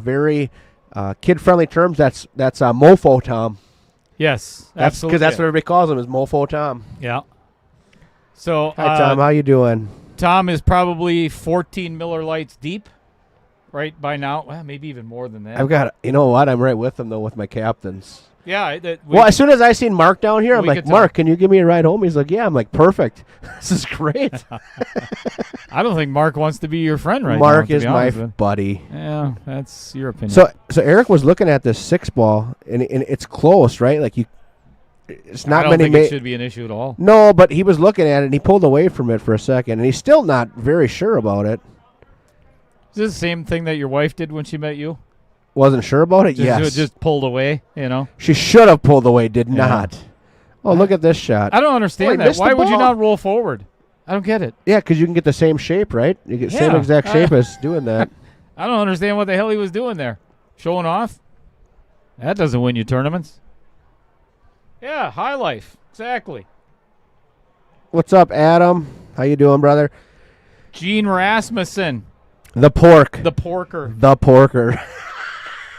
[SPEAKER 6] very kid-friendly terms, that's Mofo Tom.
[SPEAKER 3] Yes, absolutely.
[SPEAKER 6] Because that's what everybody calls him is Mofo Tom.
[SPEAKER 3] Yeah. So,
[SPEAKER 6] Hi, Tom. How you doing?
[SPEAKER 3] Tom is probably 14 Miller Lights deep right by now. Well, maybe even more than that.
[SPEAKER 6] I've got. You know what? I'm right with him though with my captains.
[SPEAKER 3] Yeah.
[SPEAKER 6] Well, as soon as I seen Mark down here, I'm
[SPEAKER 3] we
[SPEAKER 6] like,
[SPEAKER 3] could
[SPEAKER 6] Mark, can you give me a ride home? He's like, yeah. I'm like, perfect. This is great.
[SPEAKER 3] I don't think Mark wants to be your friend right
[SPEAKER 6] Mark
[SPEAKER 3] now.
[SPEAKER 6] is my buddy.
[SPEAKER 3] Yeah, that's your opinion.
[SPEAKER 6] So Eric was looking at this 6-ball, and it's close, right? Like it's not
[SPEAKER 3] I don't
[SPEAKER 6] many.
[SPEAKER 3] think it should be an issue at all.
[SPEAKER 6] No, but he was looking at it, and he pulled away from it for a second, and he's still not very sure about it.
[SPEAKER 3] Is this the same thing that your wife did when she met you?
[SPEAKER 6] Wasn't sure about it? Yes.
[SPEAKER 3] Just pulled away,
[SPEAKER 6] She should have pulled away, did not. Oh, look at this shot.
[SPEAKER 3] I don't understand that. Why would you not roll forward? I don't get it.
[SPEAKER 6] Yeah, because you can get the same shape, right? You get same exact shape as doing that.
[SPEAKER 3] I don't understand what the hell he was doing there. Showing off? That doesn't win you tournaments. Yeah, high life. Exactly.
[SPEAKER 6] What's up, Adam? How you doing, brother?
[SPEAKER 3] Gene Rasmussen.
[SPEAKER 6] The pork.
[SPEAKER 3] The porker.
[SPEAKER 6] The porker.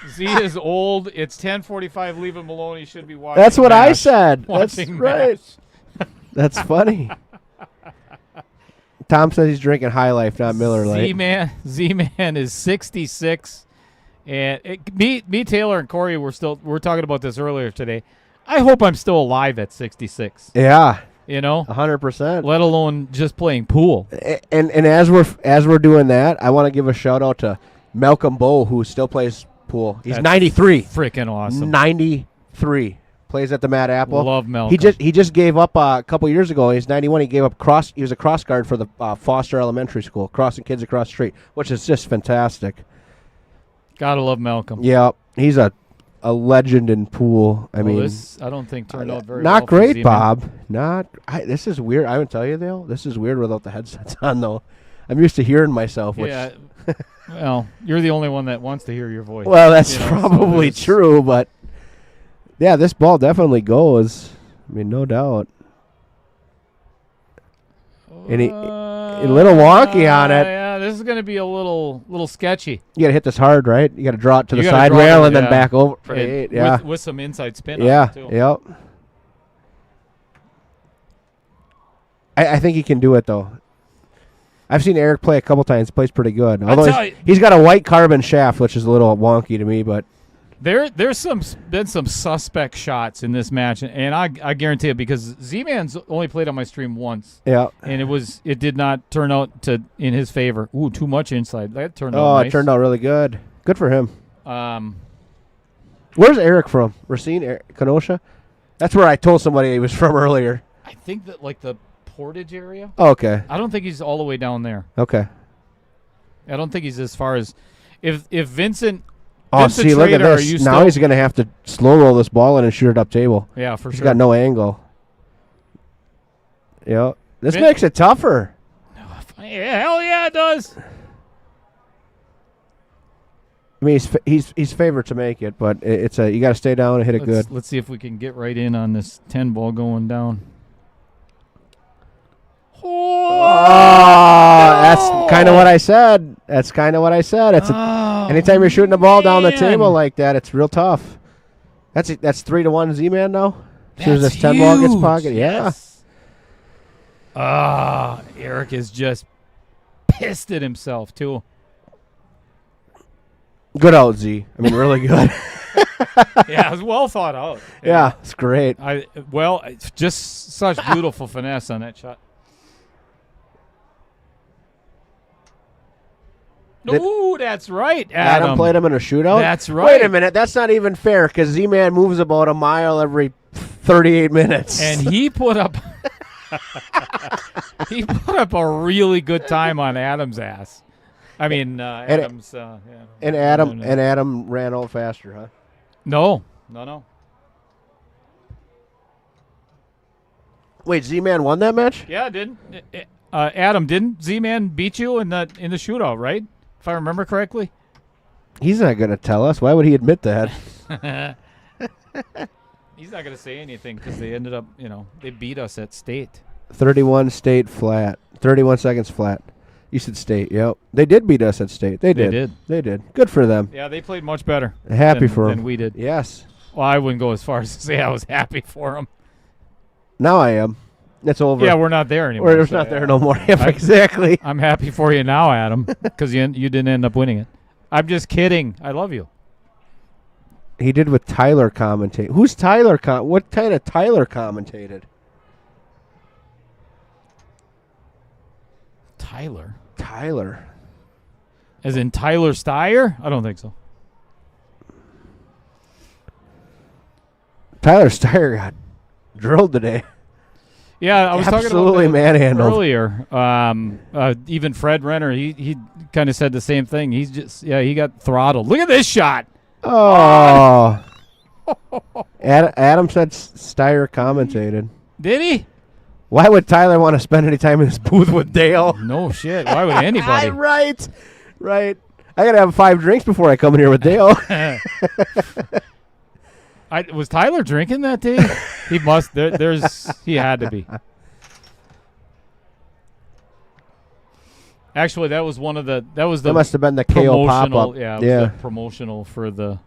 [SPEAKER 3] Z is old. It's 10:45. Leave him alone. He should be watching.
[SPEAKER 6] That's what
[SPEAKER 3] MASH.
[SPEAKER 6] I said. That's
[SPEAKER 3] Watching
[SPEAKER 6] right.
[SPEAKER 3] MASH.
[SPEAKER 6] That's funny. Tom says he's drinking High Life, not Miller Lite.
[SPEAKER 3] Z-Man is 66. And me, Taylor, and Corey we're talking about this earlier today. I hope I'm still alive at 66.
[SPEAKER 6] Yeah.
[SPEAKER 3] 100%.
[SPEAKER 6] Let
[SPEAKER 3] alone just playing pool.
[SPEAKER 6] And as we're doing that, I want to give a shout out to Malcolm Bowe, who still plays pool. He's 93.
[SPEAKER 3] Freaking awesome.
[SPEAKER 6] 93. Plays at the Mad Apple.
[SPEAKER 3] Love Malcolm.
[SPEAKER 6] He just gave up a couple years ago. He's 91. He gave up He was a cross guard for the Foster Elementary School, crossing kids across the street, which is just fantastic.
[SPEAKER 3] Gotta love Malcolm.
[SPEAKER 6] Yeah, he's a legend in pool. I mean,
[SPEAKER 3] this I don't think turned out very
[SPEAKER 6] not
[SPEAKER 3] well
[SPEAKER 6] great,
[SPEAKER 3] for
[SPEAKER 6] Bob. This is weird. I would tell you though. This is weird without the headsets on though. I'm used to hearing myself. Which
[SPEAKER 3] yeah. Well, you're the only one that wants to hear your voice.
[SPEAKER 6] Well, that's probably true, but yeah, this ball definitely goes. I mean, no doubt. And a little wonky on it.
[SPEAKER 3] Yeah, this is going to be a little sketchy.
[SPEAKER 6] You got to hit this hard, right? You got to draw it to the side rail and then back over for the 8. Yeah,
[SPEAKER 3] with some inside spin.
[SPEAKER 6] Yeah,
[SPEAKER 3] on it too.
[SPEAKER 6] Yep. I think he can do it though. I've seen Eric play a couple times. Plays pretty good. Although he's got a white carbon shaft, which is a little wonky to me, but
[SPEAKER 3] there's been some suspect shots in this match, and I guarantee it because Z-Man's only played on my stream once.
[SPEAKER 6] Yeah,
[SPEAKER 3] and it did not turn out in his favor. Ooh, too much inside. That turned out nice.
[SPEAKER 6] It turned out really good. Good for him. Where's Eric from? Racine, Kenosha? That's where I told somebody he was from earlier.
[SPEAKER 3] I think that like the Portage area.
[SPEAKER 6] Oh, okay.
[SPEAKER 3] I don't think he's all the way down there.
[SPEAKER 6] Okay.
[SPEAKER 3] I don't think he's as far as if Vincent.
[SPEAKER 6] Oh, see, look at this. Now he's going to have to slow roll this ball in and shoot it up table.
[SPEAKER 3] Yeah, for sure.
[SPEAKER 6] He's got no angle. Yeah. This makes it tougher.
[SPEAKER 3] Yeah, hell yeah, it does.
[SPEAKER 6] I mean, he's favored to make it, but you got to stay down and hit it good.
[SPEAKER 3] Let's see if we can get right in on this 10 ball going down.
[SPEAKER 6] That's kind of what I said. It's anytime you're shooting the ball down the table like that, it's real tough. That's 3-1 Z-Man now. As soon as this 10 ball gets pocket,
[SPEAKER 3] yes. Eric is just pissed at himself too.
[SPEAKER 6] Good out, Z. I mean, really good.
[SPEAKER 3] Yeah, it was well thought out.
[SPEAKER 6] Yeah, it's great.
[SPEAKER 3] It's just such beautiful finesse on that shot. Ooh, that's right, Adam.
[SPEAKER 6] Played him in a shootout?
[SPEAKER 3] That's right.
[SPEAKER 6] Wait a minute. That's not even fair because Z-Man moves about a mile every 38 minutes.
[SPEAKER 3] And he put up a really good time on Adam's ass. I mean, Adam's.
[SPEAKER 6] And Adam ran out faster, huh?
[SPEAKER 3] No.
[SPEAKER 6] Wait, Z-Man won that match?
[SPEAKER 3] Yeah, didn't Adam? Didn't Z-Man beat you in the shootout? Right, if I remember correctly.
[SPEAKER 6] He's not going to tell us. Why would he admit that?
[SPEAKER 3] He's not going to say anything because they ended up, they beat us at state.
[SPEAKER 6] 31 state flat. 31 seconds flat. You said state, yep. They did beat us at state. They did. Good for them.
[SPEAKER 3] Yeah, they played much better.
[SPEAKER 6] Happy for them.
[SPEAKER 3] Than we did.
[SPEAKER 6] Yes.
[SPEAKER 3] Well, I wouldn't go as far as to say I was happy for them.
[SPEAKER 6] Now I am. It's over.
[SPEAKER 3] Yeah, we're not there anymore.
[SPEAKER 6] We're not there no more. Yeah, exactly.
[SPEAKER 3] I'm happy for you now, Adam, because you didn't end up winning it. I'm just kidding. I love you.
[SPEAKER 6] He did with Tyler commentate. Who's Tyler? What kind of Tyler commentated? Tyler.
[SPEAKER 3] As in Tyler Steyer? I don't think so.
[SPEAKER 6] Tyler Steyer got drilled today.
[SPEAKER 3] Yeah, I was talking about
[SPEAKER 6] absolutely
[SPEAKER 3] that
[SPEAKER 6] manhandled
[SPEAKER 3] earlier. Even Fred Renner, he kind of said the same thing. He got throttled. Look at this shot.
[SPEAKER 6] Oh. Adam said Steyer commentated.
[SPEAKER 3] Did he?
[SPEAKER 6] Why would Tyler want to spend any time in his booth with Dale?
[SPEAKER 3] No shit. Why would anybody?
[SPEAKER 6] Right. I got to have 5 drinks before I come in here with Dale.
[SPEAKER 3] Was Tyler drinking that day? He must. He had to be. Actually, that was
[SPEAKER 6] That must have been the KO pop-up.
[SPEAKER 3] Yeah, it was the promotional for the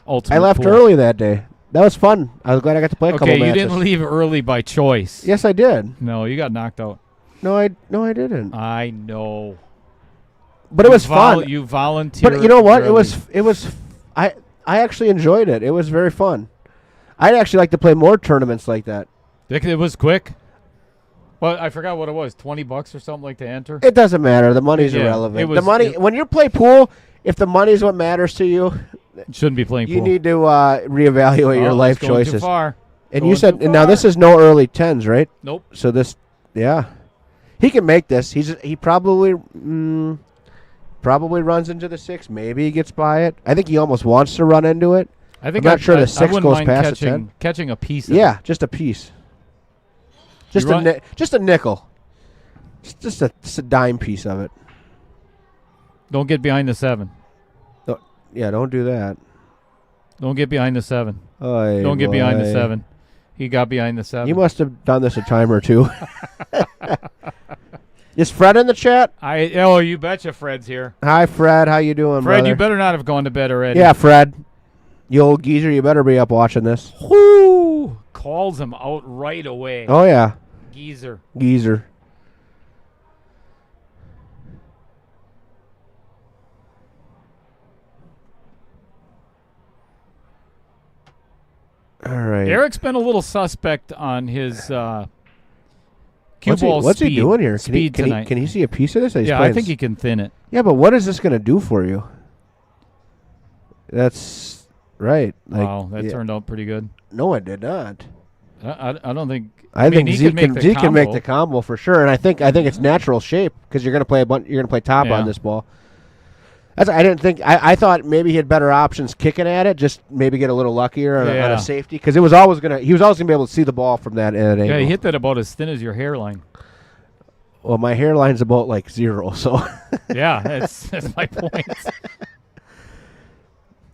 [SPEAKER 3] Ultimate
[SPEAKER 6] I left
[SPEAKER 3] Pool.
[SPEAKER 6] early that day. That was fun. I was glad I got to play a couple matches.
[SPEAKER 3] Okay, you didn't leave early by choice.
[SPEAKER 6] Yes, I did.
[SPEAKER 3] No, you got knocked out.
[SPEAKER 6] No, I didn't.
[SPEAKER 3] I know.
[SPEAKER 6] But it was fun.
[SPEAKER 3] You volunteered.
[SPEAKER 6] But you know what?
[SPEAKER 3] early.
[SPEAKER 6] It was. I actually enjoyed it. It was very fun. I'd actually like to play more tournaments like that.
[SPEAKER 3] It was quick. Well, I forgot what it was. $20 or something like to enter.
[SPEAKER 6] It doesn't matter. The money's
[SPEAKER 3] Yeah,
[SPEAKER 6] irrelevant.
[SPEAKER 3] it was-
[SPEAKER 6] the money when you play pool, if the money's what matters to you,
[SPEAKER 3] Shouldn't be playing
[SPEAKER 6] you
[SPEAKER 3] pool.
[SPEAKER 6] need to reevaluate your life
[SPEAKER 3] it's going
[SPEAKER 6] choices.
[SPEAKER 3] Too far.
[SPEAKER 6] And
[SPEAKER 3] Going
[SPEAKER 6] you said
[SPEAKER 3] too
[SPEAKER 6] now this
[SPEAKER 3] far.
[SPEAKER 6] is no early 10s, right?
[SPEAKER 3] Nope.
[SPEAKER 6] So this, yeah, he can make this. He probably runs into the 6. Maybe he gets by it. I think he almost wants to run into it.
[SPEAKER 3] I think
[SPEAKER 6] I'm not sure the 6
[SPEAKER 3] wouldn't
[SPEAKER 6] goes
[SPEAKER 3] mind
[SPEAKER 6] past the 10.
[SPEAKER 3] catching a piece of
[SPEAKER 6] Yeah,
[SPEAKER 3] it.
[SPEAKER 6] just a piece.
[SPEAKER 3] You
[SPEAKER 6] Just
[SPEAKER 3] run-
[SPEAKER 6] just a nickel. Just a dime piece of it.
[SPEAKER 3] Don't get behind the 7.
[SPEAKER 6] Yeah, don't do that.
[SPEAKER 3] Don't get behind the 7.
[SPEAKER 6] Oy
[SPEAKER 3] Don't get behind the
[SPEAKER 6] boy.
[SPEAKER 3] 7. He got behind the 7.
[SPEAKER 6] You must have done this a time or two. Is Fred in the chat?
[SPEAKER 3] Oh, you betcha Fred's here.
[SPEAKER 6] Hi, Fred. How you doing,
[SPEAKER 3] Fred,
[SPEAKER 6] brother?
[SPEAKER 3] you better not have gone to bed already.
[SPEAKER 6] Yeah, Fred. You old geezer, you better be up watching this.
[SPEAKER 3] Whoo! Calls him out right away.
[SPEAKER 6] Oh, yeah.
[SPEAKER 3] Geezer.
[SPEAKER 6] Geezer. All right.
[SPEAKER 3] Eric's been a little suspect on his cue ball
[SPEAKER 6] What's
[SPEAKER 3] speed.
[SPEAKER 6] he doing here?
[SPEAKER 3] Speed tonight.
[SPEAKER 6] Can he see a piece of this? He's
[SPEAKER 3] Yeah, I
[SPEAKER 6] playing
[SPEAKER 3] think he can thin it.
[SPEAKER 6] Yeah, but what is this going to do for you? That's right.
[SPEAKER 3] Wow, that turned out pretty good.
[SPEAKER 6] No, it did not.
[SPEAKER 3] I don't think.
[SPEAKER 6] I think
[SPEAKER 3] he
[SPEAKER 6] Zeke
[SPEAKER 3] can make the
[SPEAKER 6] can make
[SPEAKER 3] combo.
[SPEAKER 6] the combo for sure, and I think it's natural shape because you're going to play you're going to play top
[SPEAKER 3] Yeah.
[SPEAKER 6] on this ball. I didn't think. I thought maybe he had better options kicking at it, just maybe get a little luckier on
[SPEAKER 3] Yeah.
[SPEAKER 6] a safety because he was always going to be able to see the ball from that angle.
[SPEAKER 3] Yeah, he hit that about as thin as your hairline.
[SPEAKER 6] Well, my hairline's about like 0, so
[SPEAKER 3] Yeah, that's my point.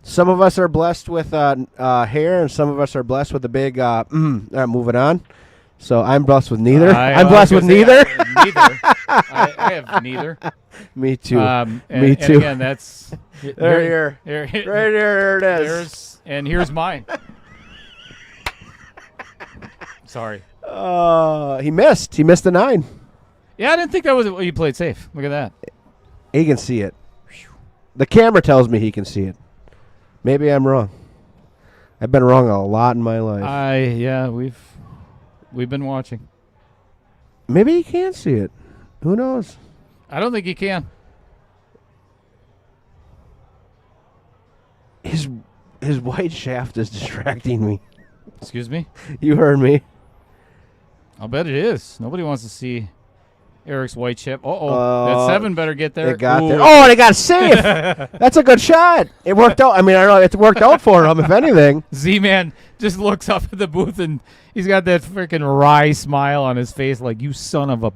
[SPEAKER 6] some of us are blessed with hair, and some of us are blessed with a big. Moving on. So I'm blessed with neither. I'm blessed with neither.
[SPEAKER 3] Neither. I have neither.
[SPEAKER 6] Me too.
[SPEAKER 3] And,
[SPEAKER 6] Me too.
[SPEAKER 3] And again, that's
[SPEAKER 6] There it is.
[SPEAKER 3] Here's mine. Sorry.
[SPEAKER 6] He missed. He missed the 9.
[SPEAKER 3] Yeah, I didn't think that was. You played safe. Look at that.
[SPEAKER 6] He can see it. The camera tells me he can see it. Maybe I'm wrong. I've been wrong a lot in my life.
[SPEAKER 3] We've been watching.
[SPEAKER 6] Maybe he can't see it. Who knows?
[SPEAKER 3] I don't think he can.
[SPEAKER 6] His white shaft is distracting me.
[SPEAKER 3] Excuse me?
[SPEAKER 6] You heard me.
[SPEAKER 3] I'll bet it is. Nobody wants to see Eric's white chip. That 7 better get there.
[SPEAKER 6] It got
[SPEAKER 3] Ooh.
[SPEAKER 6] there. Oh, and it got safe. That's a good shot. It worked out. I mean, I don't know. It worked out for him, if anything.
[SPEAKER 3] Z-Man just looks up at the booth and he's got that freaking wry smile on his face like, you son of a...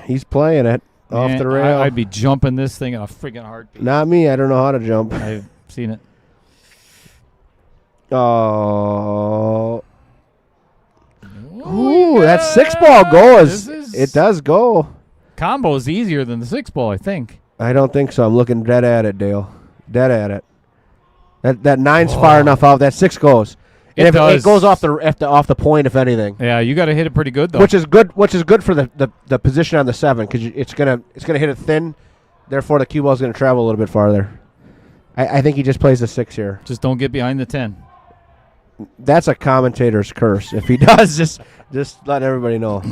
[SPEAKER 6] He's playing it off
[SPEAKER 3] Man,
[SPEAKER 6] the rail.
[SPEAKER 3] I'd be jumping this thing in a freaking heartbeat.
[SPEAKER 6] Not me. I don't know how to jump.
[SPEAKER 3] I've seen it.
[SPEAKER 6] Oh.
[SPEAKER 3] Oh,
[SPEAKER 6] Ooh,
[SPEAKER 3] yeah.
[SPEAKER 6] that 6-ball goal
[SPEAKER 3] This
[SPEAKER 6] it does go.
[SPEAKER 3] Combo is easier than the 6-ball, I think.
[SPEAKER 6] I don't think so. I'm looking dead at it, Dale. Dead at it. That 9's far enough out. That 6 goes. And if
[SPEAKER 3] does.
[SPEAKER 6] it goes off the point, if anything.
[SPEAKER 3] Yeah, you got to hit it pretty good though.
[SPEAKER 6] Which is good for the position on the 7 because it's gonna hit it thin. Therefore, the cue ball is gonna travel a little bit farther. I think he just plays the 6 here.
[SPEAKER 3] Just don't get behind the 10.
[SPEAKER 6] That's a commentator's curse. If he does, just let everybody know.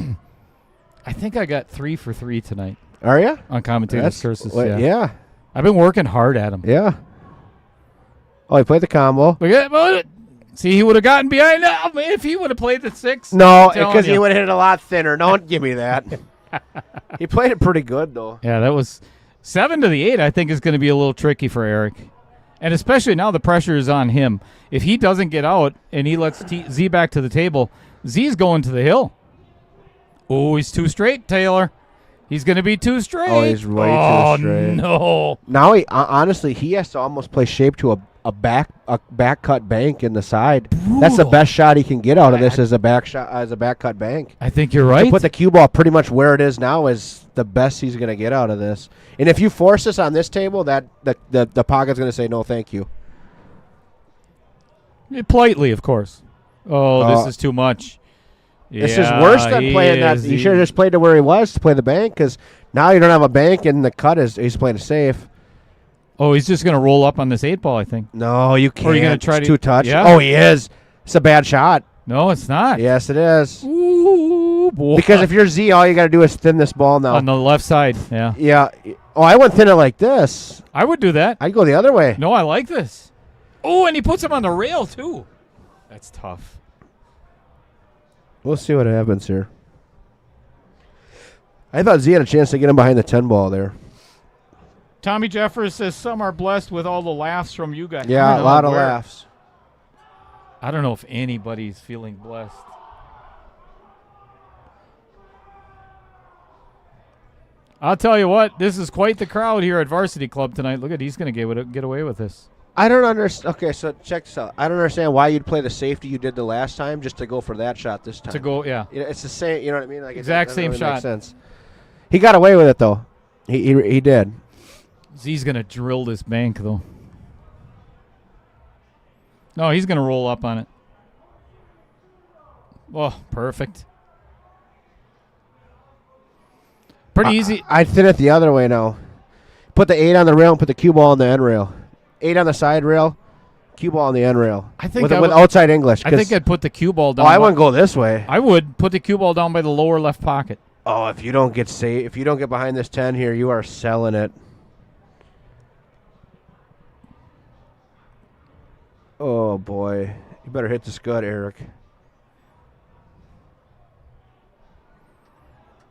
[SPEAKER 3] I think I got 3 for 3 tonight
[SPEAKER 6] Are you?
[SPEAKER 3] on commentator's curses.
[SPEAKER 6] Yeah.
[SPEAKER 3] I've been working hard at him.
[SPEAKER 6] Yeah. Oh, he played the combo.
[SPEAKER 3] See, he would have gotten behind. Oh, man, if he would have played the 6.
[SPEAKER 6] No,
[SPEAKER 3] I'm telling
[SPEAKER 6] because he
[SPEAKER 3] you.
[SPEAKER 6] would have hit it a lot thinner. Don't give me that. He played it pretty good, though.
[SPEAKER 3] Yeah, that was 7 to the 8. I think is going to be a little tricky for Eric, and especially now the pressure is on him. If he doesn't get out and he lets Z back to the table, Z's going to the hill. Oh, he's too straight, Taylor. He's going to be too straight.
[SPEAKER 6] Oh, he's way too straight.
[SPEAKER 3] No.
[SPEAKER 6] Now he honestly he has to almost play shape to a back cut bank in the side. That's the best shot he can get out of this as a back cut bank.
[SPEAKER 3] I think you're right.
[SPEAKER 6] To put the cue ball pretty much where it is now is the best he's going to get out of this. And if you force this on this table, that the pocket's going to say no, thank you.
[SPEAKER 3] Politely, of course. Oh, this is too much.
[SPEAKER 6] This is worse than playing that. He should have just played to where he was to play the bank because now you don't have a bank and the cut is he's playing it safe.
[SPEAKER 3] Oh, he's just going to roll up on this 8-ball, I think.
[SPEAKER 6] No, you can't.
[SPEAKER 3] Or are you going to try
[SPEAKER 6] it's
[SPEAKER 3] to
[SPEAKER 6] too touch?
[SPEAKER 3] Yeah.
[SPEAKER 6] Oh, he is. It's a bad shot.
[SPEAKER 3] No, it's not.
[SPEAKER 6] Yes, it is.
[SPEAKER 3] Ooh, boy.
[SPEAKER 6] Because if you're Z, all you got to do is thin this ball now.
[SPEAKER 3] On the left side, yeah.
[SPEAKER 6] Yeah. Oh, I wouldn't thin it like this.
[SPEAKER 3] I would do that.
[SPEAKER 6] I'd go the other way.
[SPEAKER 3] No, I like this. Oh, and he puts him on the rail, too. That's tough.
[SPEAKER 6] We'll see what happens here. I thought Z had a chance to get him behind the 10 ball there.
[SPEAKER 3] Tommy Jeffers says some are blessed with all the laughs from you guys.
[SPEAKER 6] Yeah, a lot of laughs.
[SPEAKER 3] I don't know if anybody's feeling blessed. I'll tell you what, this is quite the crowd here at Varsity Club tonight. Look at, he's going to get away with this.
[SPEAKER 6] I don't understand. Okay, so check this out. I don't understand why you'd play the safety you did the last time just to go for that shot this time.
[SPEAKER 3] To go, yeah.
[SPEAKER 6] It's the same. You know what I mean? Like
[SPEAKER 3] Exact
[SPEAKER 6] it
[SPEAKER 3] same
[SPEAKER 6] really
[SPEAKER 3] shot.
[SPEAKER 6] Makes sense. He got away with it though. He did.
[SPEAKER 3] Z's going to drill this bank though. No, he's going to roll up on it. Oh, perfect. Pretty easy.
[SPEAKER 6] I'd thin it the other way now. Put the 8 on the rail and put the cue ball on the end rail. 8 on the side rail, cue ball on the end rail.
[SPEAKER 3] I think
[SPEAKER 6] with outside English.
[SPEAKER 3] I think I'd put the cue ball down.
[SPEAKER 6] Oh, I wouldn't go this way.
[SPEAKER 3] I would put the cue ball down by the lower left pocket.
[SPEAKER 6] Oh, if you don't get behind this 10 here, you are selling it. Oh boy, you better hit this good, Eric.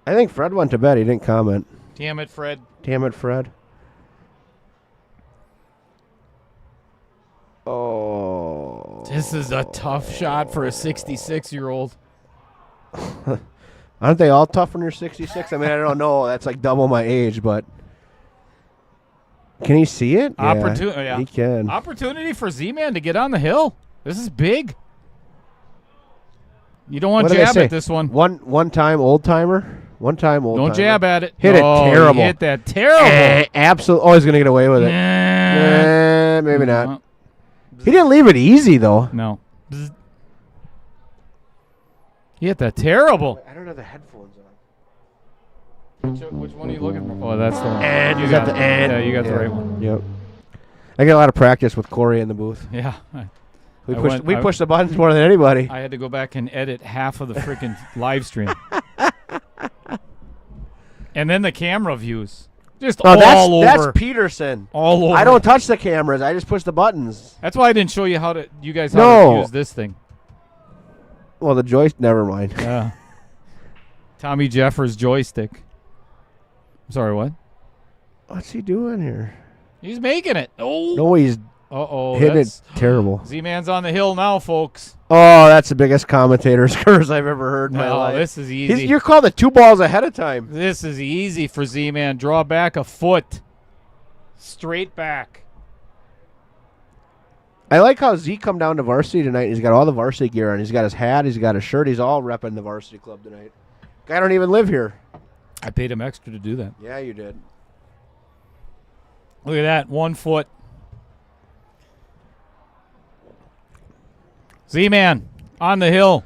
[SPEAKER 6] I think Fred went to bed. He didn't comment.
[SPEAKER 3] Damn it, Fred.
[SPEAKER 6] Damn it, Fred. Oh.
[SPEAKER 3] This is a tough shot for a 66-year-old.
[SPEAKER 6] Aren't they all tough when you're 66? I mean, I don't know. That's like double my age, but can he see it?
[SPEAKER 3] Yeah,
[SPEAKER 6] he can.
[SPEAKER 3] Opportunity for Z-Man to get on the hill. This is big. You don't want to jab at this one.
[SPEAKER 6] One time old timer. One time old timer.
[SPEAKER 3] Don't jab at it.
[SPEAKER 6] Hit it terrible.
[SPEAKER 3] Hit that terrible.
[SPEAKER 6] Absolutely. Oh, he's going to get away with it. Maybe not. He didn't leave it easy, though.
[SPEAKER 3] No. Bzz. He hit that terrible.
[SPEAKER 6] I don't have the headphones
[SPEAKER 3] on. Which one are you looking for? Oh, that's the one.
[SPEAKER 6] And you got the and.
[SPEAKER 3] Yeah, you got the right one.
[SPEAKER 6] Yep. I get a lot of practice with Corey in the booth.
[SPEAKER 3] Yeah.
[SPEAKER 6] We push the buttons more than anybody.
[SPEAKER 3] I had to go back and edit half of the freaking live stream. And then the camera views. Just all over.
[SPEAKER 6] That's Peterson.
[SPEAKER 3] All over.
[SPEAKER 6] I don't touch the cameras. I just push the buttons.
[SPEAKER 3] That's why I didn't show you how to use this thing.
[SPEAKER 6] Well, the joystick. Never mind.
[SPEAKER 3] Yeah. Tommy Jeffers joystick. I'm sorry, what?
[SPEAKER 6] What's he doing here?
[SPEAKER 3] He's making it. Oh.
[SPEAKER 6] No, he's hitting it terrible.
[SPEAKER 3] Z-Man's on the hill now, folks.
[SPEAKER 6] Oh, that's the biggest commentator's curse I've ever heard in my life.
[SPEAKER 3] This is easy.
[SPEAKER 6] You're called the 2 balls ahead of time.
[SPEAKER 3] This is easy for Z-Man. Draw back a foot. Straight back.
[SPEAKER 6] I like how Z come down to varsity tonight. He's got all the varsity gear on. He's got his hat. He's got his shirt. He's all repping the varsity club tonight. Guy don't even live here.
[SPEAKER 3] I paid him extra to do that.
[SPEAKER 6] Yeah, you did.
[SPEAKER 3] Look at that. 1 foot. Z-Man on the hill.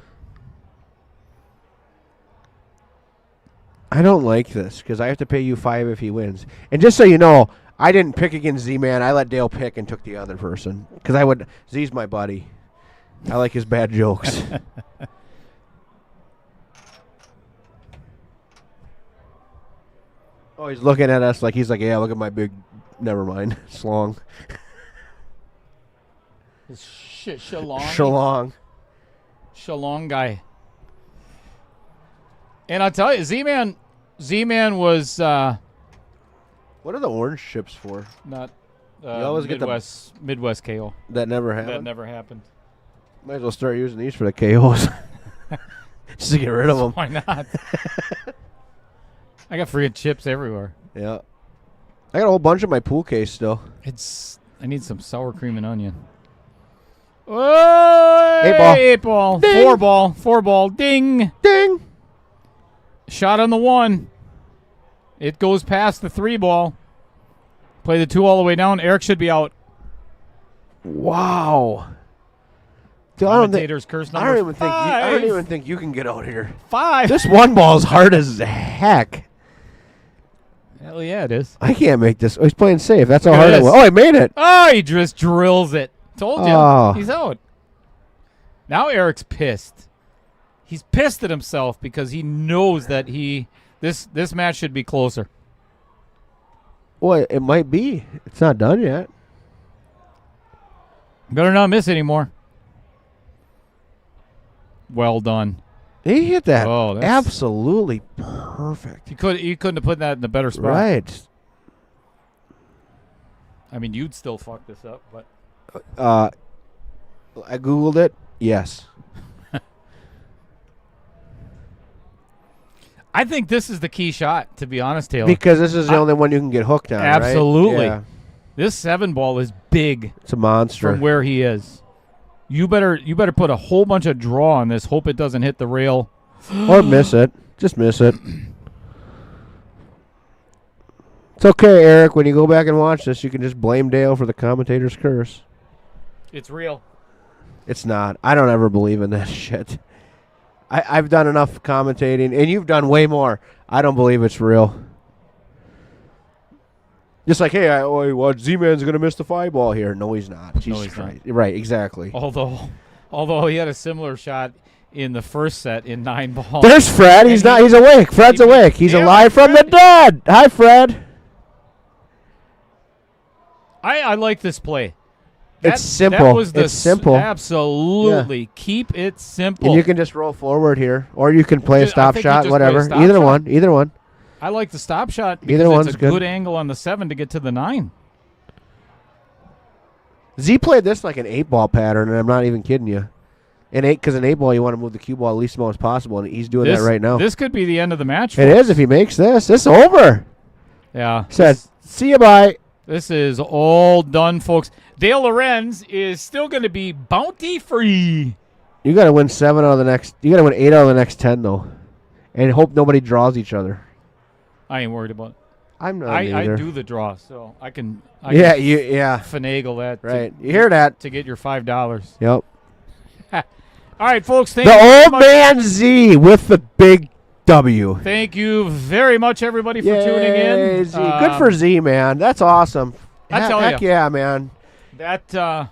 [SPEAKER 6] I don't like this because I have to pay you 5 if he wins. And just so you know, I didn't pick against Z-Man. I let Dale pick and took the other person because I would. Z's my buddy. I like his bad jokes. Oh, he's looking at us like he's like, yeah, look at my big. Never mind, slong.
[SPEAKER 3] Shalong. Shalong guy. And I'll tell you, Z-Man was
[SPEAKER 6] What are the orange chips for?
[SPEAKER 3] not
[SPEAKER 6] You always get the-
[SPEAKER 3] Midwest KO.
[SPEAKER 6] That never happened.
[SPEAKER 3] That never happened.
[SPEAKER 6] Might as well start using these for the KOs. Just to get rid of them.
[SPEAKER 3] Why not? I got freaking chips everywhere.
[SPEAKER 6] Yeah. I got a whole bunch of my pool case still.
[SPEAKER 3] I need some sour cream and onion. Oh,
[SPEAKER 6] 8-ball.
[SPEAKER 3] 8-ball.
[SPEAKER 6] Ding.
[SPEAKER 3] 4-ball. 4-ball. Ding.
[SPEAKER 6] Ding!
[SPEAKER 3] Shot on the 1. It goes past the 3-ball. Play the 2 all the way down. Eric should be out.
[SPEAKER 6] Wow. Dude,
[SPEAKER 3] Commentator's curse
[SPEAKER 6] I
[SPEAKER 3] number
[SPEAKER 6] don't
[SPEAKER 3] five.
[SPEAKER 6] even think you can get out here.
[SPEAKER 3] 5.
[SPEAKER 6] This 1 ball is hard as heck.
[SPEAKER 3] Hell yeah, it is.
[SPEAKER 6] I can't make this. Oh, he's playing safe. That's how
[SPEAKER 3] Look at
[SPEAKER 6] hard it
[SPEAKER 3] this.
[SPEAKER 6] was. Oh, he made it.
[SPEAKER 3] Oh, he just drills it. Told you.
[SPEAKER 6] Oh.
[SPEAKER 3] He's out. Now Eric's pissed. He's pissed at himself because he knows that this match should be closer.
[SPEAKER 6] Well, it might be. It's not done yet.
[SPEAKER 3] Better not miss anymore. Well done.
[SPEAKER 6] He hit that
[SPEAKER 3] Oh, that's-
[SPEAKER 6] absolutely perfect.
[SPEAKER 3] You couldn't have put that in a better spot.
[SPEAKER 6] Right.
[SPEAKER 3] I mean, you'd still fuck this up, but
[SPEAKER 6] I Googled it. Yes.
[SPEAKER 3] I think this is the key shot, to be honest, Taylor.
[SPEAKER 6] Because this is the only one you can get hooked on, right?
[SPEAKER 3] Absolutely.
[SPEAKER 6] Yeah.
[SPEAKER 3] This 7-ball is big
[SPEAKER 6] It's a monster.
[SPEAKER 3] from where he is. You better put a whole bunch of draw on this. Hope it doesn't hit the rail.
[SPEAKER 6] Or miss it. Just miss it. It's okay, Eric. When you go back and watch this, you can just blame Dale for the commentator's curse.
[SPEAKER 3] It's real.
[SPEAKER 6] It's not. I don't ever believe in that shit. I've done enough commentating, and you've done way more. I don't believe it's real. Just like, hey, Z-Man's going to miss the 5-ball here. No, he's not. Jesus
[SPEAKER 3] he's not.
[SPEAKER 6] Christ. Right, exactly.
[SPEAKER 3] Although he had a similar shot in the first set in 9-ball.
[SPEAKER 6] There's Fred. He's not. He's awake. Fred's awake. He's
[SPEAKER 3] Damn
[SPEAKER 6] alive from the dead. Hi, Fred.
[SPEAKER 3] I like this play.
[SPEAKER 6] It's simple.
[SPEAKER 3] That was
[SPEAKER 6] It's simple.
[SPEAKER 3] Absolutely.
[SPEAKER 6] Yeah.
[SPEAKER 3] Keep it simple.
[SPEAKER 6] And you can just roll forward here, or you can play a
[SPEAKER 3] I
[SPEAKER 6] stop
[SPEAKER 3] think you
[SPEAKER 6] shot,
[SPEAKER 3] just
[SPEAKER 6] whatever.
[SPEAKER 3] play a stop
[SPEAKER 6] Either
[SPEAKER 3] shot.
[SPEAKER 6] one. Either one.
[SPEAKER 3] I like the stop shot because
[SPEAKER 6] Either one's
[SPEAKER 3] it's a
[SPEAKER 6] good.
[SPEAKER 3] good angle on the 7 to get to the 9.
[SPEAKER 6] Z played this like an 8-ball pattern, and I'm not even kidding you. Because an 8-ball, you want to move the cue ball the least amount as possible, and he's doing that right now.
[SPEAKER 3] This could be the end of the match.
[SPEAKER 6] It is if he makes this. This is over.
[SPEAKER 3] Yeah.
[SPEAKER 6] Said, see you, bye.
[SPEAKER 3] This is all done, folks. Dale Lorenz is still going to be bounty free.
[SPEAKER 6] You got to win 7 out of the next. You got to win 8 out of the next 10 though, and hope nobody draws each other.
[SPEAKER 3] I ain't worried about it.
[SPEAKER 6] I'm not
[SPEAKER 3] I
[SPEAKER 6] either.
[SPEAKER 3] do the draw, so I can.
[SPEAKER 6] Yeah, yeah.
[SPEAKER 3] Finagle that.
[SPEAKER 6] Right. You hear that?
[SPEAKER 3] To get your $5.
[SPEAKER 6] Yep.
[SPEAKER 3] All right, folks. Thank
[SPEAKER 6] The
[SPEAKER 3] you very
[SPEAKER 6] old
[SPEAKER 3] much.
[SPEAKER 6] man Z with the big W.
[SPEAKER 3] Thank you very much, everybody, for tuning
[SPEAKER 6] Yay,
[SPEAKER 3] in.
[SPEAKER 6] Z. Good for Z, man. That's awesome.
[SPEAKER 3] I tell
[SPEAKER 6] Heck
[SPEAKER 3] ya.
[SPEAKER 6] yeah, man.
[SPEAKER 3] That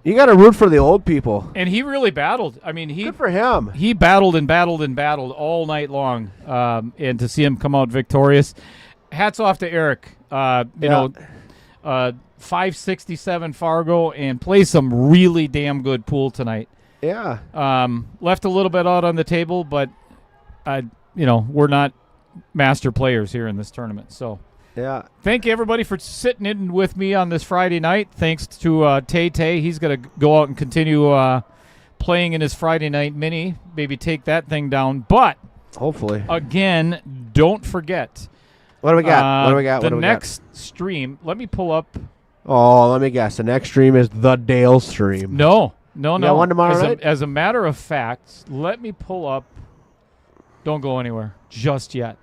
[SPEAKER 6] You got to root for the old people.
[SPEAKER 3] and he really battled. I mean,
[SPEAKER 6] Good for him.
[SPEAKER 3] he battled and battled and battled all night long, and to see him come out victorious, hats off to Eric. You know, 567 Fargo and play some really damn good pool tonight.
[SPEAKER 6] Yeah.
[SPEAKER 3] Left a little bit out on the table, but we're not master players here in this tournament. So
[SPEAKER 6] Yeah.
[SPEAKER 3] thank you everybody for sitting in with me on this Friday night. Thanks to Tay Tay. He's gonna go out and continue playing in his Friday night mini. Maybe take that thing down. But
[SPEAKER 6] Hopefully.
[SPEAKER 3] again, don't forget.
[SPEAKER 6] What do we got? What do we got?
[SPEAKER 3] The
[SPEAKER 6] What do we got?
[SPEAKER 3] next stream. Let me pull up.
[SPEAKER 6] Oh, let me guess. The next stream is the Dale stream.
[SPEAKER 3] No.
[SPEAKER 6] got one tomorrow night?
[SPEAKER 3] As a matter of fact, let me pull up. Don't go anywhere just yet.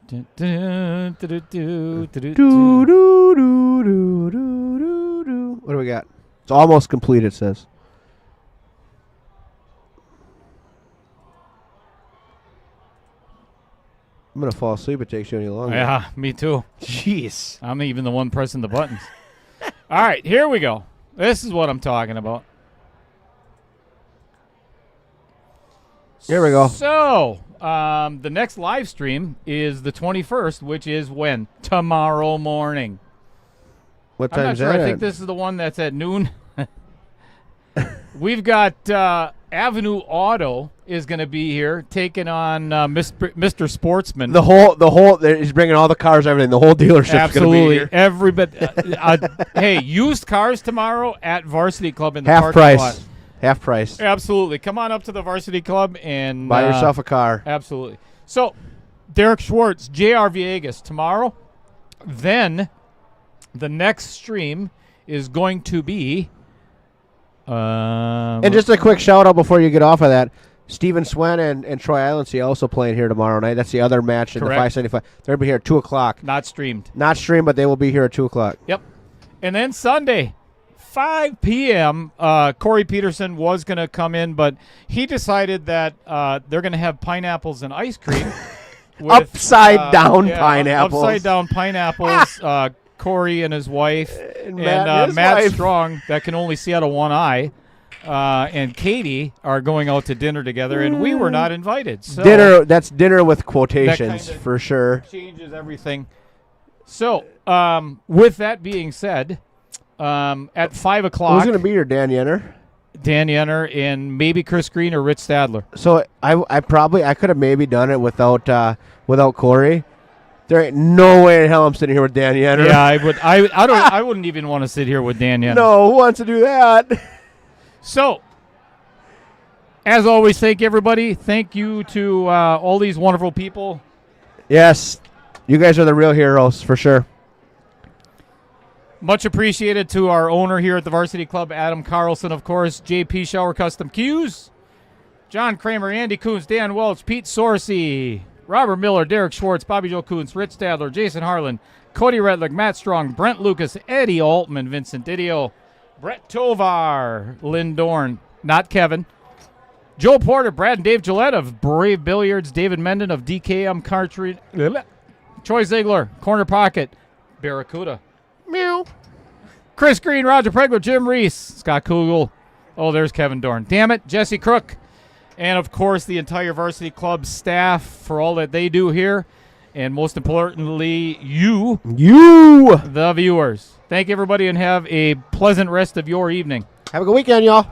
[SPEAKER 3] Do, do, do, do, do, do,
[SPEAKER 6] Do,
[SPEAKER 3] do.
[SPEAKER 6] do, do, do, do, do, do. What do we got? It's almost complete, it says. I'm going to fall asleep. It takes you any longer.
[SPEAKER 3] Yeah, me too.
[SPEAKER 6] Jeez.
[SPEAKER 3] I'm even the one pressing the buttons. All right, here we go. This is what I'm talking about.
[SPEAKER 6] Here we go.
[SPEAKER 3] So, the next live stream is the 21st, which is when? Tomorrow morning.
[SPEAKER 6] What
[SPEAKER 3] I'm
[SPEAKER 6] time
[SPEAKER 3] not
[SPEAKER 6] is
[SPEAKER 3] sure.
[SPEAKER 6] that?
[SPEAKER 3] I think this is the one that's at noon. We've got Avenue Auto is going to be here taking on Mr. Sportsman.
[SPEAKER 6] The whole. He's bringing all the cars, everything. The whole dealership's going to be
[SPEAKER 3] Absolutely.
[SPEAKER 6] here.
[SPEAKER 3] Everybody. Hey, used cars tomorrow at Varsity Club in the
[SPEAKER 6] Half
[SPEAKER 3] parking
[SPEAKER 6] price.
[SPEAKER 3] lot.
[SPEAKER 6] Half price.
[SPEAKER 3] Absolutely. Come on up to the Varsity Club and
[SPEAKER 6] Buy yourself a car.
[SPEAKER 3] Absolutely. So, Derek Schwartz, JR Villegas tomorrow. Then, the next stream is going to be.
[SPEAKER 6] And just a quick shout out before you get off of that. Steven Swen and Troy Islandsey also playing here tomorrow night. That's the other match in the
[SPEAKER 3] Correct.
[SPEAKER 6] 575. They'll be here at 2 o'clock.
[SPEAKER 3] Not streamed.
[SPEAKER 6] Not streamed, but they will be here at 2 o'clock.
[SPEAKER 3] Yep. And then Sunday, 5 p.m., Corey Peterson was going to come in, but he decided that they're going to have pineapples and ice cream. With,
[SPEAKER 6] Upside down pineapples.
[SPEAKER 3] Upside down pineapples. Corey and his wife.
[SPEAKER 6] And Matt, his
[SPEAKER 3] Matt
[SPEAKER 6] wife.
[SPEAKER 3] Strong, that can only see out of one eye. And Katie are going out to dinner together, and we were not invited. So
[SPEAKER 6] Dinner. That's dinner with quotations
[SPEAKER 3] kind of
[SPEAKER 6] for sure.
[SPEAKER 3] changes everything. So, with that being said, at 5 o'clock,
[SPEAKER 6] Who's going to be here? Dan Yenner.
[SPEAKER 3] Dan Yenner and maybe Chris Green or Rich Stadler.
[SPEAKER 6] So I could have maybe done it without Corey. There ain't no way in hell I'm sitting here with Dan Yenner.
[SPEAKER 3] Yeah, I would. I wouldn't even want to sit here with Dan Yenner.
[SPEAKER 6] No, who wants to do that?
[SPEAKER 3] So, as always, thank you, everybody. Thank you to all these wonderful people.
[SPEAKER 6] Yes, you guys are the real heroes for sure.
[SPEAKER 3] Much appreciated to our owner here at the Varsity Club, Adam Carlson, of course, JP Shower Custom Cues, John Kramer, Andy Coons, Dan Welch, Pete Sorsey, Robert Miller, Derek Schwartz, Bobby Joe Coons, Rich Stadler, Jason Harlan, Cody Redlick, Matt Strong, Brent Lucas, Eddie Altman, Vincent Didio, Brett Tovar, Lynn Dorn, not Kevin, Joe Porter, Brad and Dave Gillette of Brave Billiards, David Menden of DKM Cartridge, Troy Ziegler, Corner Pocket, Barracuda.
[SPEAKER 6] Meow.
[SPEAKER 3] Chris Green, Roger Pregler, Jim Reese, Scott Kugel. Oh, there's Kevin Dorn. Damn it, Jesse Crook. And, of course, the entire Varsity Club staff for all that they do here. And most importantly, you, the viewers. Thank you, everybody, and have a pleasant rest of your evening.
[SPEAKER 6] Have a good weekend, y'all.